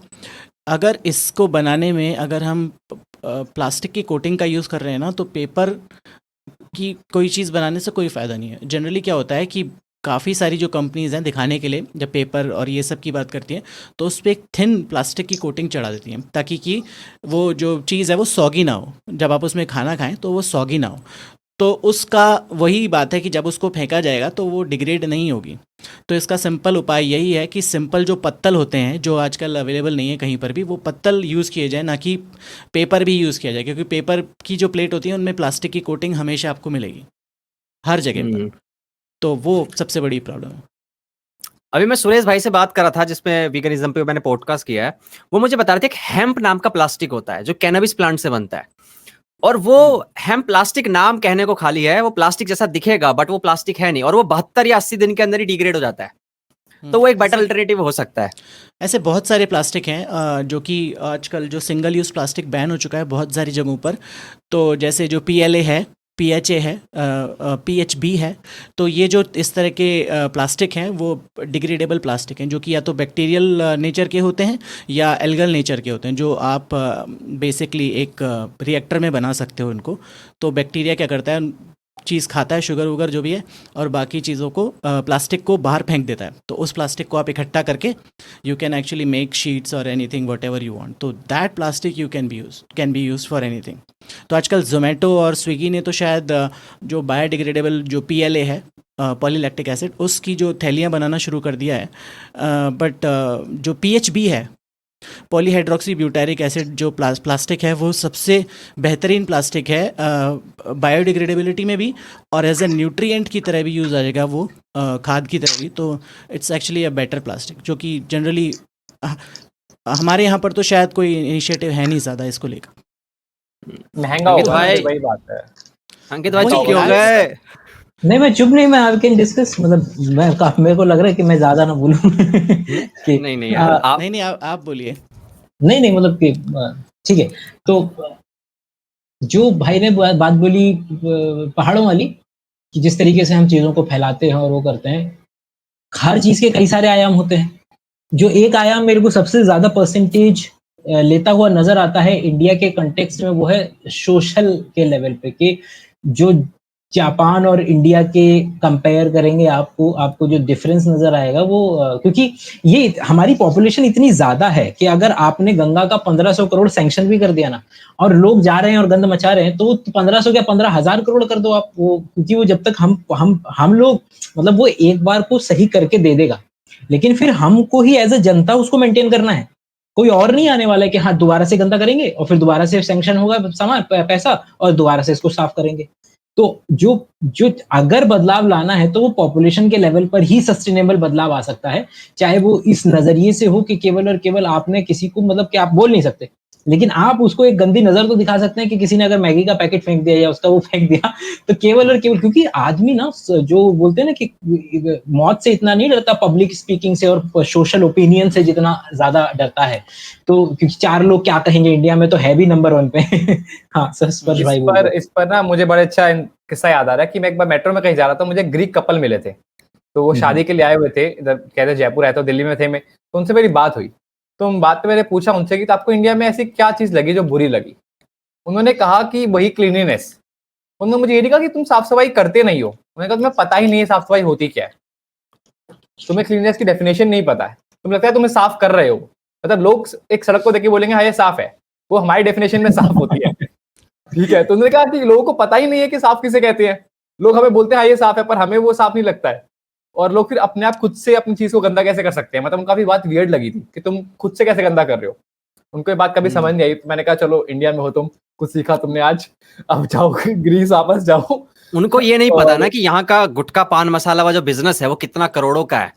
अगर इसको बनाने में अगर हम प्लास्टिक की कोटिंग का यूज़ कर रहे हैं ना तो पेपर की कोई चीज़ बनाने से कोई फ़ायदा नहीं है। जनरली क्या होता है कि काफ़ी सारी जो कंपनीज़ हैं दिखाने के लिए जब पेपर और ये सब की बात करती हैं तो उस पर एक थिन प्लास्टिक की कोटिंग चढ़ा देती हैं ताकि कि वो जो चीज़ है वो सॉगी ना हो, जब आप उसमें खाना खाएं तो वो सॉगी ना हो। तो उसका वही बात है कि जब उसको फेंका जाएगा तो वो डिग्रेड नहीं होगी। तो इसका सिंपल उपाय यही है कि सिंपल जो पत्तल होते हैं जो आजकल अवेलेबल नहीं है कहीं पर भी, वो पत्तल यूज़ किए जाए, ना कि पेपर भी यूज़ किया जाए, क्योंकि पेपर की जो प्लेट होती है उनमें प्लास्टिक की कोटिंग हमेशा आपको मिलेगी हर जगह पर। तो वो सबसे बड़ी प्रॉब्लम है। अभी मैं सुरेश भाई से बात कर रहा था जिसमें वीगनिज्म पे मैंने पॉडकास्ट किया है, वो मुझे बता रहे थे कि हेम्प नाम का प्लास्टिक होता है जो कैनबिस प्लांट से बनता है, और वो हेम्प प्लास्टिक नाम कहने को खाली है, वो प्लास्टिक जैसा दिखेगा बट वो प्लास्टिक है नहीं, और वो 72 या 80 दिन के अंदर ही डिग्रेड हो जाता है। तो वो एक बेटर अल्टरनेटिव हो सकता है। ऐसे बहुत सारे प्लास्टिक हैं जो कि आजकल जो सिंगल यूज़ प्लास्टिक बैन हो चुका है बहुत सारी जगहों पर। तो जैसे जो PLA है, PHA है, PHB है, तो ये जो इस तरह के प्लास्टिक हैं वो डिग्रेडेबल प्लास्टिक हैं, जो कि या तो बैक्टीरियल नेचर के होते हैं या एल्गल नेचर के होते हैं, जो आप बेसिकली एक रिएक्टर में बना सकते हो इनको। तो बैक्टीरिया क्या करता है, चीज़ खाता है, शुगर वुगर जो भी है, और बाकी चीज़ों को प्लास्टिक को बाहर फेंक देता है। तो उस प्लास्टिक को आप इकट्ठा करके you can actually make sheets और anything whatever you want. तो that plastic you can be use for anything. तो आजकल जोमेटो और स्विगी ने तो शायद जो बायोडिग्रेडेबल जो PLA है, पॉलीलैक्टिक एसिड, उसकी जो थैलियाँ बनाना शुरू कर दिया है। बट जो PHB है, पॉलीहाइड्रोक्सी ब्यूटारिक एसिड, जो प्लास्टिक है वो सबसे बेहतरीन प्लास्टिक है बायोडिग्रेडेबिलिटी में भी, और एज ए न्यूट्रिएंट की तरह भी यूज़ आ जाएगा वो, खाद की तरह भी। तो it's actually a better plastic, जो कि जनरली हमारे यहाँ पर तो शायद कोई इनिशिएटिव है नहीं ज़्यादा इसको लेकर। महंगा अंकित होगा ना, भाई, वही बात है। अंकित भाई वही चुप क्यों हो यार। गए? नहीं मैं चुप नहीं, मैं आई कैन डिस्कस, मतलब मेरे को लग रहा है कि मैं ज्यादा ना बोलूं कि नहीं यार, आप नहीं आप बोलिए। नहीं मतलब कि ठीक है। तो जो भाई ने बात बोली पहाड़ों वाली, कि जिस तरीके से हम चीजों को फैलाते हैं और वो करते हैं, हर चीज के कई सारे आयाम होते हैं। जो एक आयाम मेरे को सबसे ज्यादा परसेंटेज लेता हुआ नजर आता है इंडिया के कंटेक्स्ट में, वो है सोशल के लेवल पे, कि जो जापान और इंडिया के कंपेयर करेंगे आपको जो डिफरेंस नजर आएगा वो क्योंकि ये हमारी पॉपुलेशन इतनी ज्यादा है कि अगर आपने गंगा का 1500 करोड़ सैंक्शन भी कर दिया ना, और लोग जा रहे हैं और गंद मचा रहे हैं, तो 1500 क्या 15,000 करोड़ कर दो आप, वो क्योंकि वो जब तक हम लोग, मतलब वो एक बार को सही करके दे देगा, लेकिन फिर हमको ही एज अ जनता उसको मेंटेन करना है। कोई और नहीं आने वाला है कि हाँ दोबारा से गंदा करेंगे और फिर दोबारा से सैंक्शन होगा सामान पैसा और दोबारा से इसको साफ करेंगे। तो जो जो अगर बदलाव लाना है तो वो पॉपुलेशन के लेवल पर ही सस्टेनेबल बदलाव आ सकता है, चाहे वो इस नजरिए से हो कि केवल और केवल आपने किसी को, मतलब कि आप बोल नहीं सकते, लेकिन आप उसको एक गंदी नजर तो दिखा सकते हैं कि किसी ने अगर मैगी का पैकेट फेंक दिया या उसका वो फेंक दिया, तो केवल और केवल क्योंकि आदमी ना जो बोलते हैं ना कि मौत से इतना नहीं डरता पब्लिक स्पीकिंग से और सोशल ओपिनियन से जितना ज्यादा डरता है। तो क्योंकि 4 लोग क्या कहेंगे, इंडिया में तो है भी नंबर 1 पे हाँ स्पर्श भाई बोल। इस पर ना मुझे बड़ा अच्छा किस्सा याद आ रहा है कि मैं एक बार मेट्रो में कहीं जा रहा था, मुझे ग्रीक कपल मिले थे। तो वो शादी के लिए आए हुए थे, इधर कहते जयपुर आए थे, दिल्ली में थे मैं, तो उनसे मेरी बात हुई। तो बात पे मैंने पूछा उनसे कि तो आपको इंडिया में ऐसी क्या चीज लगी जो बुरी लगी। उन्होंने कहा कि वही क्लीनिनेस। उन्होंने मुझे ये नहीं कहा कि तुम साफ सफाई करते नहीं हो, उन्होंने कहा तुम्हें पता ही नहीं है साफ सफाई होती क्या है, तुम्हें क्लीननेस की डेफिनेशन नहीं पता है, तुम्हें लगता है तुम्हें साफ कर रहे हो। मतलब लोग एक सड़क को देख के बोलेंगे हाँ ये साफ है, वो हमारी डेफिनेशन में साफ होती है। ठीक है, तो उन्होंने कहा कि लोगों को पता ही नहीं है कि साफ किसे कहते हैं। लोग हमें बोलते हैं हाँ ये साफ है, पर हमें वो साफ नहीं लगता है। और लोग फिर अपने आप खुद से अपनी चीज को गंदा कैसे कर सकते हैं। मतलब उनका भी बात वियर्ड लगी थी कि तुम खुद से कैसे गंदा कर रहे हो। उनको ये बात कभी समझ नहीं आई। तो मैंने कहा चलो इंडिया में हो तुम, कुछ सीखा तुमने आज, अब जाओ ग्रीस वापस जाओ। उनको ये नहीं पता ना कि यहाँ का गुटखा पान मसाला वाला जो बिजनेस है वो कितना करोड़ों का है।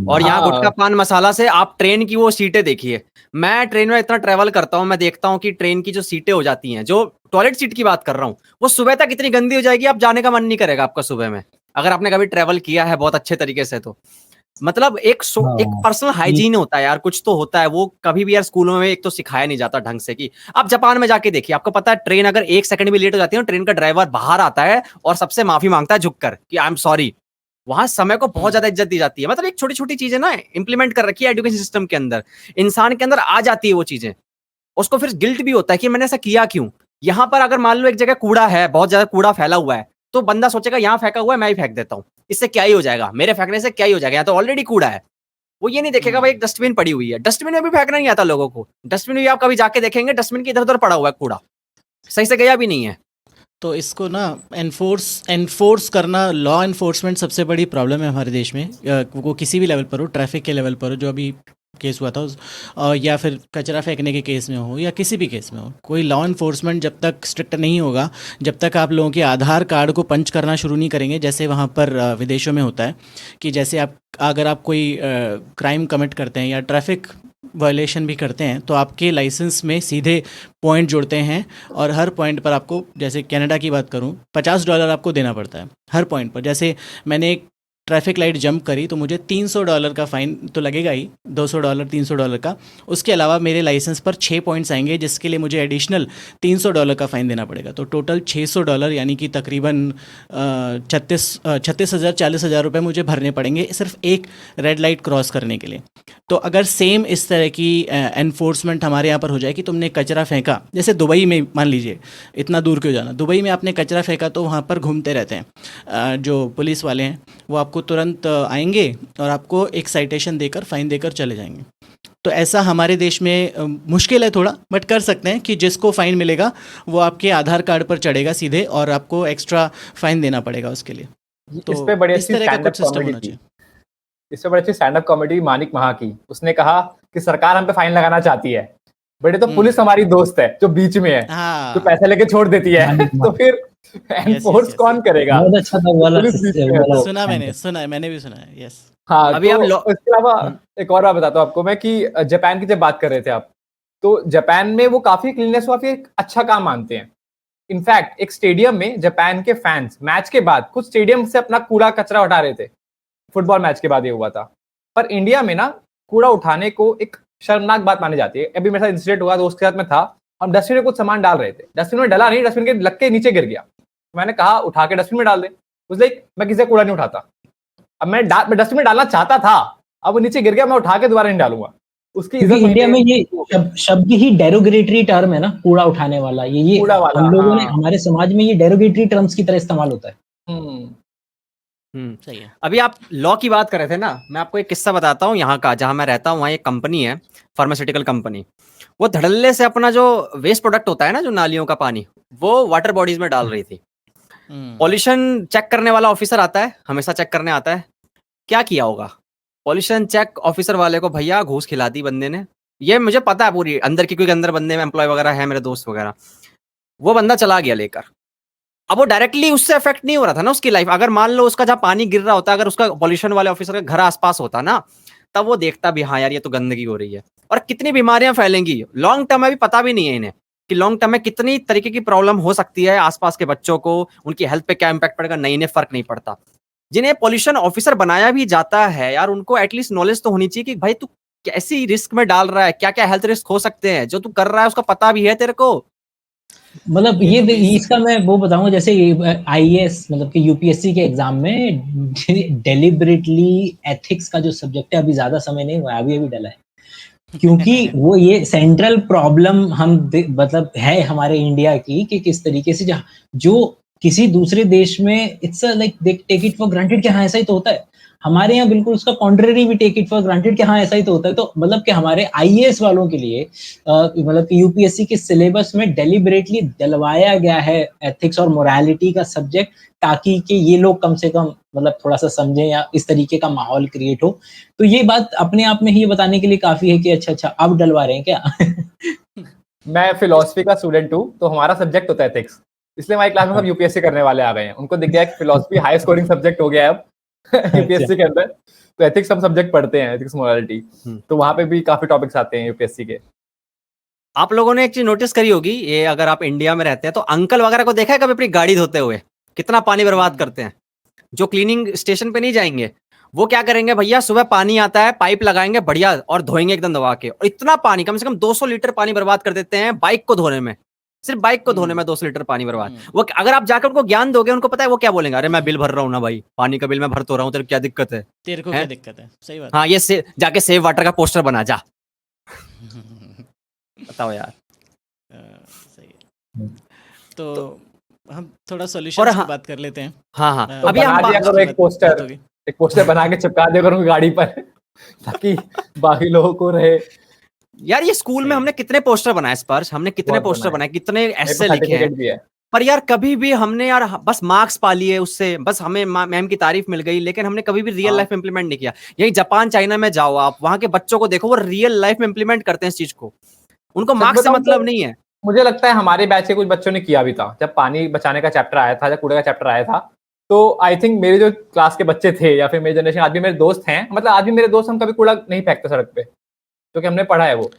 और यहाँ गुटखा पान मसाला से आप ट्रेन की वो सीटें देखिए, मैं ट्रेन में इतना ट्रेवल करता हूँ, मैं देखता हूँ कि ट्रेन की जो सीटें हो जाती हैं, जो टॉयलेट सीट की बात कर रहा हूँ, वो सुबह तक इतनी गंदी हो जाएगी आप जाने का मन नहीं करेगा आपका सुबह में, अगर आपने कभी ट्रेवल किया है बहुत अच्छे तरीके से। तो मतलब एक पर्सनल हाइजीन होता है यार, कुछ तो होता है, वो कभी भी यार स्कूलों में एक तो सिखाया नहीं जाता ढंग से। कि आप जापान में जाके देखिए, आपको पता है ट्रेन अगर 1 सेकंड भी लेट हो जाती है, ट्रेन का ड्राइवर बाहर आता है और सबसे माफी मांगता है झुककर कि आई एम सॉरी। वहां समय को बहुत ज्यादा इज्जत दी जाती है। मतलब एक छोटी छोटी चीजें ना इंप्लीमेंट कर रखी है एजुकेशन सिस्टम के अंदर, इंसान के अंदर आ जाती है वो चीजें, उसको फिर गिल्ट भी होता है कि मैंने ऐसा किया क्यों। यहाँ पर अगर मान लो एक जगह कूड़ा है, बहुत ज्यादा कूड़ा फैला हुआ है, तो बंदा सोचेगा यहाँ फेंका हुआ है मैं ही फेंक देता हूँ, इससे क्या ही हो जाएगा, मेरे फेंकने से क्या ही हो जाएगा, यहाँ तो ऑलरेडी कूड़ा है। वो ये नहीं देखेगा भाई एक डस्टबिन पड़ी हुई है, डस्टबिन में भी फेंकना नहीं आता लोगों को। डस्टबिन भी आप कभी जाके देखेंगे, डस्टबिन के इधर उधर पड़ा हुआ है कूड़ा, सही से गया भी नहीं है। तो इसको ना एनफोर्स करना, लॉ एनफोर्समेंट सबसे बड़ी प्रॉब्लम है हमारे देश में। वो किसी भी लेवल पर हो, ट्रैफिक के लेवल पर हो, जो अभी केस हुआ था या फिर कचरा फेंकने के केस में हो, या किसी भी केस में हो, कोई लॉ एनफोर्समेंट जब तक स्ट्रिक्ट नहीं होगा, जब तक आप लोगों के आधार कार्ड को पंच करना शुरू नहीं करेंगे, जैसे वहाँ पर विदेशों में होता है कि जैसे अगर आप कोई क्राइम कमिट करते हैं या ट्रैफिक वायलेशन भी करते हैं, तो आपके लाइसेंस में सीधे पॉइंट जुड़ते हैं, और हर पॉइंट पर आपको, जैसे कनाडा की बात करूं, $50 आपको देना पड़ता है हर पॉइंट पर। जैसे मैंने एक ट्रैफिक लाइट जंप करी तो मुझे $300 का फ़ाइन तो लगेगा ही, $200 $300 का। उसके अलावा मेरे लाइसेंस पर 6 पॉइंट्स आएंगे, जिसके लिए मुझे एडिशनल $300 का फ़ाइन देना पड़ेगा। तो टोटल $600, यानी कि तकरीबन 36,000 40,000 रुपये मुझे भरने पड़ेंगे सिर्फ एक रेड लाइट क्रॉस करने के लिए। तो अगर सेम इस तरह की एनफोर्समेंट हमारे यहाँ पर हो जाए कि तुमने कचरा फेंका, जैसे दुबई में, मान लीजिए, इतना दूर क्यों जाना, दुबई में आपने कचरा फेंका तो वहाँ पर घूमते रहते हैं जो पुलिस वाले हैं, वो आपको तुरंत आएंगे और आपको एक साइटेशन देकर, फाइन देकर चले जाएंगे। तो ऐसा हमारे देश में मुश्किल है थोड़ा, बट कर सकते हैं कि जिसको फ़ाइन मिलेगा वो आपके आधार कार्ड पर चढ़ेगा सीधे, और आपको एक्स्ट्रा फ़ाइन देना पड़ेगा उसके लिए। तो इस पे बड़ी इस अच्छी तरह का स्टैंड अप कुछ सिस्टम कॉमेडी होना थी। चाहिए। इससे बड़ी अच्छी स्टैंड अप कॉमेडी मानिक महा की। उसने कहा कि सरकार हम पे फाइन लगाना चाहती है, बट ये तो पुलिस हमारी दोस्त है जो बीच में है, जो हाँ, पैसे लेके छोड़ देती है। मानिक तो फिर एनफोर्स yes. कौन करेगा? बहुत अच्छा था वो वाला पुलिस बीच में है तो। मैंने भी सुना है, यस। हाँ, अभी तो आप इसके अलावा एक और बात बताता हूँ आपको मैं कि जापान की जब बात कर रहे थे आप, तो जापान में वो काफी क्लीननेस, काफी एक अच्छा काम मानते हैं। इनफैक्ट एक स्टेडियम में जापान के फैंस मैच के बाद कुछ स्टेडियम से अपना कूड़ा कचरा उठा रहे थे। फुटबॉल मैच के बाद ये हुआ था। पर इंडिया में ना कूड़ा उठाने को एक शर्मनाक बात मानी जाती है। अभी मेरे साथ इंसिडेंट हुआ, दोस्त के साथ में था, हम डस्टबिन में कुछ सामान डाल रहे थे, डस्टबिन में डला नहीं, डस्टबिन के लग के नीचे गिर गया। मैंने कहा उठा के डस्टबिन में डाल दे। उस लाइक मैं किसी का कूड़ा नहीं उठाता। अब मैं डस्टबिन में डालना चाहता था, अब वो नीचे गिर गया, मैं उठा के दोबारा नहीं डालूंगा। उसकी क्योंकि इज्जत इंडिया में ये शब्द ही डेरोगेटरी टर्म है ना, कूड़ा उठाने वाला। ये कूड़ा वाला, हम लोगों ने, हाँ। हमारे समाज में ये डेरोगेटरी टर्म्स की तरह इस्तेमाल होता है। सही है। अभी आप लॉ की बात कर रहे थे ना, मैं आपको एक किस्सा बताता हूँ। यहाँ का, जहाँ मैं रहता हूँ, वहाँ एक कंपनी है, फार्मास्यूटिकल कंपनी। वो धड़ल्ले से अपना जो वेस्ट प्रोडक्ट होता है ना, जो नालियों का पानी, वो वाटर बॉडीज में डाल रही थी। पॉल्यूशन चेक करने वाला ऑफिसर आता है, हमेशा चेक करने आता है। क्या किया होगा पॉल्यूशन चेक ऑफिसर वाले को? भैया घूस खिला दी बंदे ने। ये मुझे पता है पूरी अंदर की, कोई अंदर बंदे में एम्प्लॉय वगैरह है, मेरे दोस्त वगैरह। वो बंदा चला गया लेकर। अब वो डायरेक्टली उससे अफेक्ट नहीं हो रहा था ना उसकी लाइफ। अगर मान लो उसका जहां पानी गिर रहा होता, अगर उसका पॉल्यूशन वाले ऑफिसर का घर आसपास होता ना, तब वो देखता भी, हाँ यार ये तो गंदगी हो रही है, और कितनी बीमारियां फैलेंगी लॉन्ग टर्म में। भी पता भी नहीं है इन्हें कि लॉन्ग टर्म में कितनी तरीके की प्रॉब्लम हो सकती है आसपास के बच्चों को, उनकी हेल्थ पे क्या इंपैक्ट पड़ेगा, नहीं, इन्हें फर्क नहीं पड़ता। जिन्हें पॉल्यूशन ऑफिसर बनाया भी जाता है यार, उनको एटलीस्ट नॉलेज तो होनी चाहिए कि भाई तू कैसी रिस्क में डाल रहा है, क्या क्या हेल्थ रिस्क हो सकते हैं, जो तू कर रहा है उसका पता भी है तेरे को। मतलब ये इसका मैं वो बताऊंगा, जैसे आईएएस मतलब कि यूपीएससी के एग्जाम में डेलिबरेटली एथिक्स का जो सब्जेक्ट है, अभी ज्यादा समय नहीं हुआ, अभी डला है। क्योंकि वो ये सेंट्रल प्रॉब्लम हम मतलब है हमारे इंडिया की, कि किस तरीके से जो किसी दूसरे देश में it's like they take it for granted कि हाँ ऐसा ही तो होता है। हमारे यहाँ बिल्कुल उसका कॉन्ट्रेरी भी टेक इट फॉर ग्रांटेड कि हाँ ऐसा ही तो होता है। तो मतलब कि हमारे आईएएस वालों के लिए मतलब कि यूपीएससी के सिलेबस में डेलिबरेटली डलवाया गया है एथिक्स और मोरालिटी का सब्जेक्ट, ताकि कि ये लोग कम से कम मतलब थोड़ा सा समझें या इस तरीके का माहौल क्रिएट हो। तो ये बात अपने आप में ही बताने के लिए काफी है कि अच्छा अब डलवा रहे हैं क्या। मैं फिलोसफी का स्टूडेंट हूँ, तो हमारा सब्जेक्ट होता है एथिक्स, इसलिए हमारी क्लास में सब यूपीएससी करने वाले आ गए हैं। उनको दिख गया कि फिलोसफी हाई स्कोरिंग सब्जेक्ट हो गया है अब यूपीएससी के अंदर, तो एथिक्स हम सब्जेक्ट पढ़ते हैं, एथिक्स मोरालिटी। तो वहां पे भी काफी टॉपिक्स आते हैं यूपीएससी के। आप लोगों ने एक चीज नोटिस करी होगी, ये अगर आप इंडिया में रहते हैं तो अंकल वगैरह को देखा है कभी अपनी गाड़ी धोते हुए? कितना पानी बर्बाद करते हैं। जो क्लीनिंग स्टेशन पे नहीं जाएंगे, वो क्या करेंगे भैया, सुबह पानी आता है, पाइप लगाएंगे बढ़िया और धोएंगे एकदम दबा के, और इतना पानी, कम से कम 200 लीटर पानी बर्बाद कर देते हैं बाइक को धोने में। सिर्फ बाइक को धोने में 200 लीटर पानी बर्बाद। वो अगर आप जाकर उनको ज्ञान दोगे, उनको पता है वो क्या बोलेंगे, अरे मैं बिल भर रहा हूँ ना भाई, पानी का बिल मैं भर तो रहा हूँ, तेरे क्या दिक्कत है, तेरे को क्या दिक्कत है? सही बात। हाँ, ये जाके सेव वाटर का पोस्टर बना जा। बताओ यार। सही है। तो हम थोड़ा सॉल्यूशन की बात कर लेते हैं। हाँ तो अभी हम एक पोस्टर बना के चिपका दिया करो गाड़ी पर, ताकि बाकी लोगों को रहे। यार ये स्कूल में हमने कितने पोस्टर बनाए स्पर्श, हमने कितने पोस्टर बनाए, कितने ऐसे लिखे हैं, पर यार कभी भी हमने यार बस मार्क्स पा लिए उससे, बस हमें मैम की तारीफ मिल गई, लेकिन हमने कभी भी रियल लाइफ में इंप्लीमेंट नहीं किया। यही जापान चाइना में जाओ आप, वहां के बच्चों को देखो, वो रियल लाइफ में इंप्लीमेंट करते हैं इस चीज को, उनको सच मार्क्स से बताऊं मतलब तो नहीं है। मुझे लगता है हमारे बैच के कुछ बच्चों ने किया भी था। जब पानी बचाने का चैप्टर आया था, जब कूड़े का चैप्टर आया था, तो आई थिंक मेरे जो क्लास के बच्चे थे या फिर मेरी जनरेशन, आज भी मेरे दोस्त हैं, मतलब आज भी मेरे दोस्त, हम कभी कूड़ा नहीं फेंकते सड़क पे, क्योंकि हमने पढ़ा है वो।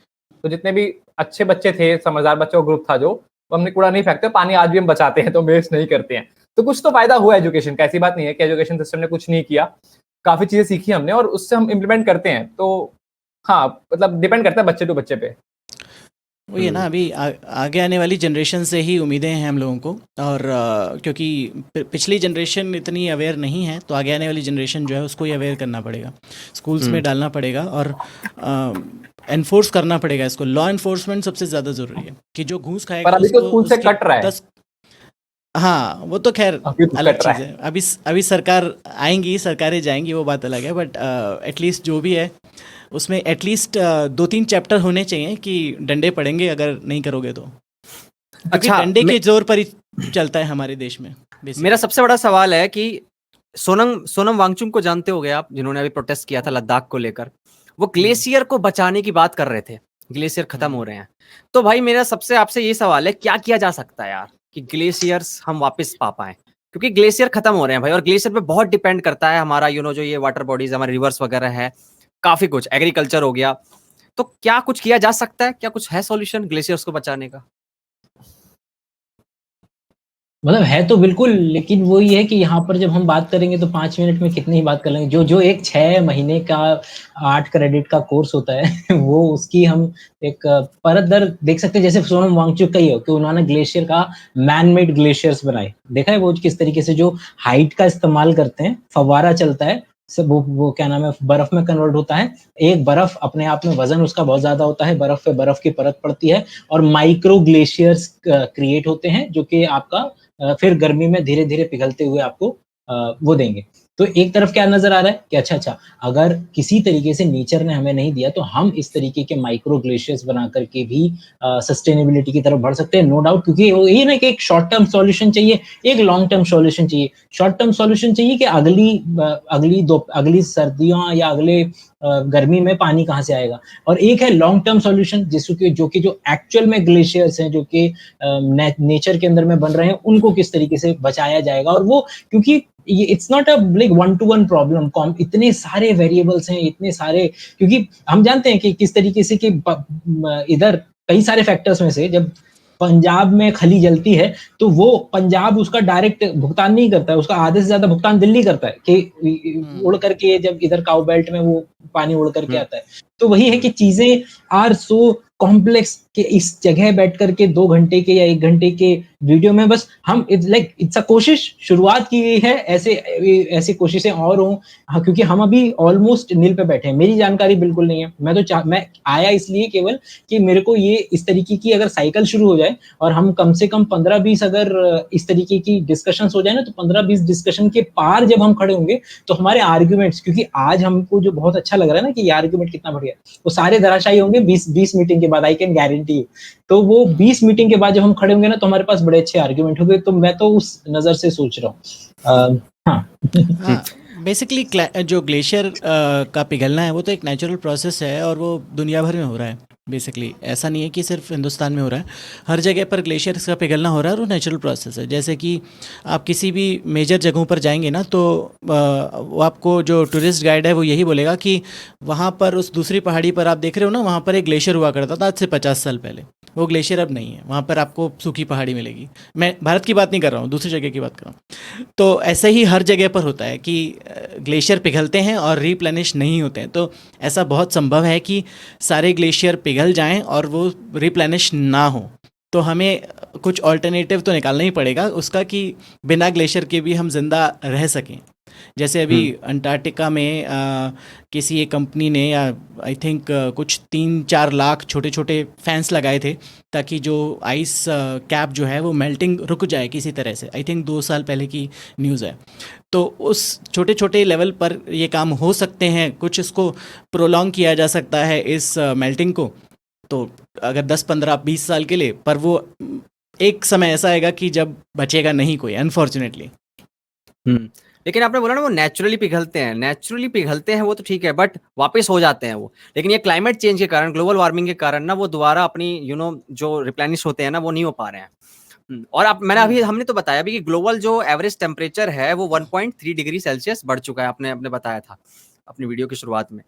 तो जितने भी अच्छे बच्चे थे, समझदार बच्चों का ग्रुप था जो, वो हमने कूड़ा नहीं फेंकते, पानी आज भी हम बचाते हैं, तो वेस्ट नहीं करते हैं। तो कुछ तो फायदा हुआ एजुकेशन का, ऐसी बात नहीं है कि एजुकेशन सिस्टम ने कुछ नहीं किया। काफी चीजें सीखी हमने और उससे हम इम्प्लीमेंट करते हैं। तो हाँ, मतलब डिपेंड करता है बच्चे टू बच्चे पे। वही है ना, अभी आगे आने वाली जनरेशन से ही उम्मीदें हैं हम लोगों को। और क्योंकि पिछली जनरेशन इतनी अवेयर नहीं है, तो आगे आने वाली जनरेशन जो है उसको ही अवेयर करना पड़ेगा, स्कूल्स में डालना पड़ेगा और एनफोर्स करना पड़ेगा इसको। लॉ एनफोर्समेंट सबसे ज़्यादा ज़रूरी है कि जो घूस खाएगा पर अभी तो स्कूल से उसकी कट रहा है। 10। हाँ, वो तो खैर अभी तो अलग कट रहा चीज़ है। अभी सरकार आएंगी, सरकारें जाएंगी, वो बात अलग है। बट एटलीस्ट जो भी है उसमें एटलीस्ट 2-3 चैप्टर होने चाहिए कि डंडे पड़ेंगे अगर नहीं करोगे तो। क्योंकि अच्छा, डंडे के जोर पर ही चलता है हमारे देश में basically। मेरा सबसे बड़ा सवाल है कि सोनम वांगचुक को जानते होगे आप, जिन्होंने अभी प्रोटेस्ट किया था लद्दाख को लेकर, वो ग्लेशियर को बचाने की बात कर रहे थे, ग्लेशियर खत्म हो रहे हैं। तो भाई मेरा सबसे आपसे ये सवाल है, क्या किया जा सकता है यार कि ग्लेशियर्स हम वापस पा पाए, क्योंकि ग्लेशियर खत्म हो रहे हैं भाई, और ग्लेशियर पे बहुत डिपेंड करता है हमारा जो ये वाटर बॉडीज, हमारे रिवर्स वगैरह है, काफी कुछ, एग्रीकल्चर हो गया। तो क्या कुछ किया जा सकता है, क्या कुछ है सॉल्यूशन ग्लेशियर्स को बचाने का? मतलब है तो बिल्कुल, लेकिन वही है कि यहाँ पर जब हम बात करेंगे तो 5 मिनट में कितनी ही बात कर लेंगे। जो एक 6 महीने का 8 क्रेडिट का कोर्स होता है वो उसकी हम एक परत दर देख सकते हैं। जैसे सोनम वांगचुक का ही हो कि उन्होंने ग्लेशियर का मैन मेड ग्लेशियर्स बनाए, देखा है वो किस तरीके से जो हाइट का इस्तेमाल करते हैं, फव्वारा चलता है, सब वो क्या नाम है, बर्फ में कन्वर्ट होता है। एक बर्फ अपने आप में वजन उसका बहुत ज्यादा होता है, बर्फ पे बर्फ की परत पड़ती है और माइक्रो ग्लेशियर्स क्रिएट होते हैं, जो कि आपका फिर गर्मी में धीरे धीरे पिघलते हुए आपको वो देंगे। तो एक तरफ क्या नजर आ रहा है कि अच्छा, अगर किसी तरीके से नेचर ने हमें नहीं दिया तो हम इस तरीके के माइक्रो ग्लेशियर्स बना करके भी सस्टेनेबिलिटी की तरफ बढ़ सकते हैं, नो डाउट। क्योंकि वो ये ना कि एक शॉर्ट टर्म सॉल्यूशन चाहिए, एक लॉन्ग टर्म सॉल्यूशन चाहिए। शॉर्ट टर्म सॉल्यूशन चाहिए कि अगली सर्दियों या अगले गर्मी में पानी कहाँ से आएगा, और एक है लॉन्ग टर्म सॉल्यूशन जो एक्चुअल में ग्लेशियर्स हैं, जो कि नेचर के अंदर में बन रहे हैं, उनको किस तरीके से बचाया जाएगा। और वो क्योंकि it's not a like 1-to-1 problem, इतने सारे वेरिएबल्स हैं, इतने सारे, क्योंकि हम जानते हैं कि किस तरीके से कि इधर कई सारे फैक्टर्स में से जब पंजाब में खली जलती है तो वो पंजाब उसका डायरेक्ट भुगतान नहीं करता है, उसका आधे से ज्यादा भुगतान दिल्ली करता है कि उड़ करके जब इधर काउ बेल्ट में वो पानी उड़ करके आता है। तो वही है कि चीजें आर सो कॉम्प्लेक्स कि इस जगह बैठ करके 2 घंटे के या 1 घंटे के वीडियो में बस हम इट्स अ कोशिश शुरुआत की गई है, ऐसी कोशिशें और हों। हाँ, क्योंकि हम अभी ऑलमोस्ट नील पे बैठे हैं, मेरी जानकारी बिल्कुल नहीं है। मैं आया इसलिए केवल कि मेरे को ये इस तरीके की अगर साइकिल शुरू हो जाए और हम कम से कम 15-20 अगर इस तरीके की डिस्कशंस हो जाए ना, तो 15-20 डिस्कशन के पार जब हम खड़े होंगे तो हमारे आर्ग्यूमेंट्स, क्योंकि आज हमको जो बहुत अच्छा लग रहा है ना कि ये आर्ग्यूमेंट कितना बढ़िया, वो सारे धराशायी होंगे 20 मीटिंग के बाद, आई कैन गारंटी यू। तो वो 20 मीटिंग के बाद जब हम खड़े होंगे ना तो हमारे पास बड़े अच्छे आर्ग्यूमेंट होंगे। तो मैं तो उस नजर से सोच रहा हूँ। हाँ, बेसिकली जो ग्लेशियर का पिघलना है वो तो एक नेचुरल प्रोसेस है और वो दुनिया भर में हो रहा है। बेसिकली ऐसा नहीं है कि सिर्फ हिंदुस्तान में हो रहा है, हर जगह पर ग्लेशियर्स का पिघलना हो रहा है और वो नेचुरल प्रोसेस है। जैसे कि आप किसी भी मेजर जगहों पर जाएंगे ना तो वो आपको जो टूरिस्ट गाइड है वो यही बोलेगा कि वहाँ पर उस दूसरी पहाड़ी पर आप देख रहे हो ना, वहाँ पर एक ग्लेशियर हुआ करता था आज से 50 साल पहले। वो ग्लेशियर अब नहीं है, वहाँ पर आपको सूखी पहाड़ी मिलेगी। मैं भारत की बात नहीं कर रहा हूँ, दूसरी जगह की बात कर रहा हूँ। तो ऐसे ही हर जगह पर होता है कि ग्लेशियर पिघलते हैं और रिप्लेनिश नहीं होते हैं। तो ऐसा बहुत संभव है कि सारे ग्लेशियर पिघल जाएं और वो रिप्लेनिश ना हो। तो हमें कुछ ऑल्टरनेटिव तो निकालना ही पड़ेगा उसका कि बिना ग्लेशियर के भी हम जिंदा रह सकें। जैसे अभी अंटार्कटिका में किसी एक कंपनी ने आई थिंक कुछ 3-4 लाख छोटे छोटे फैंस लगाए थे ताकि जो आइस कैप जो है वो मेल्टिंग रुक जाए किसी तरह से। आई थिंक 2 साल पहले की न्यूज़ है। तो उस छोटे छोटे लेवल पर ये काम हो सकते हैं, कुछ इसको प्रोलॉन्ग किया जा सकता है इस मेल्टिंग को। तो अगर 10-15-20 साल के लिए, पर वो एक समय ऐसा आएगा कि जब बचेगा नहीं कोई, अनफॉर्चुनेटली। लेकिन आपने बोला ना वो नेचुरली पिघलते हैं वो तो ठीक है, बट वापस हो जाते हैं वो। लेकिन ये क्लाइमेट चेंज के कारण, ग्लोबल वार्मिंग के कारण ना, वो दोबारा अपनी जो रिप्लेनिश होते हैं ना, वो नहीं हो पा रहे हैं। और आप हमने तो बताया भी कि ग्लोबल जो एवरेज टेम्परेचर है वो 1.3 डिग्री सेल्सियस बढ़ चुका है, आपने बताया था अपनी वीडियो की शुरुआत में।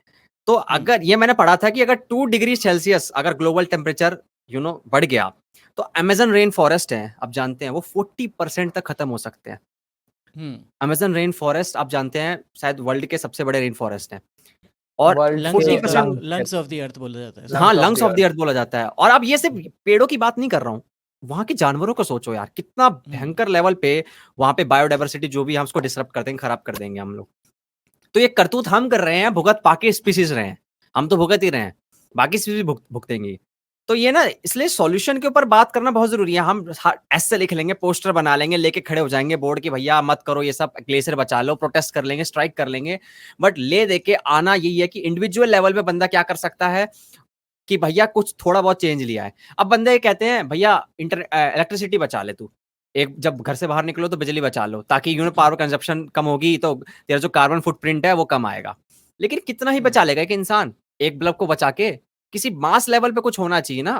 तो अगर ये मैंने पढ़ा था कि अगर 2 डिग्री सेल्सियस अगर ग्लोबल टेम्परेचर बढ़ गया, तो अमेजन रेन फॉरेस्ट है, आप जानते हैं, वो 40% तक खत्म हो सकते हैं। अमेजन रेन फॉरेस्ट आप जानते हैं शायद वर्ल्ड के सबसे बड़े रेन फॉरेस्ट हैं, और लंग्स ऑफ द अर्थ बोला जाता है। हाँ, लंग्स ऑफ द अर्थ बोला जाता है। और अब ये सिर्फ पेड़ों की बात नहीं कर रहा हूँ, वहां के जानवरों को सोचो यार, कितना भयंकर लेवल पे वहां पे बायोडाइवर्सिटी जो भी हम उसको डिसरप्ट कर देंगे, खराब कर देंगे हम लोग। तो ये करतूत हम कर रहे हैं, भुगत बाकी स्पीसीज रहे हैं, हम तो भुगत ही रहे हैं, बाकी स्पीसीज भुगतेंगी। तो ये ना, इसलिए सॉल्यूशन के ऊपर बात करना बहुत जरूरी है। हम ऐसे लिख लेंगे, पोस्टर बना लेंगे, लेके खड़े हो जाएंगे बोर्ड की, भैया मत करो ये सब, ग्लेशियर बचा लो, प्रोटेस्ट कर लेंगे, स्ट्राइक कर लेंगे, बट ले दे के आना यही है कि इंडिविजुअल लेवल पे बंदा क्या कर सकता है कि भैया कुछ थोड़ा बहुत चेंज लिया है। अब बंदे कहते हैं भैया इलेक्ट्रिसिटी बचा ले तू, एक जब घर से बाहर निकलो तो बिजली बचा लो, ताकि पावर कंजप्शन कम होगी तो तेरा जो कार्बन फुटप्रिंट है वो कम आएगा। लेकिन कितना ही बचा लेगा एक इंसान एक बल्ब को बचा के? किसी मास लेवल पे कुछ होना चाहिए ना।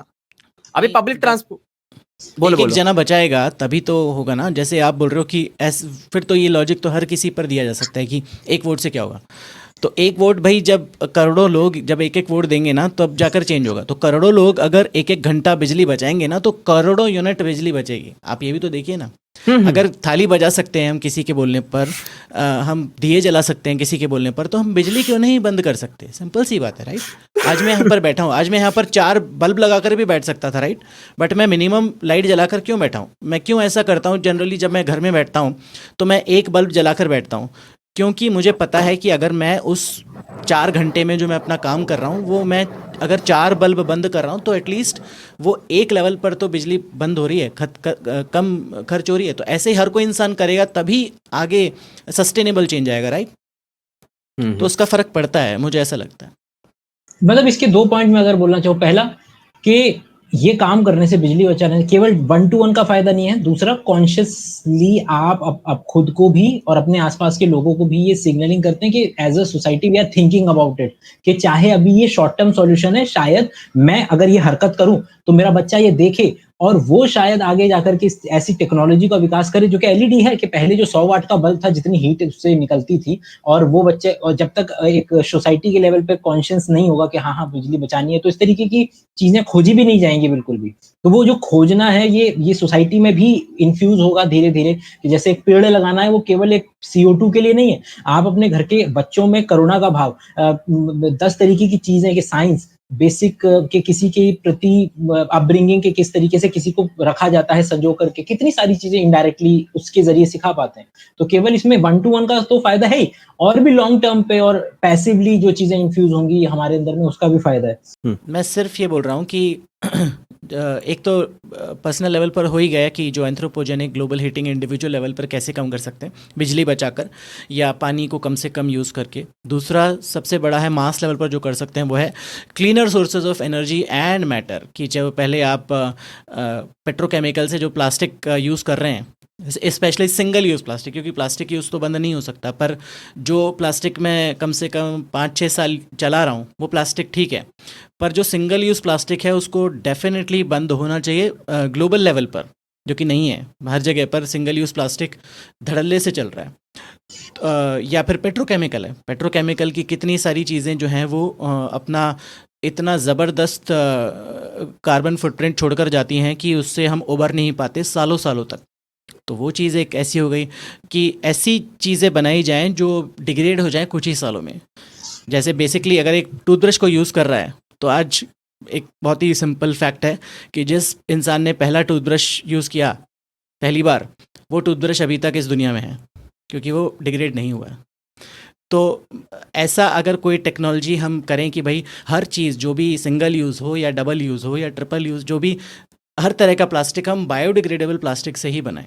अभी पब्लिक ट्रांसपोर्ट एक जना बचाएगा तभी तो होगा ना। जैसे आप बोल रहे हो कि फिर तो ये लॉजिक तो हर किसी पर दिया जा सकता है कि एक वोट से क्या होगा। तो एक वोट भाई, जब करोड़ों लोग जब एक एक वोट देंगे ना, तब जाकर चेंज होगा। तो करोड़ों लोग अगर एक एक घंटा बिजली बचाएंगे ना, तो करोड़ों यूनिट बिजली बचेगी। आप ये भी तो देखिए ना। अगर थाली बजा सकते हैं हम किसी के बोलने पर, हम दिए जला सकते हैं किसी के बोलने पर, तो हम बिजली क्यों नहीं बंद कर सकते? सिंपल सी बात है, राइट। आज मैं यहाँ पर बैठा हूँ, आज मैं यहाँ पर 4 बल्ब लगाकर भी बैठ सकता था, राइट, बट मैं मिनिमम लाइट जलाकर क्यों बैठा हूँ? मैं क्यों ऐसा करता हूँ? जनरली जब मैं घर में बैठता हूँ तो मैं एक बल्ब जलाकर बैठता हूँ, क्योंकि मुझे पता है कि अगर मैं उस 4 घंटे में जो मैं अपना काम कर रहा हूँ, वो मैं अगर 4 बल्ब बंद कर रहा हूँ तो एटलीस्ट वो एक लेवल पर तो बिजली बंद हो रही है, कम खर्च हो रही है। तो ऐसे ही हर कोई इंसान करेगा तभी आगे सस्टेनेबल चेंज आएगा, राइट। तो उसका फर्क पड़ता है, मुझे ऐसा लगता है। मतलब इसके 2 पॉइंट में अगर बोलना चाहूँ, पहला कि ये काम करने से, बिजली बचाने से केवल 1 to 1 का फायदा नहीं है। दूसरा, कॉन्शियसली आप खुद को भी और अपने आसपास के लोगों को भी ये सिग्नलिंग करते हैं कि as a society we are thinking about it, कि चाहे अभी ये शॉर्ट टर्म सॉल्यूशन है, शायद मैं अगर ये हरकत करूं तो मेरा बच्चा ये देखे और वो शायद आगे जाकर के ऐसी टेक्नोलॉजी का विकास करे जो कि एलईडी है, कि पहले जो 100 वाट का बल्ब था, जितनी हीट उससे निकलती थी, और वो बच्चे, और जब तक एक सोसाइटी के लेवल पे कॉन्शियस नहीं होगा कि हाँ बिजली बचानी है, तो इस तरीके की चीजें खोजी भी नहीं जाएंगी बिल्कुल भी। तो वो जो खोजना है, ये सोसाइटी में भी इन्फ्यूज होगा धीरे धीरे, कि जैसे एक पेड़ लगाना है, वो केवल एक CO2 के लिए नहीं है। आप अपने घर के बच्चों में करुणा का भाव, 10 तरीके की चीजें, कि साइंस बेसिक के किसी के प्रति अपब्रिंगिंग के किस तरीके से किसी को रखा जाता है संजो करके, कितनी सारी चीजें इनडायरेक्टली उसके जरिए सिखा पाते हैं। तो केवल इसमें 1 to 1 का तो फायदा है ही, और भी लॉन्ग टर्म पे और पैसिवली जो चीजें इन्फ्यूज होंगी हमारे अंदर में, उसका भी फायदा है। मैं सिर्फ ये बोल रहा हूँ कि एक तो पर्सनल लेवल पर हो ही गया कि जो anthropogenic global heating individual level पर कैसे कम कर सकते हैं, बिजली बचाकर या पानी को कम से कम यूज़ करके। दूसरा सबसे बड़ा है मास लेवल पर जो कर सकते हैं, वो है cleaner sources of energy and matter. कि जब पहले आप पेट्रोकेमिकल से जो प्लास्टिक यूज़ कर रहे हैं, स्पेशली सिंगल यूज़ प्लास्टिक, क्योंकि प्लास्टिक यूज़ तो बंद नहीं हो सकता, पर जो प्लास्टिक मैं कम से कम 5-6 साल चला रहा हूँ वो प्लास्टिक ठीक है, पर जो सिंगल यूज़ प्लास्टिक है उसको डेफिनेटली बंद होना चाहिए ग्लोबल लेवल पर, जो कि नहीं है। हर जगह पर सिंगल यूज़ प्लास्टिक धड़ल्ले से चल रहा है। या फिर पेट्रोकेमिकल है, पेट्रोकेमिकल की कितनी सारी चीज़ें जो हैं वो अपना इतना ज़बरदस्त कार्बन फुटप्रिंट छोड़कर जाती हैं कि उससे हम उबर नहीं पाते सालों सालों तक। तो वो चीज़ एक ऐसी हो गई कि ऐसी चीज़ें बनाई जाएं जो डिग्रेड हो जाएं कुछ ही सालों में। जैसे बेसिकली अगर एक टूथब्रश को यूज़ कर रहा है, तो आज एक बहुत ही सिंपल फैक्ट है कि जिस इंसान ने पहला टूथब्रश यूज़ किया पहली बार, वो टूथब्रश अभी तक इस दुनिया में है, क्योंकि वो डिग्रेड नहीं हुआ। तो ऐसा अगर कोई टेक्नोलॉजी हम करें कि भाई हर चीज़ जो भी सिंगल यूज़ हो या डबल यूज़ हो या ट्रिपल यूज़, जो भी हर तरह का प्लास्टिक हम बायोडिग्रेडेबल प्लास्टिक से ही बनाएं,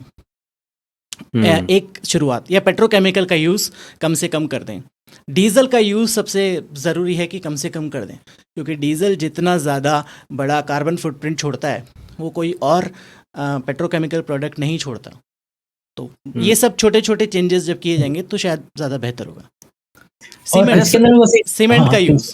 एक शुरुआत। या पेट्रोकेमिकल का यूज़ कम से कम कर दें। डीजल का यूज़ सबसे ज़रूरी है कि कम से कम कर दें, क्योंकि डीजल जितना ज़्यादा बड़ा कार्बन फुटप्रिंट छोड़ता है, वो कोई और पेट्रोकेमिकल प्रोडक्ट नहीं छोड़ता। तो ये सब छोटे छोटे चेंजेस जब किए जाएंगे तो शायद ज़्यादा बेहतर होगा। सीमेंट का यूज़,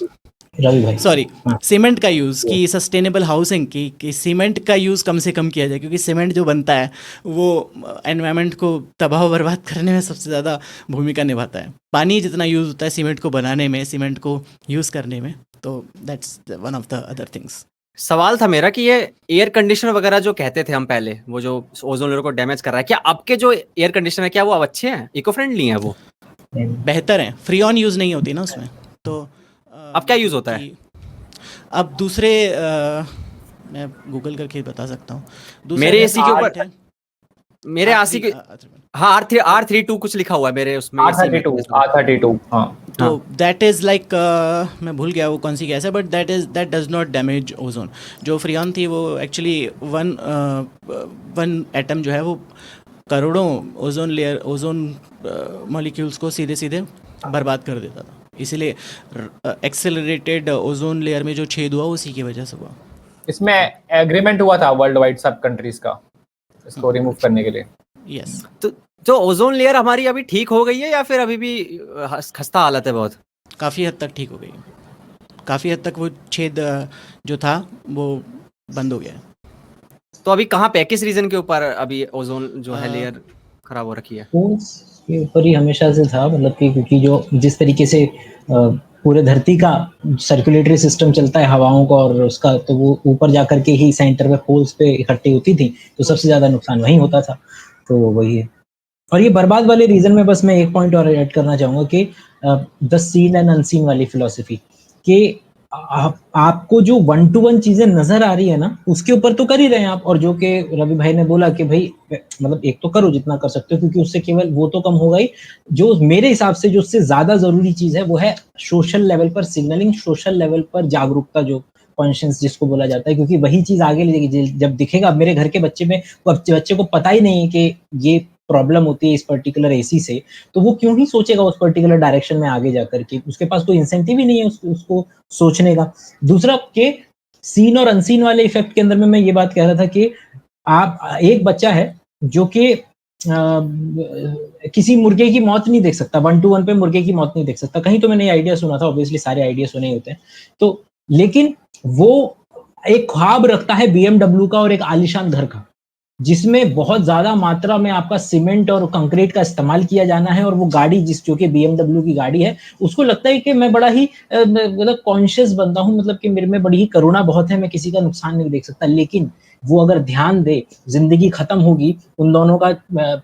रवि भाई सॉरी, सीमेंट का यूज़ की सस्टेनेबल हाउसिंग की सीमेंट का यूज़ कम से कम किया जाए, क्योंकि सीमेंट जो बनता है वो एनवायरनमेंट को तबाह व बर्बाद करने में सबसे ज़्यादा भूमिका निभाता है। पानी जितना यूज़ होता है सीमेंट को बनाने में, सीमेंट को यूज़ करने में, तो that's one of the other things. सवाल था मेरा कि ये एयर कंडीशनर वगैरह जो कहते थे हम पहले, वो जो ओजोन लेयर को डैमेज कर रहा है, क्या अब के जो एयर कंडीशनर है क्या वो अब अच्छे हैं, इको फ्रेंडली हैं, वो बेहतर है? फ्री ऑन यूज़ नहीं होती ना उसमें, तो अब क्या यूज़ होता है? अब दूसरे मैं गूगल करके बता सकता हूँ। मेरे एसी के ऊपर, मेरे आसी के, हाँ R32 कुछ लिखा हुआ है मेरे उसमें, R32 हाँ। तो दैट इज़ लाइक, मैं भूल गया वो कौन सी गैस है, but that does not damage ozone. जो फ्रियॉन थी वो एक्चुअली वन एटम जो है वो करोड़ों ओजोन मॉलिक्यूल्स को सीधे सीधे बर्बाद कर देता था। इसीलिए एक्सेलरेटेड ओजोन लेयर में जो छेद हुआ उसी की वजह से हुआ। इसमें एग्रीमेंट हुआ था वर्ल्ड वाइड सब कंट्रीज का इसको रिमूव करने के लिए। यस। तो ओजोन लेयर हमारी अभी ठीक हो गई है या फिर अभी भी खस्ता हालत है बहुत? काफ़ी हद तक ठीक हो गई, काफ़ी हद तक वो छेद जो था वो बंद हो गया। तो अभी कहाँ पे, किस रीजन के ऊपर अभी ओजोन जो है लेयर खराब हो रखी है? के ऊपर ही हमेशा से था, मतलब कि क्योंकि जो जिस तरीके से पूरे धरती का सर्कुलेटरी सिस्टम चलता है हवाओं का और उसका, तो वो ऊपर जाकर के ही सेंटर पे पोल्स पे इकट्ठी होती थी, तो सबसे ज्यादा नुकसान वहीं होता था। तो वही है। और ये बर्बाद वाले रीजन में बस मैं एक पॉइंट और ऐड करना चाहूंगा कि द सीन एंड अनसीन वाली फिलॉसफी कि आपको जो 1-to-1 चीजें नजर आ रही है ना, उसके ऊपर तो कर ही रहे हैं आप। और जो कि रवि भाई ने बोला कि भाई मतलब एक तो करो जितना कर सकते हो, क्योंकि उससे केवल वो तो कम होगा ही, जो मेरे हिसाब से जो उससे ज्यादा जरूरी चीज है वो है सोशल लेवल पर सिग्नलिंग, सोशल लेवल पर जागरूकता, जो कॉन्शियस जिसको बोला जाता है, क्योंकि वही चीज आगे ले जाएगी। जब दिखेगा मेरे घर के बच्चे को पता ही नहीं है कि ये प्रॉब्लम होती है इस पर्टिकुलर एसी से, तो वो क्यों ही सोचेगा उस पर्टिकुलर डायरेक्शन में आगे जाकर के? उसके पास कोई इंसेंटिव ही नहीं है उसको सोचने का। दूसरा के सीन और अनसीन वाले इफेक्ट के अंदर में मैं ये बात कह रहा था कि आप एक बच्चा है जो कि किसी मुर्गे की मौत नहीं देख सकता, 1-to-1 पे मुर्गे की मौत नहीं देख सकता। कहीं तो मैंने ये आइडिया सुना था, ऑब्वियसली सारे आइडिया सुने ही होते हैं, तो लेकिन वो एक ख्वाब रखता है BMW का और एक आलीशान घर का, जिसमें बहुत ज्यादा मात्रा में आपका सीमेंट और कंक्रीट का इस्तेमाल किया जाना है। और वो गाड़ी जो कि BMW की गाड़ी है, उसको लगता है कि मैं बड़ा ही मतलब कॉन्शियस बंदा हूं, मतलब कि मेरे में बड़ी ही करुणा बहुत है, मैं किसी का नुकसान नहीं देख सकता। लेकिन वो अगर ध्यान दे, जिंदगी खत्म होगी, उन दोनों का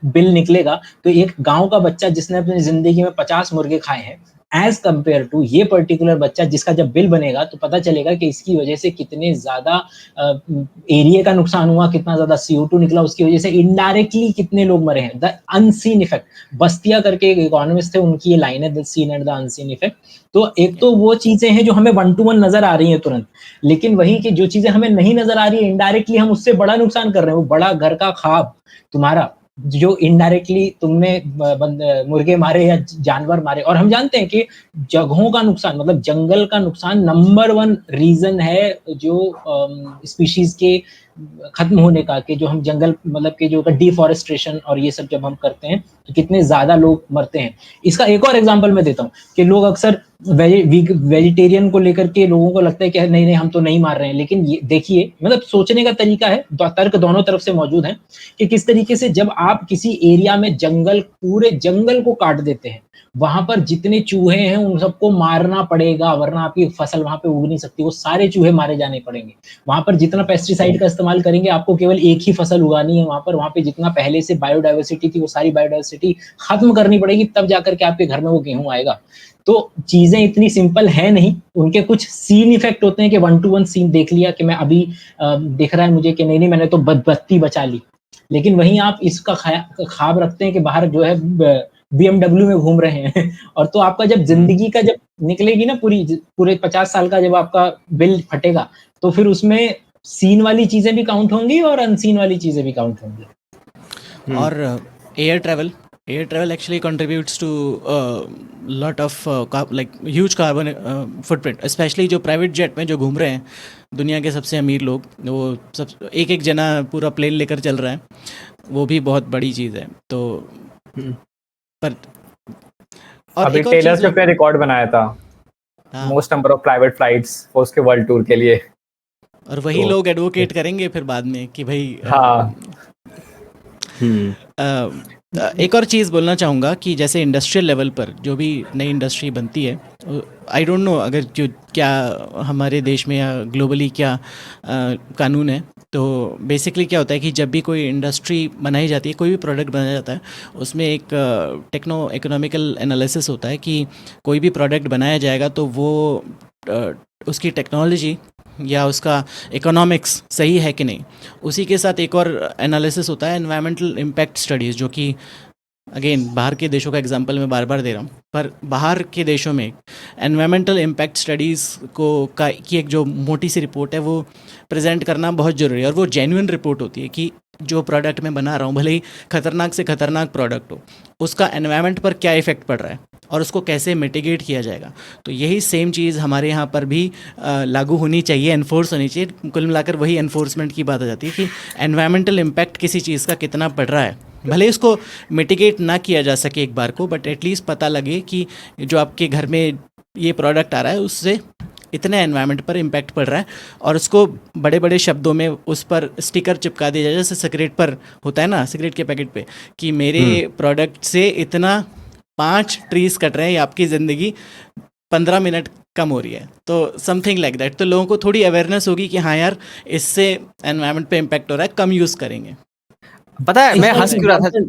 बिल निकलेगा, तो एक गांव का बच्चा जिसने अपनी जिंदगी में 50 मुर्गे खाए हैं, एज कंपेयर टू ये पर्टिकुलर बच्चा जिसका जब बिल बनेगा तो पता चलेगा कि इसकी वजह से कितने ज्यादा एरिया का नुकसान हुआ, कितना ज्यादा CO2 निकला, उसकी वजह से इनडायरेक्टली कितने लोग मरे हैं। द अनसीन इफेक्ट, बस्तिया करके एक इकोनॉमिस्ट थे, उनकी ये लाइन है, the seen and the unseen effect. तो एक तो वो चीजें हैं जो हमें 1-to-1 नजर आ रही है तुरंत, लेकिन वही कि जो चीजें हमें नहीं नजर आ रही है, इनडायरेक्टली हम उससे बड़ा नुकसान कर रहे हैं। वो बड़ा घर का ख्वाब तुम्हारा, जो इनडायरेक्टली तुमने मुर्गे मारे या जानवर मारे। और हम जानते हैं कि जगहों का नुकसान, मतलब जंगल का नुकसान नंबर 1 रीजन है जो स्पीशीज के खत्म होने का, कि जो हम जंगल मतलब कि जो डिफॉरेस्टेशन और ये सब जब हम करते हैं तो कितने ज्यादा लोग मरते हैं। इसका एक और एग्जांपल मैं देता हूँ कि लोग अक्सर वेजिटेरियन को लेकर के लोगों को लगता है कि नहीं नहीं हम तो नहीं मार रहे हैं, लेकिन ये देखिए, मतलब सोचने का तरीका है, तर्क दोनों तरफ से मौजूद है कि किस तरीके से जब आप किसी एरिया में पूरे जंगल को काट देते हैं, वहां पर जितने चूहे हैं उन सबको मारना पड़ेगा, वरना आपकी फसल वहां पे उग नहीं सकती, वो सारे चूहे मारे जाने पड़ेंगे। वहां पर जितना पेस्टिसाइड का इस्तेमाल करेंगे, आपको केवल एक ही फसल उगानी है वहां पे जितना पहले से बायोडाइवर्सिटी थी वो सारी बायोडाइवर्सिटी खत्म करनी पड़ेगी, तब जाकर के आपके घर में वो गेहूं आएगा। तो चीजें इतनी सिंपल है नहीं, उनके कुछ सीन इफेक्ट होते हैं कि 1-to-1 सीन देख लिया कि मैं अभी दिख रहा है मुझे कि नहीं मैंने तो बत्ती बचा ली, लेकिन वहीं आप इसका ख्वाब रखते हैं कि बाहर जो है BMW में घूम रहे हैं और तो आपका जब जिंदगी का जब निकलेगी ना पूरे 50 साल का जब आपका बिल फटेगा, तो फिर उसमें सीन वाली चीजें भी काउंट होंगी और अनसीन वाली चीजें भी काउंट होंगी। और air travel Air travel actually contributes to a lot of like huge carbon footprint, especially जो प्राइवेट जेट में जो घूम रहे हैं दुनिया के सबसे अमीर लोग, वो सब एक एक जना पूरा प्लेन लेकर चल रहा है, वो भी बहुत बड़ी चीज़ है। तो पर और अभी एक और टेलर चीज़ स्विफ्ट ने रिकॉर्ड बनाया था, हाँ, most number of private flights उसके वर्ल्ड टूर के लिए। और वही तो लोग एडवोकेट करेंगे फिर बाद में कि भाई हाँ एक और चीज़ बोलना चाहूँगा कि जैसे इंडस्ट्रियल लेवल पर जो भी नई इंडस्ट्री बनती है, आई डोंट नो अगर जो क्या हमारे देश में या ग्लोबली क्या कानून है, तो बेसिकली क्या होता है कि जब भी कोई इंडस्ट्री बनाई जाती है, कोई भी प्रोडक्ट बनाया जाता है, उसमें एक टेक्नो इकोनॉमिकल एनालिसिस होता है कि कोई भी प्रोडक्ट बनाया जाएगा तो वो उसकी टेक्नोलॉजी या उसका इकोनॉमिक्स सही है कि नहीं। उसी के साथ एक और एनालिसिस होता है एनवायरमेंटल इम्पैक्ट स्टडीज़, जो कि अगेन बाहर के देशों का एग्जांपल मैं बार बार दे रहा हूँ, पर बाहर के देशों में एनवायरमेंटल इम्पैक्ट स्टडीज़ की एक जो मोटी सी रिपोर्ट है वो प्रेजेंट करना बहुत ज़रूरी है, और वो जेन्युइन रिपोर्ट होती है कि जो प्रोडक्ट मैं बना रहा हूँ, भले ही खतरनाक से खतरनाक प्रोडक्ट हो, उसका एनवायरनमेंट पर क्या इफ़ेक्ट पड़ रहा है और उसको कैसे मिटिगेट किया जाएगा। तो यही सेम चीज़ हमारे यहाँ पर भी लागू होनी चाहिए, एनफोर्स होनी चाहिए। कुल मिलाकर वही एनफोर्समेंट की बात आ जाती है कि एनवायरमेंटल इम्पैक्ट किसी चीज़ का कितना पड़ रहा है, भले इसको मिटिगेट ना किया जा सके एक बार को, बट एटलीस्ट पता लगे कि जो आपके घर में ये प्रोडक्ट आ रहा है उससे इतने एनवायरनमेंट पर इम्पैक्ट पड़ रहा है, और उसको बड़े बड़े शब्दों में उस पर स्टिकर चिपका दिया जाए, जैसे सिगरेट पर होता है ना, सिगरेट के पैकेट पे, कि मेरे प्रोडक्ट से इतना 5 ट्रीज कट रहे हैं या आपकी ज़िंदगी 15 मिनट कम हो रही है। तो समथिंग लाइक दैट, तो लोगों को थोड़ी अवेयरनेस होगी कि हाँ यार इससे एनवायरनमेंट पे इम्पैक्ट हो रहा है, कम यूज़ करेंगे। पता है मैं हंस क्यों रहा था,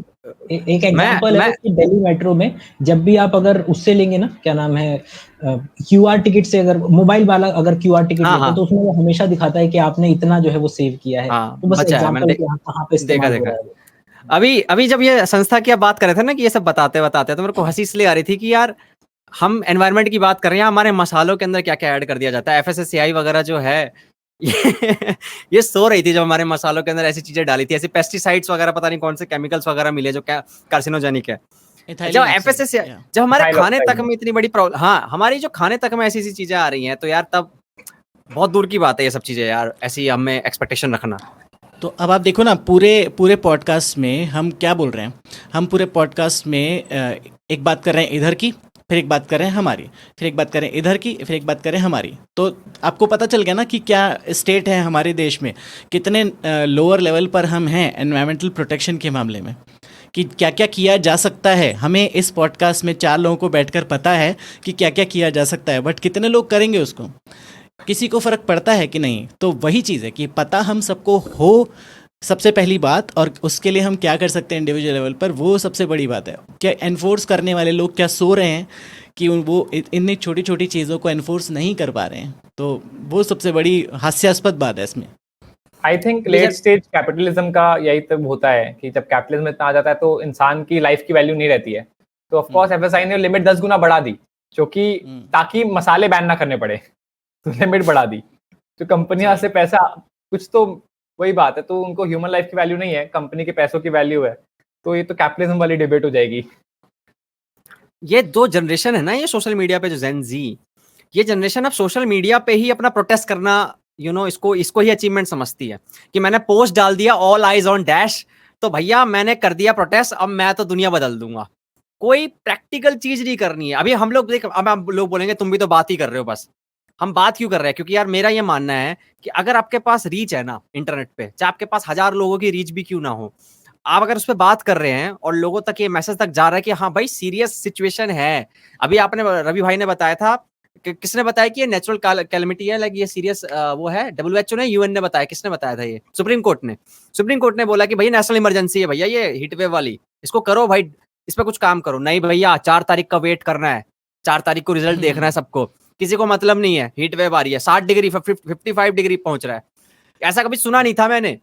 एक एग्जांपल है कि दिल्ली मेट्रो में जब भी आप अगर उससे लेंगे ना, क्या नाम है, क्यूआर टिकट से, अगर मोबाइल वाला अगर क्यूआर टिकट लेते हैं तो उसमें वो हमेशा दिखाता है कि आपने इतना जो है वो सेव किया है। तो बस एग्जांपल है कि कहां पे इस्तेमाल हो रहा है। अभी जब ये संस्था की आप बात कर रहे थे ना कि ये सब बताते तो मेरे को हंसी इसलिए आ रही थी कि यार हम एनवायरनमेंट की बात कर रहे हैं, हमारे मसालों के अंदर क्या क्या ऐड कर दिया जाता है। एफएसएसएआई वगैरह जो है ये सो रही थी जब हमारे मसालों के अंदर ऐसी चीजें डाली थी, ऐसे पेस्टिसाइड्स वगैरह, पता नहीं कौन से केमिकल्स वगैरह मिले जो क्या कार्सिनोजेनिक है। जब एफएसएसएआई, जब हमारे खाने तक में इतनी बड़ी प्रॉब्लम, हाँ हमारी जो खाने तक में ऐसी ऐसी चीजें आ रही हैं, तो यार तब बहुत दूर की बात है ये सब चीजें यार, ऐसी हमें एक्सपेक्टेशन रखना। तो अब आप देखो ना, पूरे पॉडकास्ट में हम क्या बोल रहे हैं, हम पूरे पॉडकास्ट में एक बात कर रहे हैं इधर की, फिर एक बात कर रहे हैं हमारी, फिर एक बात करें इधर की, फिर एक बात करें हमारी। तो आपको पता चल गया ना कि क्या स्टेट है हमारे देश में, कितने लोअर लेवल पर हम हैं एनवायरमेंटल प्रोटेक्शन के मामले में, कि क्या क्या किया जा सकता है। हमें इस पॉडकास्ट में 4 लोगों को बैठकर पता है कि क्या क्या किया जा सकता है, बट कितने लोग करेंगे उसको, किसी को फ़र्क पड़ता है कि नहीं। तो वही चीज़ है कि पता हम सबको हो सबसे पहली बात, और उसके लिए हम क्या कर सकते हैं इंडिविजुअल लेवल पर, वो सबसे बड़ी बात है। क्या एनफोर्स करने वाले लोग क्या सो रहे हैं कि वो इतनी छोटी छोटी चीज़ों को एनफोर्स नहीं कर पा रहे हैं, तो वो सबसे बड़ी हास्यास्पद बात है इसमें। I think late stage capitalism का यही तब होता है कि जब कैपिटलिज्म इतना आ जाता है तो इंसान की लाइफ की वैल्यू नहीं रहती है। तो ऑफ कोर्स एफएसआई ने लिमिट 10 गुना बढ़ा दी, क्योंकि ताकि मसाले बैन ना करने पड़े, तो लिमिट बढ़ा दी। तो कंपनियां से पैसा कुछ, तो वही बात है, तो उनको ह्यूमन लाइफ की वैल्यू नहीं है, कंपनी के पैसों की वैल्यू है। तो ये तो कैपिटलिज्म वाली डिबेट हो जाएगी। ये 2 जनरेशन है ना, ये सोशल मीडिया पे जो जेन जी, ये जनरेशन अब सोशल मीडिया पे ही अपना प्रोटेस्ट करना, इसको ही अचीवमेंट समझती है कि मैंने पोस्ट डाल दिया ऑल आइज ऑन डैश, तो भैया मैंने कर दिया प्रोटेस्ट, अब मैं तो दुनिया बदल दूंगा। कोई प्रैक्टिकल चीज नहीं करनी है। अभी हम लोग देख, अब आप लोग बोलेंगे तुम भी तो बात ही कर रहे हो, बस हम बात क्यों कर रहे हैं, क्योंकि यार मेरा ये मानना है कि अगर आपके पास रीच है ना इंटरनेट पे, चाहे आपके पास 1000 लोगों की रीच भी क्यों ना हो, आप अगर उस पर बात कर रहे हैं और लोगों तक ये मैसेज तक जा रहा है कि हाँ भाई सीरियस सिचुएशन है। अभी आपने, रवि भाई ने बताया था, किसने बताया कि ये नेचुरल कैलेमिटी है, लाइक ये सीरियस वो है, WHO ने, UN ने बताया, किसने बताया था ये? सुप्रीम कोर्ट ने बोला कि भाई नेशनल इमरजेंसी है भैया, ये हीट वेव वाली, इसको करो भाई, इस पर कुछ काम करो। नहीं भैया 4 तारीख का वेट करना है, 4 तारीख को रिजल्ट देखना है सबको, किसी को मतलब नहीं है, हीट वेव आ रही है, 60 डिग्री 55 डिग्री पहुंच रहा है। ऐसा कभी सुना नहीं था मैंने,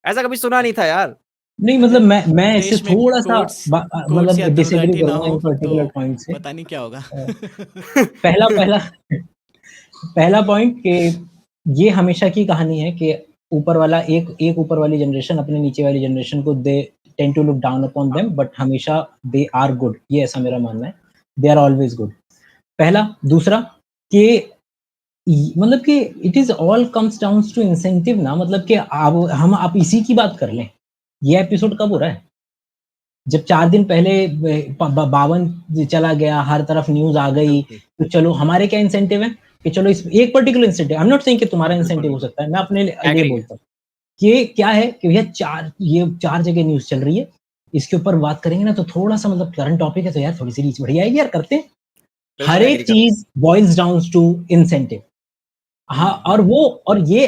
ऐसा कभी सुना नहीं था यार। नहीं मतलब मैं इससे थोड़ा सा मतलब डिसएग्री करूंगा इन पर्टिकुलर पॉइंट से। पता नहीं क्या होगा। पहला पॉइंट कि ये हमेशा की कहानी है कि ऊपर वाला एक ऊपर वाली जनरेशन अपने नीचे वाली जनरेशन को they tend to look down upon them, but हमेशा दे आर गुड, ये ऐसा मेरा मानना है, दे आर ऑलवेज गुड। पहला। दूसरा कि मतलब कि it is all comes down to incentive ना, मतलब कि आप इसी की बात कर लें, ये एपिसोड कब हो रहा है? जब 4 दिन पहले 52 चला गया, हर तरफ न्यूज आ गई, तो चलो हमारे क्या इंसेंटिव है कि चलो इस एक particular incentive, I am not saying कि तुम्हारा इंसेंटिव हो सकता है, मैं अपने लिए बोलता हूँ कि क्या है कि भैया चार जगह न्यूज चल रही है, इसके ऊपर बात करेंगे ना तो थोड़ा सा मतलब करंट टॉपिक है तो यार थोड़ी सी रीच बढ़िया आएगी यार, करते हैं। हर एक चीज बॉइल्स डाउन टू इंसेंटिव। हाँ, और ये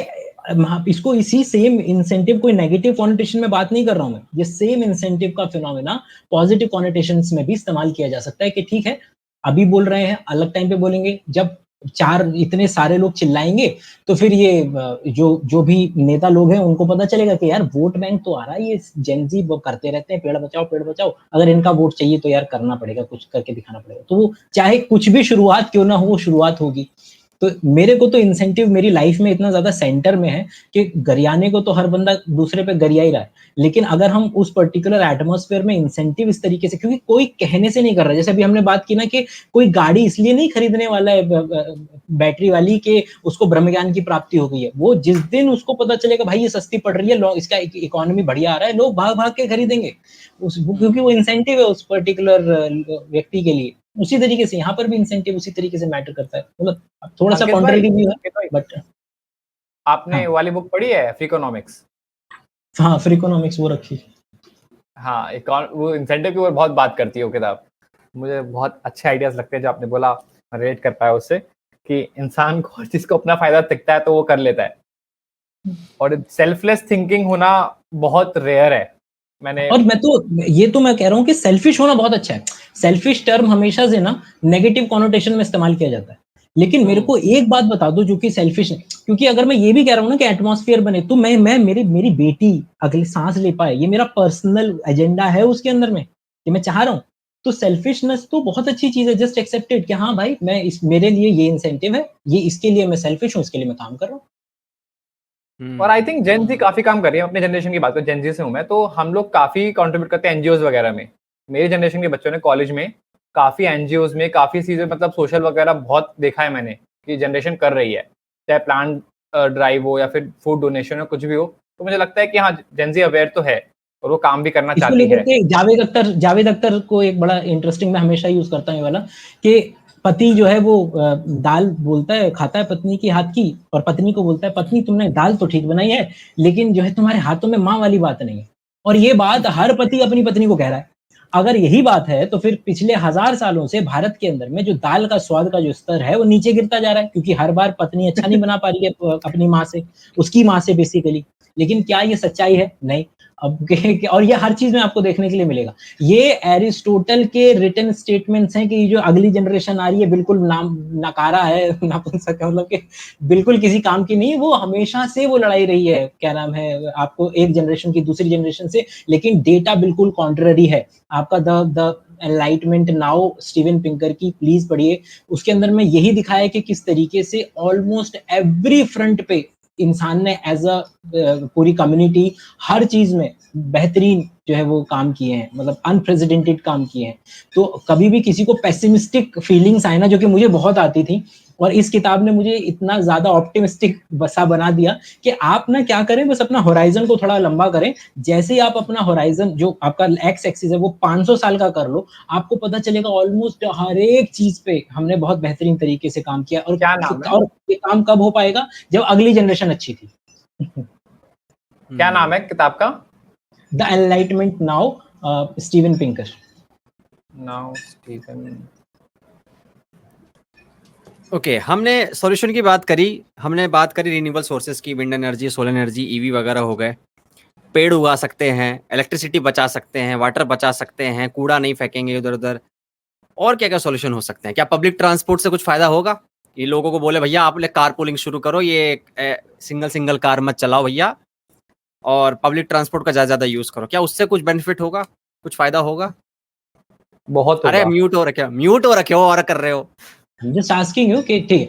इसको इसी सेम इंसेंटिव कोई नेगेटिव कॉनोटेशन में बात नहीं कर रहा हूं मैं, ये सेम इंसेंटिव का फिनोमेना पॉजिटिव कॉनोटेशंस में भी इस्तेमाल किया जा सकता है कि ठीक है अभी बोल रहे हैं, अलग टाइम पे बोलेंगे, जब इतने सारे लोग चिल्लाएंगे तो फिर ये जो भी नेता लोग हैं उनको पता चलेगा कि यार वोट बैंक तो आ रहा है, ये जेनजी वो करते रहते हैं पेड़ बचाओ, अगर इनका वोट चाहिए तो यार करना पड़ेगा, कुछ करके दिखाना पड़ेगा, तो वो चाहे कुछ भी शुरुआत क्यों ना हो वो शुरुआत होगी। तो मेरे को तो इंसेंटिव मेरी लाइफ में इतना ज्यादा सेंटर में है कि गरियाने को तो हर बंदा दूसरे पे गरिया ही रहा है, लेकिन अगर हम उस पर्टिकुलर एटमॉस्फेयर में इंसेंटिव इस तरीके से, क्योंकि कोई कहने से नहीं कर रहा, जैसे अभी हमने बात की ना कि कोई गाड़ी इसलिए नहीं खरीदने वाला है बैटरी वाली कि उसको ब्रह्म ज्ञान की प्राप्ति हो गई है, वो जिस दिन उसको पता चलेगा भाई ये सस्ती पड़ रही है, इसका इकोनॉमी बढ़िया आ रहा है, लोग भाग भाग के खरीदेंगे क्योंकि वो इंसेंटिव है उस पर्टिकुलर व्यक्ति के लिए। उसी तरीके से यहाँ पर भी इंसेंटिव उसी तरीके से मैटर करता है, मतलब थोड़ा सा कॉन्ट्ररी भी है, बट आपने वाली बुक पढ़ी है फ्रीकोनॉमिक्स? हाँ, फ्रीकोनॉमिक्स वो रखी। हाँ, वो इंसेंटिव के ऊपर बहुत बात करती है वो किताब, मुझे बहुत अच्छे आइडियाज लगते हैं जो आपने बोला, रिलेट कर पाया उससे कि इंसान को जिसको अपना फायदा दिखता है तो वो कर लेता है, और सेल्फलेस थिंकिंग होना बहुत रेयर है। और मैं कह रहा हूँ कि सेल्फिश होना बहुत अच्छा है। सेल्फिश टर्म हमेशा से ना नेगेटिव कॉनोटेशन में इस्तेमाल किया जाता है, लेकिन मेरे को एक बात बता दो जो कि सेल्फिश है, क्योंकि अगर मैं ये भी कह रहा हूँ ना कि एटमॉस्फेयर बने तो मैं मेरी बेटी अगली सांस ले पाए, ये मेरा पर्सनल एजेंडा है उसके अंदर में कि मैं चाह रहा हूँ, तो सेल्फिशनेस तो बहुत अच्छी चीज है, जस्ट एक्सेप्टेड कि हाँ भाई मेरे लिए ये इंसेंटिव है, ये इसके लिए मैं सेल्फिश हूँ, इसके लिए मैं काम कर रहा हूँ। और आई थिंक जेन जी काफी काम कर रही है, अपने जनरेशन की बात करें, जेन जी से हूं मैं, तो हम लोग काफी कंट्रीब्यूट करते हैं एनजीओज वगैरह में। मेरी जनरेशन के बच्चों ने कॉलेज में काफी एनजीओज में काफी चीजें, मतलब सोशल वगैरह बहुत देखा है मैंने कि जनरेशन कर रही है, चाहे प्लांट ड्राइव हो या फिर फूड डोनेशन हो, कुछ भी हो, तो मुझे लगता है कि हाँ जेन जी अवेयर तो है और वो काम भी करना चाहती है। जावेद अख्तर को एक बड़ा इंटरेस्टिंग, मैं हमेशा यूज करता हूँ ये वाला कि पति जो है वो दाल बोलता है खाता है पत्नी की हाथ की, और पत्नी को बोलता है पत्नी तुमने दाल तो ठीक बनाई है लेकिन जो है तुम्हारे हाथों में माँ वाली बात नहीं है, और ये बात हर पति अपनी पत्नी को कह रहा है। अगर यही बात है तो फिर पिछले 1000 सालों से भारत के अंदर में जो दाल का स्वाद का जो स्तर है वो नीचे गिरता जा रहा है, क्योंकि हर बार पत्नी अच्छा नहीं बना पा रही है अपनी माँ से, उसकी माँ से बेसिकली। लेकिन क्या ये सच्चाई है? नहीं। अब और ये हर चीज में आपको देखने के लिए मिलेगा। ये एरिस्टोटल के रिटन स्टेटमेंट्स हैं कि ये जो अगली जनरेशन आ रही है बिल्कुल नकारा है, नपुंसक है, मतलब कि बिल्कुल किसी काम की नहीं। वो हमेशा से वो लड़ाई रही है, क्या नाम है, आपको एक जनरेशन की दूसरी जनरेशन से, लेकिन डेटा बिल्कुल कॉन्ट्ररी है। आपका the enlightenment now Steven Pinker की प्लीज पढ़िए, उसके अंदर में यही दिखाया है कि किस तरीके से ऑलमोस्ट एवरी फ्रंट पे इंसान ने एज अ पूरी कम्युनिटी हर चीज में बेहतरीन जो है वो काम किए हैं, मतलब अनप्रेसिडेंटेड काम किए हैं। तो कभी भी किसी को पेसिमिस्टिक फीलिंग्स आए ना, जो कि मुझे बहुत आती थी, और इस किताब ने मुझे इतना ज्यादा ऑप्टिमिस्टिक बसा बना दिया कि आप ना क्या करें, बस अपना होराइजन को थोड़ा लंबा करें। जैसे ही आप अपना होराइजन जो आपका एक्स एक्सिस है वो 500 साल का कर लो, आपको पता चलेगा ऑलमोस्ट हर एक चीज पे हमने बहुत बेहतरीन तरीके से काम किया। और क्या नाम है? और ये काम कब हो पाएगा? जब अगली जनरेशन अच्छी थी। क्या नाम है किताब का? The enlightenment now, Steven Pinker. Now Steven. Okay, हमने सॉल्यूशन की बात करी, हमने बात करी रिन्यूएबल सोर्सेज की, wind energy, solar energy, EV वगैरह हो गए, पेड़ उगा सकते हैं, इलेक्ट्रिसिटी बचा सकते हैं, वाटर बचा सकते हैं, कूड़ा नहीं फेंकेंगे इधर उधर। और क्या क्या सॉल्यूशन हो सकते हैं? क्या पब्लिक ट्रांसपोर्ट से कुछ फायदा होगा? ये लोगों को बोले भैया आप कार पूलिंग शुरू करो, ये सिंगल कार मत चलाओ भैया, और पब्लिक ट्रांसपोर्ट का ज्यादा यूज करो, क्या उससे कुछ बेनिफिट होगा, कुछ फायदा होगा? बहुत अरे म्यूट हो रखे हो और कर रहे हो। जस्ट आस्किंग यू कि ठीक है,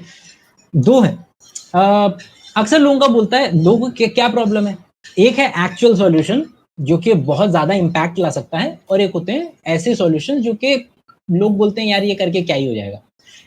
दो है। अक्सर लोगों का बोलता है, लोगों के क्या प्रॉब्लम है? एक है एक्चुअल सॉल्यूशन, जो कि बहुत ज्यादा इम्पैक्ट ला सकता है, और एक होते हैं ऐसे सॉल्यूशन जो कि लोग बोलते हैं यार ये करके क्या ही हो जाएगा।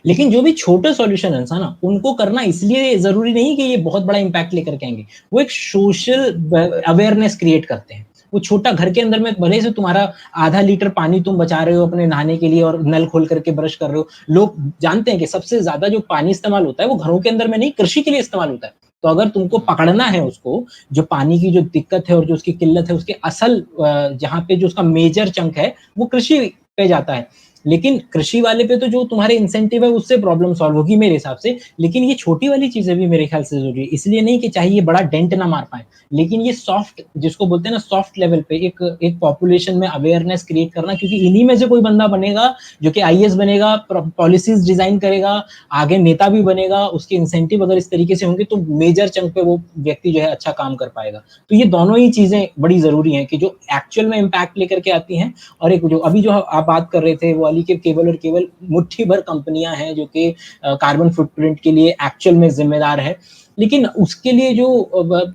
लेकिन जो भी छोटे सॉल्यूशन है ना, उनको करना इसलिए जरूरी नहीं कि ये बहुत बड़ा इम्पैक्ट लेकर के आएंगे, वो एक सोशल अवेयरनेस क्रिएट करते हैं। वो छोटा घर के अंदर में भले से तुम्हारा आधा लीटर पानी तुम बचा रहे हो अपने नहाने के लिए और नल खोल करके ब्रश कर रहे हो, लोग जानते हैं कि सबसे ज्यादा जो पानी इस्तेमाल होता है वो घरों के अंदर में नहीं, कृषि के लिए इस्तेमाल होता है। तो अगर तुमको पकड़ना है उसको, जो पानी की जो दिक्कत है और जो उसकी किल्लत है, उसके असल जहाँ पे जो उसका मेजर चंक है वो कृषि पे जाता है। लेकिन कृषि वाले पे तो जो तुम्हारे इंसेंटिव है उससे प्रॉब्लम सॉल्व होगी मेरे हिसाब से। लेकिन ये छोटी वाली चीजें भी मेरे ख्याल से जरूरी है, इसलिए नहीं कि चाहे ये बड़ा डेंट ना मार पाए, लेकिन ये सॉफ्ट, जिसको बोलते हैं ना सॉफ्ट लेवल पे एक पॉपुलेशन में अवेयरनेस क्रिएट करना, क्योंकि इन्हीं में से कोई बंदा बनेगा जो कि आईएएस बनेगा, पॉलिसीज डिजाइन करेगा, आगे नेता भी बनेगा। उसके इंसेंटिव अगर इस तरीके से होंगे तो मेजर चंक पे वो व्यक्ति जो है अच्छा काम कर पाएगा। तो ये दोनों ही चीजें बड़ी जरूरी हैं कि जो एक्चुअल में इम्पैक्ट लेकर के आती हैं, और एक जो अभी जो आप बात कर रहे थे वो वाली के केवल और केवल मुट्ठी भर कंपनियां हैं जो कि कार्बन फुटप्रिंट के लिए एक्चुअल में जिम्मेदार है। लेकिन उसके लिए जो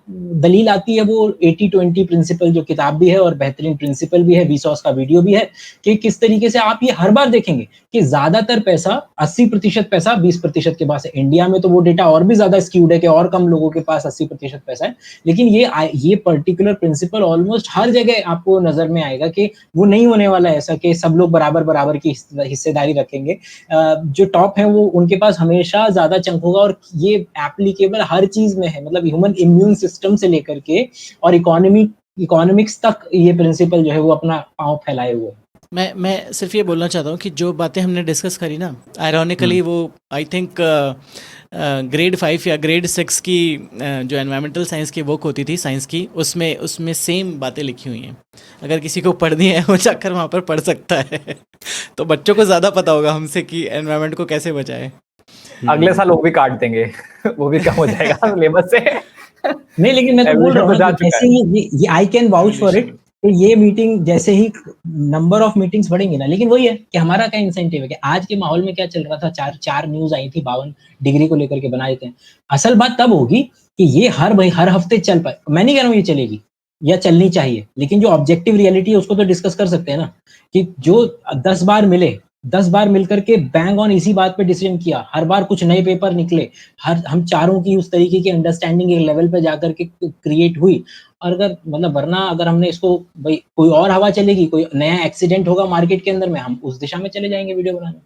दलील आती है वो 80-20 प्रिंसिपल, जो किताब भी है और बेहतरीन प्रिंसिपल भी है, विसॉस का वीडियो भी है, कि किस तरीके से आप ये हर बार देखेंगे कि ज्यादातर पैसा 80% पैसा 20% के पास है। इंडिया में तो वो डेटा और भी ज्यादा स्क्यूड है कि और कम लोगों के पास 80% पैसा है। लेकिन ये पर्टिकुलर प्रिंसिपल ऑलमोस्ट हर जगह आपको नजर में आएगा कि वो नहीं होने वाला है ऐसा कि सब लोग बराबर बराबर की हिस्सेदारी रखेंगे। जो टॉप है वो उनके पास हमेशा ज्यादा चंक होगा, और ये एप्लीकेबल हर चीज में है, मतलब ह्यूमन इम्यून सिस्टम से लेकर के और इकोनॉमिक्स तक ये प्रिंसिपल जो है वो अपना पांव फैलाए हुए। मैं सिर्फ ये बोलना चाहता हूँ कि जो बातें हमने डिस्कस करी ना, आयरॉनिकली वो आई थिंक ग्रेड 5 या ग्रेड 6 की जो एनवायरमेंटल साइंस की बुक होती थी साइंस की, उसमें सेम बातें लिखी हुई हैं। अगर किसी को पढ़नी है वो जाकर वहाँ पर पढ़ सकता है। तो बच्चों को ज़्यादा पता होगा हमसे कि एनवायरमेंट को कैसे बचाए। अगले साल वो भी काट देंगे वो भी कम हो जाएगा सिलेबस से। नहीं, लेकिन मैं तो बोल रहा हूँ ना, जैसे ये I can vouch for it, तो ये मीटिंग जैसे ही नंबर ऑफ मीटिंग्स बढ़ेंगे ना, लेकिन वही है कि हमारा क्या इंसेंटिव है कि आज के माहौल में क्या चल रहा था, चार न्यूज आई थी 52 डिग्री को लेकर के बनाए थे। असल बात तब होगी कि ये हर हफ्ते चल पाए। मैं नहीं कह रहा हूँ ये चलेगी या चलनी चाहिए, लेकिन जो ऑब्जेक्टिव रियलिटी है उसको तो डिस्कस कर सकते हैं ना, कि जो 10 बार मिले, 10 बार मिलकर के बैंग ऑन इसी बात पे डिसीजन किया, हर बार कुछ नए पेपर निकले, हम चारों की उस तरीके की अंडरस्टैंडिंग एक लेवल पे जाकर के क्रिएट हुई। और अगर मतलब वरना अगर हमने इसको भाई कोई और हवा चलेगी, कोई नया एक्सीडेंट होगा मार्केट के अंदर में, हम उस दिशा में चले जाएंगे वीडियो बनाने।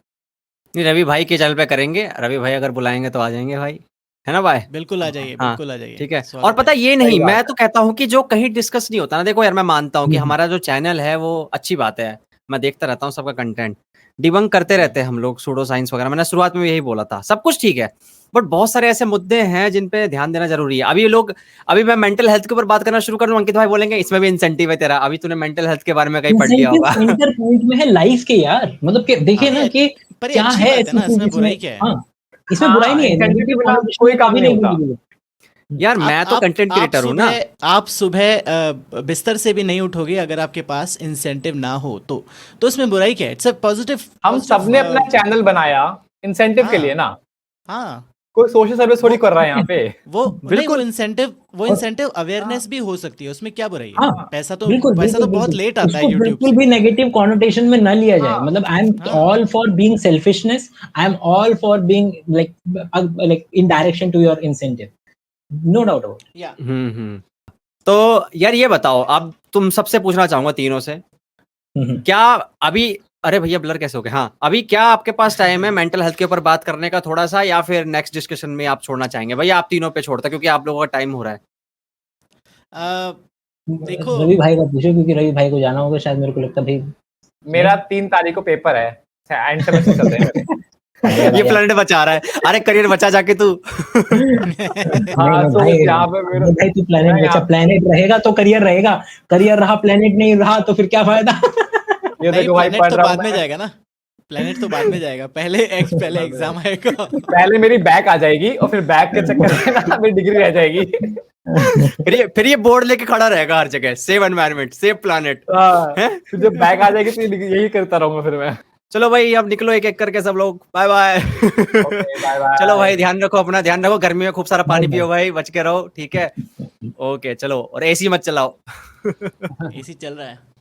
नहीं, रवि भाई के चैनल पे करेंगे, रवि भाई अगर बुलाएंगे तो आ जाएंगे भाई, है ना भाई? बिल्कुल आ जाइए, बिल्कुल आ जाइए। ठीक है। और पता ये नहीं, मैं तो कहता हूँ कि जो कहीं डिस्कस नहीं होता ना, देखो यार मैं मानता हूँ कि हमारा जो चैनल है वो अच्छी बात है, मैं देखता रहता हूँ सबका कंटेंट, डिबंक करते रहते हैं हम लोग सूडो साइंस वगैरह, मैंने शुरुआत में यही बोला था, सब कुछ ठीक है, बट बहुत सारे ऐसे मुद्दे हैं जिन पे ध्यान देना जरूरी है। अभी मैं मेंटल हेल्थ के ऊपर बात करना शुरू कर दूं, अंकित भाई बोलेंगे इसमें भी इंसेंटिव है तेरा, अभी तूने मेंटल हेल्थ के बारे में कहीं पढ़ लिया होगा। सेंटर पॉइंट में है लाइफ के यार, मतलब कि देखिए ना कि क्या है इसमें बुराई क्या है? हाँ, इसमें बुराई नहीं है, कोई काम नहीं होता यार। मैं तो कंटेंट क्रिएटर हूँ ना। आप सुबह बिस्तर से भी नहीं उठोगे अगर आपके पास इंसेंटिव ना हो तो उसमें बुराई क्या है? It's a positive. हम सबने अपना चैनल बनाया इंसेंटिव के लिए ना। हाँ, कोई सोशल सर्विस थोड़ी कर रहा है यहाँ पे। वो बिल्कुल इंसेंटिव अवेयरनेस भी हो सकती है, उसमें क्या बुराई है? हाँ, पैसा तो बहुत लेट आता है यूट्यूब बिल्कुल भी नेगेटिव कॉनोटेशन में न लिया जाए। मतलब I am all for being selfishness, I am all for being like in direction to your incentive, no doubt about. तो यार ये बताओ, अब तुम सबसे पूछना चाहूंगा तीनों से, क्या अभी, अरे भैया ब्लर कैसे हो गए, हाँ, अभी क्या आपके पास टाइम है मेंटल हेल्थ के ऊपर बात करने का थोड़ा सा, या फिर नेक्स्ट डिस्कशन में आप छोड़ना चाहेंगे? भैया आप तीनों पे छोड़ता, क्योंकि आप लोगों का टाइम हो रहा है। देखो, रवि भाई का पूछो, क्योंकि रवि भाई को जाना होगा शायद, मेरे को लगता है। भाई मेरा 3 तारीख को पेपर है, एंड सेमेस्टर चल रहे हैं। ये प्लेनेट बचा रहा है, अरे करियर बचा जाके तू। हाँ, तो यहाँ पे मेरा भाई तू प्लेनेट बचा, प्लेनेट रहेगा तो करियर रहेगा, करियर रहा प्लेनेट नहीं रहा तो फिर क्या फायदा। ये देखो भाई, प्लेनेट तो बाद में जाएगा ना, प्लेनेट तो बाद में जाएगा, पहले एग्जाम आएगा। पहले मेरी बैक आ जाएगी और फिर बैक के चक्कर में ना मेरी डिग्री रह जाएगी। फिर ये बोर्ड लेके खड़ा रहेगा हर जगह, सेव एनवायरनमेंट, सेव प्लेनेट। फिर जब बैक आ जाएगी तो यही करता रहूंगा फिर मैं। चलो भाई, अब निकलो एक एक करके सब लोग, बाय बाय। चलो भाई, ध्यान रखो, अपना ध्यान रखो, गर्मी में खूब सारा पानी पियो भाई, बच के रहो, ठीक है। ओके चलो, और एसी मत चलाओ। एसी चल रहा है।